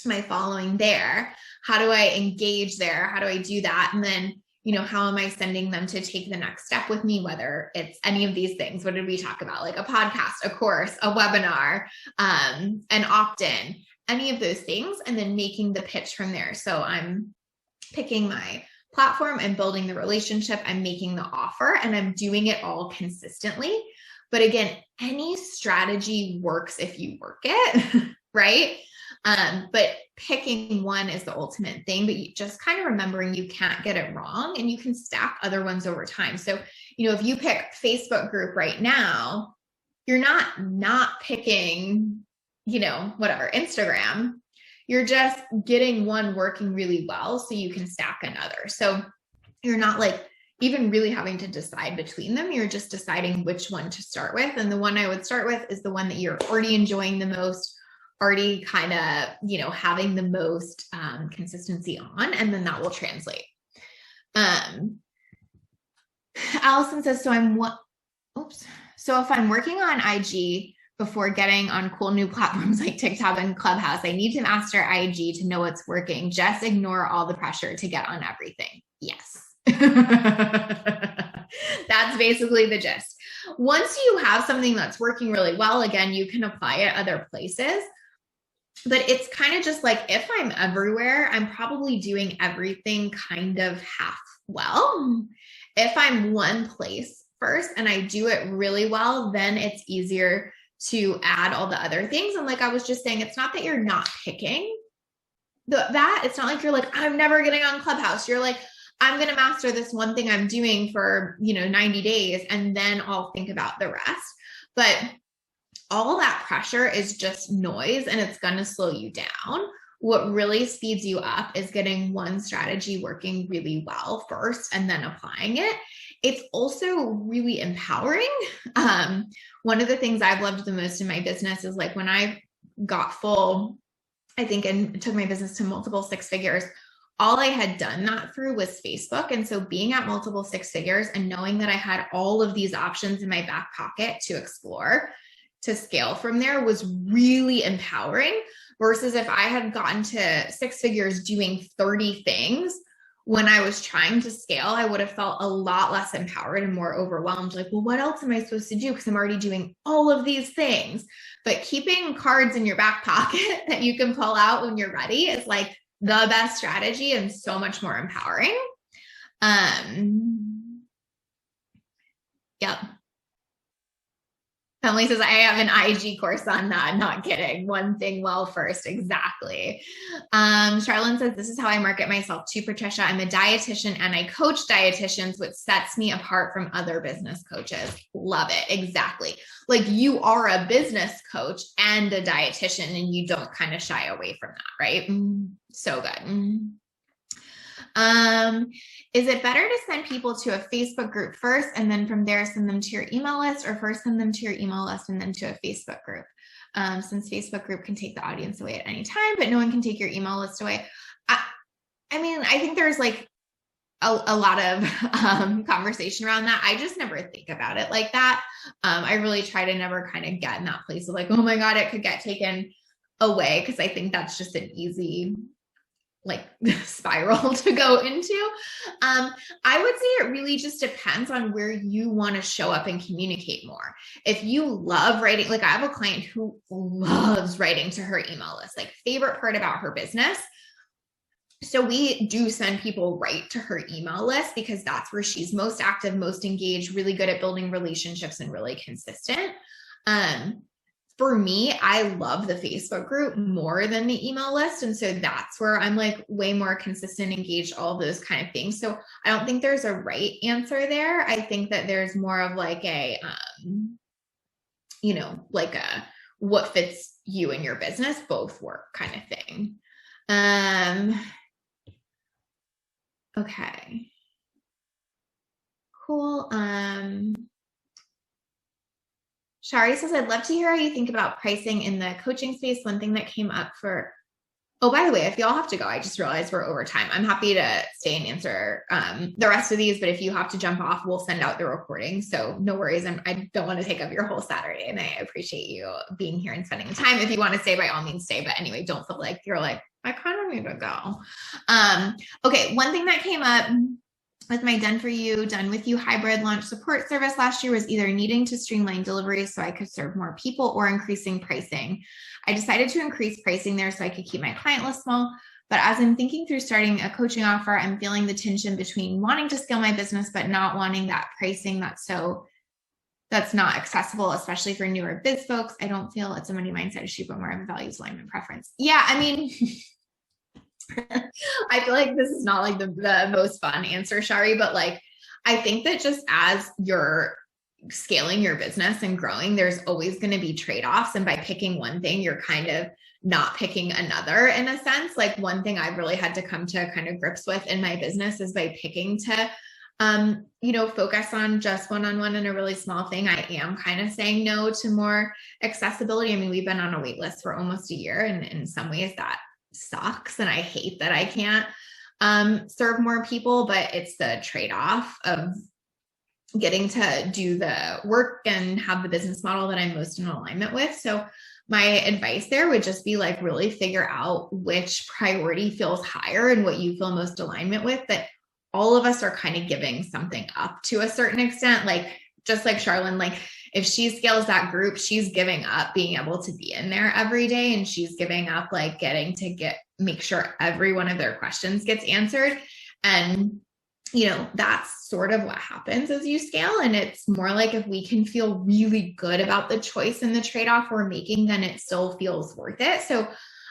my following there? How do I engage there? How do I do that? And then, you know, how am I sending them to take the next step with me? Whether it's any of these things, what did we talk about? Like a podcast, a course, a webinar, an opt-in, any of those things, and then making the pitch from there. So I'm picking my platform and building the relationship. I'm making the offer, and I'm doing it all consistently. But again, any strategy works if you work it, right? But picking one is the ultimate thing, but you just kind of remembering you can't get it wrong, and you can stack other ones over time. So, you know, if you pick Facebook group right now, you're not picking, you know, whatever, Instagram, you're just getting one working really well so you can stack another. So you're not like even really having to decide between them. You're just deciding which one to start with. And the one I would start with is the one that you're already enjoying the most, already kind of, you know, having the most consistency on, and then that will translate. Allison says, so if I'm working on IG before getting on cool new platforms like TikTok and Clubhouse, I need to master IG to know what's working. Just ignore all the pressure to get on everything. Yes. That's basically the gist. Once you have something that's working really well, again, you can apply it other places. But it's kind of just like, if I'm everywhere, I'm probably doing everything kind of half well. If I'm one place first and I do it really well, then it's easier to add all the other things. And like I was just saying, it's not that you're not picking that. It's not like you're like, I'm never getting on Clubhouse. You're like, I'm going to master this one thing I'm doing for, 90 days, and then I'll think about the rest. But all that pressure is just noise, and it's going to slow you down. What really speeds you up is getting one strategy working really well first and then applying it. it's also really empowering. One of the things I've loved the most in my business is like when I got full, I think, and took my business to multiple six figures, all I had done that through was Facebook. And so being at multiple six figures and knowing that I had all of these options in my back pocket to explore, to scale from there, was really empowering, versus if I had gotten to six figures doing 30 things when I was trying to scale, I would have felt a lot less empowered and more overwhelmed. Like, well, what else am I supposed to do? Because I'm already doing all of these things. But keeping cards in your back pocket that you can pull out when you're ready is like the best strategy and so much more empowering. Yep. Emily says, I have an IG course on that. Not kidding. One thing well first. Exactly. Charlene says, this is how I market myself to Patricia. I'm a dietitian and I coach dietitians, which sets me apart from other business coaches. Love it. Exactly. Like you are a business coach and a dietitian and you don't kind of shy away from that, right? So good. Is it better to send people to a Facebook group first and then from there send them to your email list, or first send them to your email list and then to a Facebook group? Since Facebook group can take the audience away at any time, but no one can take your email list away. I mean, I think there's like a lot of conversation around that. I just never think about it like that. I really try to never kind of get in that place of like, oh my God, it could get taken away. Because I think that's just an easy like spiral to go into. I would say it really just depends on where you want to show up and communicate more. If you love writing, like I have a client who loves writing to her email list, like favorite part about her business. So we do send people right to her email list because that's where she's most active, most engaged, really good at building relationships and really consistent. For me, I love the Facebook group more than the email list. And so that's where I'm like way more consistent, engaged, all those kind of things. So I don't think there's a right answer there. I think that there's more of like a, like a, what fits you and your business, both work kind of thing. Okay. Cool. Shari says, I'd love to hear how you think about pricing in the coaching space. One thing that came up for, oh, by the way, if y'all have to go, I just realized we're over time. I'm happy to stay and answer the rest of these, but if you have to jump off, we'll send out the recording. So no worries. I don't want to take up your whole Saturday, and I appreciate you being here and spending the time. If you want to stay, by all means stay. But anyway, don't feel like you're like, I kind of need to go. Okay. One thing that came up with my Done With You hybrid launch support service last year was either needing to streamline delivery so I could serve more people or increasing pricing. I decided to increase pricing there so I could keep my client list small. But as I'm thinking through starting a coaching offer, I'm feeling the tension between wanting to scale my business, but not wanting that pricing that's not accessible, especially for newer biz folks. I don't feel it's a money mindset issue, but more of a values alignment preference. Yeah, I mean, I feel like this is not like the most fun answer, Shari, but like, I think that just as you're scaling your business and growing, there's always going to be trade-offs. And by picking one thing, you're kind of not picking another in a sense. Like one thing I've really had to come to kind of grips with in my business is by picking to, focus on just one-on-one and a really small thing. I am kind of saying no to more accessibility. I mean, we've been on a wait list for almost a year, and in some ways that sucks. And I hate that I can't serve more people, but it's the trade-off of getting to do the work and have the business model that I'm most in alignment with. So my advice there would just be like, really figure out which priority feels higher and what you feel most alignment with, that all of us are kind of giving something up to a certain extent. Like, just like Charlene, like if she scales that group, she's giving up being able to be in there every day. And she's giving up like getting to make sure every one of their questions gets answered. And, that's sort of what happens as you scale. And it's more like if we can feel really good about the choice and the trade-off we're making, then it still feels worth it. So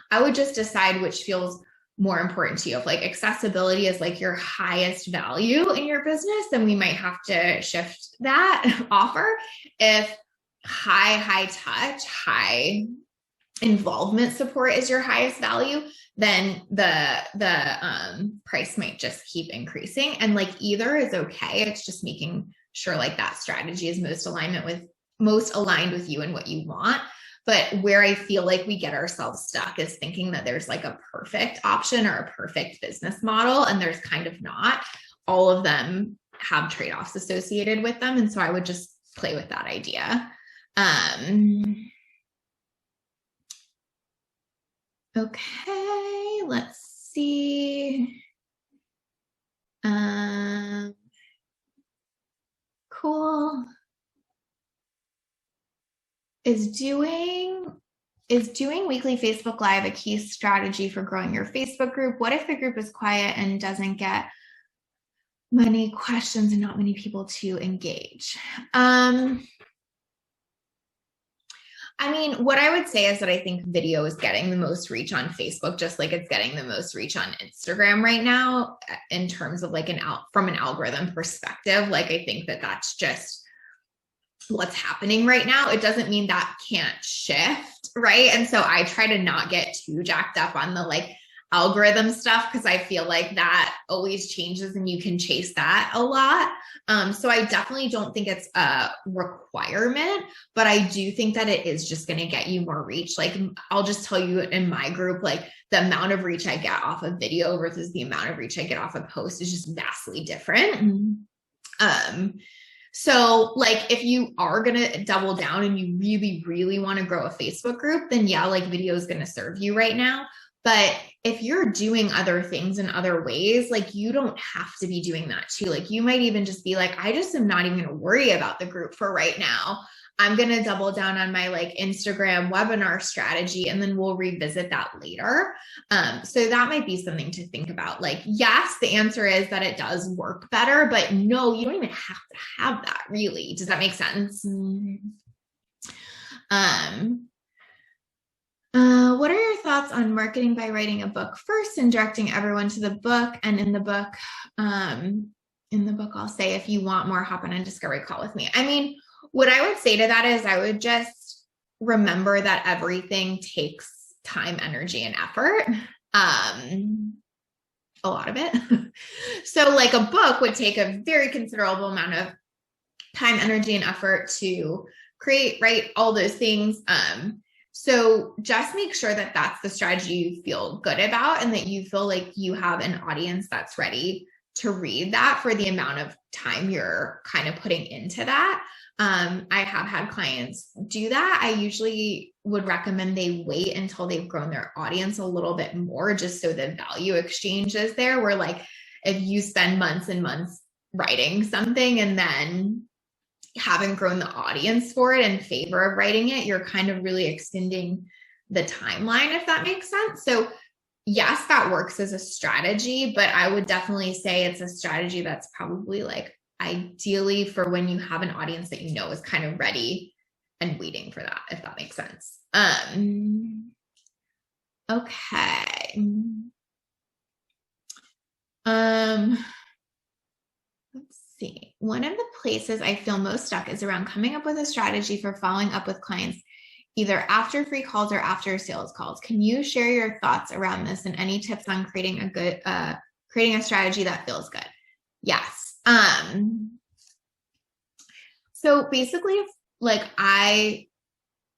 I would just decide which feels more important to you. If like accessibility is like your highest value in your business, then we might have to shift that offer. If high touch, high involvement support is your highest value, then the price might just keep increasing. And like either is okay. It's just making sure like that strategy is most aligned with you and what you want. But where I feel like we get ourselves stuck is thinking that there's like a perfect option or a perfect business model, and there's kind of not. All of them have trade-offs associated with them. And so I would just play with that idea. Okay, let's see. Cool. Is doing weekly Facebook Live a key strategy for growing your Facebook group? What if the group is quiet and doesn't get many questions and not many people to engage? I mean, what I would say is that I think video is getting the most reach on Facebook, just like it's getting the most reach on Instagram right now in terms of like from an algorithm perspective. Like, I think that that's just what's happening right now. It doesn't mean that can't shift, right? And so I try to not get too jacked up on the like algorithm stuff, because I feel like that always changes and you can chase that a lot. So I definitely don't think it's a requirement, but I do think that it is just going to get you more reach. Like, I'll just tell you in my group, like the amount of reach I get off of video versus the amount of reach I get off of post is just vastly different. So like, if you are going to double down and you really, really want to grow a Facebook group, then yeah, like video is going to serve you right now. But if you're doing other things in other ways, like you don't have to be doing that too. Like you might even just be like, I just am not even going to worry about the group for right now. I'm going to double down on my like Instagram webinar strategy, and then we'll revisit that later. So that might be something to think about. Like, yes, the answer is that it does work better, but no, you don't even have to have that really. Does that make sense? What are your thoughts on marketing by writing a book first and directing everyone to the book? And in the book, I'll say, if you want more, hop on a discovery call with me. I mean, what I would say to that is I would just remember that everything takes time, energy, and effort. A lot of it. So like a book would take a very considerable amount of time, energy, and effort to create, write, all those things. So just make sure that that's the strategy you feel good about, and that you feel like you have an audience that's ready to read that for the amount of time you're kind of putting into that. I have had clients do that. I usually would recommend they wait until they've grown their audience a little bit more, just so the value exchange is there, where like if you spend months and months writing something and then haven't grown the audience for it in favor of writing it, you're kind of really extending the timeline, if that makes sense. So yes, that works as a strategy, but I would definitely say it's a strategy that's probably like ideally for when you have an audience that you know is kind of ready and waiting for that, if that makes sense. Okay. Let's see. One of the places I feel most stuck is around coming up with a strategy for following up with clients, either after free calls or after sales calls. Can you share your thoughts around this and any tips on creating a strategy that feels good? Yes. So basically, like, I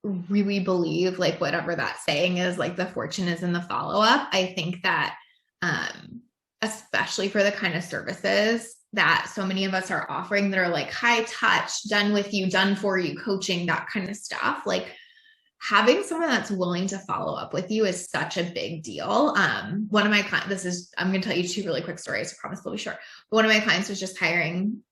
really believe, like, whatever that saying is, like, the fortune is in the follow-up. I think that, especially for the kind of services that so many of us are offering that are like high touch, done with you, done for you, coaching, that kind of stuff, like having someone that's willing to follow up with you is such a big deal. One of my clients, I'm going to tell you two really quick stories. I promise they'll be short. But one of my clients was just hiring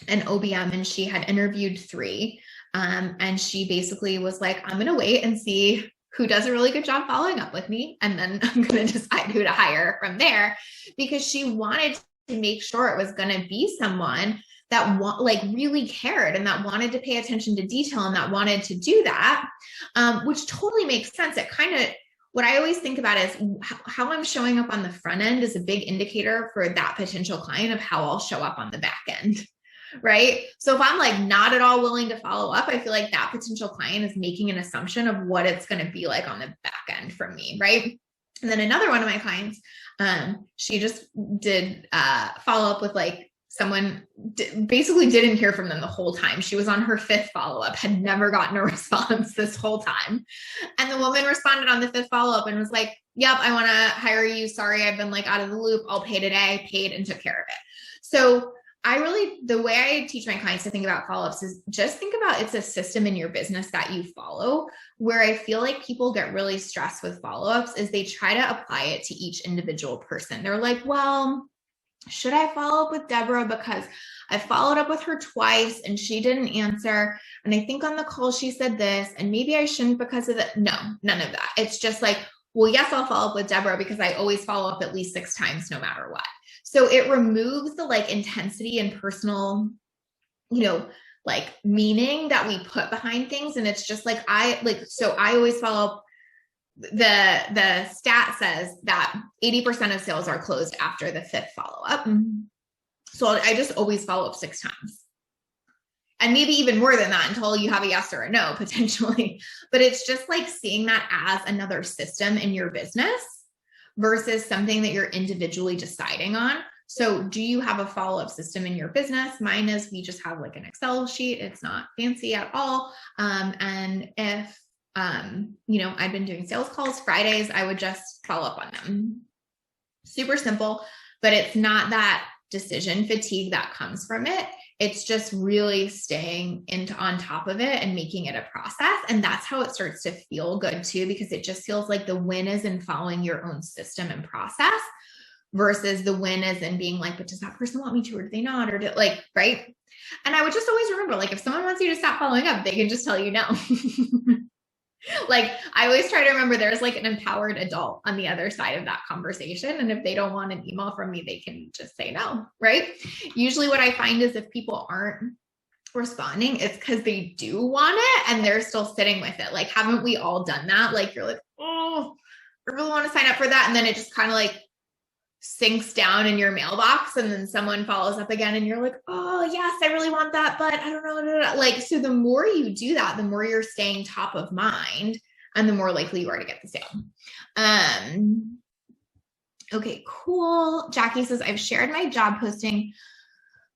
an OBM, and she had interviewed 3. And she basically was like, I'm going to wait and see who does a really good job following up with me, and then I'm going to decide who to hire from there, because she wanted to make sure it was going to be someone that really cared and that wanted to pay attention to detail and that wanted to do that, which totally makes sense. It kind of, what I always think about is how I'm showing up on the front end is a big indicator for that potential client of how I'll show up on the back end. Right. So if I'm like not at all willing to follow up, I feel like that potential client is making an assumption of what it's going to be like on the back end from me. Right. And then another one of my clients, she just did follow up with like someone basically didn't hear from them the whole time. She was on her 5th follow-up, had never gotten a response this whole time. And the woman responded on the 5th follow-up and was like, yep, I want to hire you. Sorry, I've been like out of the loop. I'll pay today, paid and took care of it. So the way I teach my clients to think about follow-ups is just think about it's a system in your business that you follow. Where I feel like people get really stressed with follow-ups is they try to apply it to each individual person. They're like, well, should I follow up with Deborah because I followed up with her twice and she didn't answer. And I think on the call, she said this, and maybe I shouldn't because of that. No, none of that. It's just like, well, yes, I'll follow up with Deborah because I always follow up at least 6 times, no matter what. So it removes the like intensity and personal, like meaning that we put behind things. And it's just like, so I always follow up. The stat says that 80% of sales are closed after the 5th follow-up. So I just always follow up 6 times. And maybe even more than that until you have a yes or a no, potentially. But it's just like seeing that as another system in your business versus something that you're individually deciding on. So do you have a follow-up system in your business? Mine is we just have like an Excel sheet. It's not fancy at all. And if I've been doing sales calls Fridays, I would just follow up on them. Super simple, but it's not that decision fatigue that comes from it. It's just really staying on top of it and making it a process. And that's how it starts to feel good too, because it just feels like the win is in following your own system and process versus the win is in being like, but does that person want me to, or do they not? Or right? And I would just always remember, like, if someone wants you to stop following up, they can just tell you no. Like, I always try to remember there's like an empowered adult on the other side of that conversation. And if they don't want an email from me, they can just say no, right? Usually what I find is if people aren't responding, it's because they do want it and they're still sitting with it. Like, haven't we all done that? Like, you're like, oh, I really want to sign up for that. And then it just kind of like sinks down in your mailbox, and then someone follows up again and you're like, oh yes, I really want that, but I don't know. Like, so the more you do that, the more you're staying top of mind and the more likely you are to get the sale. Okay, cool. Jackie says, I've shared my job posting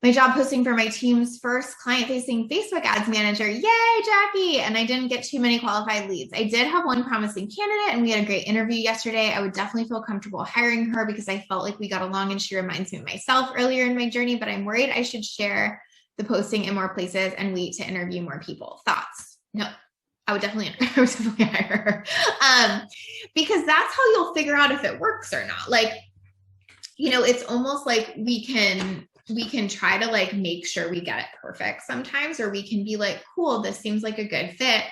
for my team's first client-facing Facebook ads manager. Yay, Jackie. And I didn't get too many qualified leads. I did have one promising candidate and we had a great interview yesterday. I would definitely feel comfortable hiring her because I felt like we got along and she reminds me of myself earlier in my journey, but I'm worried I should share the posting in more places and wait to interview more people. Thoughts? No, I would definitely hire her. Because that's how you'll figure out if it works or not. Like, it's almost like we can try to like make sure we get it perfect sometimes, or we can be like, cool, this seems like a good fit.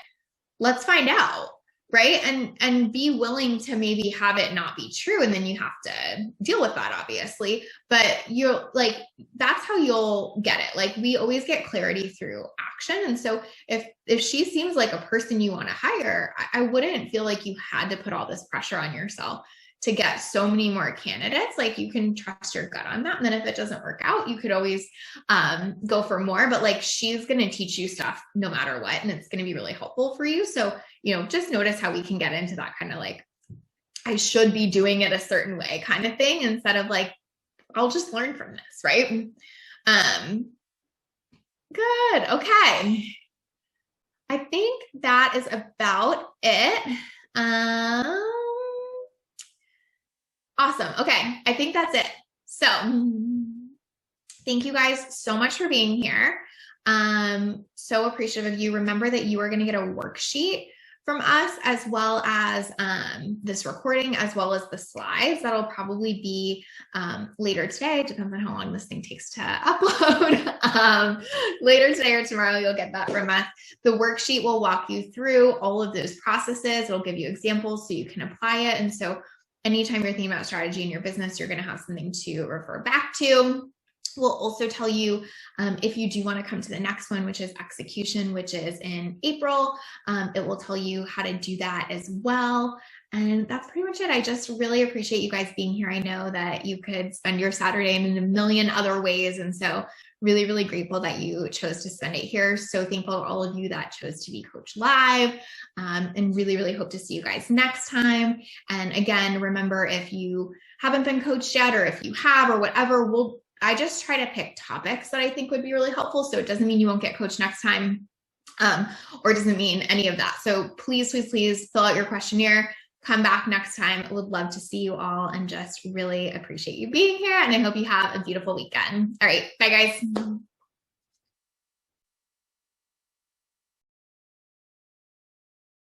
Let's find out. Right. And be willing to maybe have it not be true. And then you have to deal with that, obviously, but you're like, that's how you'll get it. Like, we always get clarity through action. And so if she seems like a person you want to hire, I wouldn't feel like you had to put all this pressure on yourself to get so many more candidates. Like, you can trust your gut on that. And then if it doesn't work out, you could always go for more, but like, she's going to teach you stuff no matter what. And it's going to be really helpful for you. So, just notice how we can get into that kind of like, I should be doing it a certain way kind of thing, instead of like, I'll just learn from this. Right. Good. Okay. I think that is about it. Awesome. Okay. I think that's it. So thank you guys so much for being here. So appreciative of you. Remember that you are going to get a worksheet from us, as well as this recording, as well as the slides. That'll probably be later today. Depends on how long this thing takes to upload. Later today or tomorrow, you'll get that from us. The worksheet will walk you through all of those processes. It'll give you examples so you can apply it. And so anytime you're thinking about strategy in your business, you're going to have something to refer back to. We'll also tell you if you do want to come to the next one, which is execution, which is in April. It will tell you how to do that as well. And that's pretty much it. I just really appreciate you guys being here. I know that you could spend your Saturday in a million other ways. And so really, really grateful that you chose to spend it here. So thankful to all of you that chose to be Coach Live, and really, really hope to see you guys next time. And again, remember, if you haven't been coached yet, or if you have, or whatever, I just try to pick topics that I think would be really helpful. So it doesn't mean you won't get coached next time, or doesn't mean any of that. So please, please, please fill out your questionnaire. Come back next time. I would love to see you all and just really appreciate you being here. And I hope you have a beautiful weekend. All right. Bye, guys.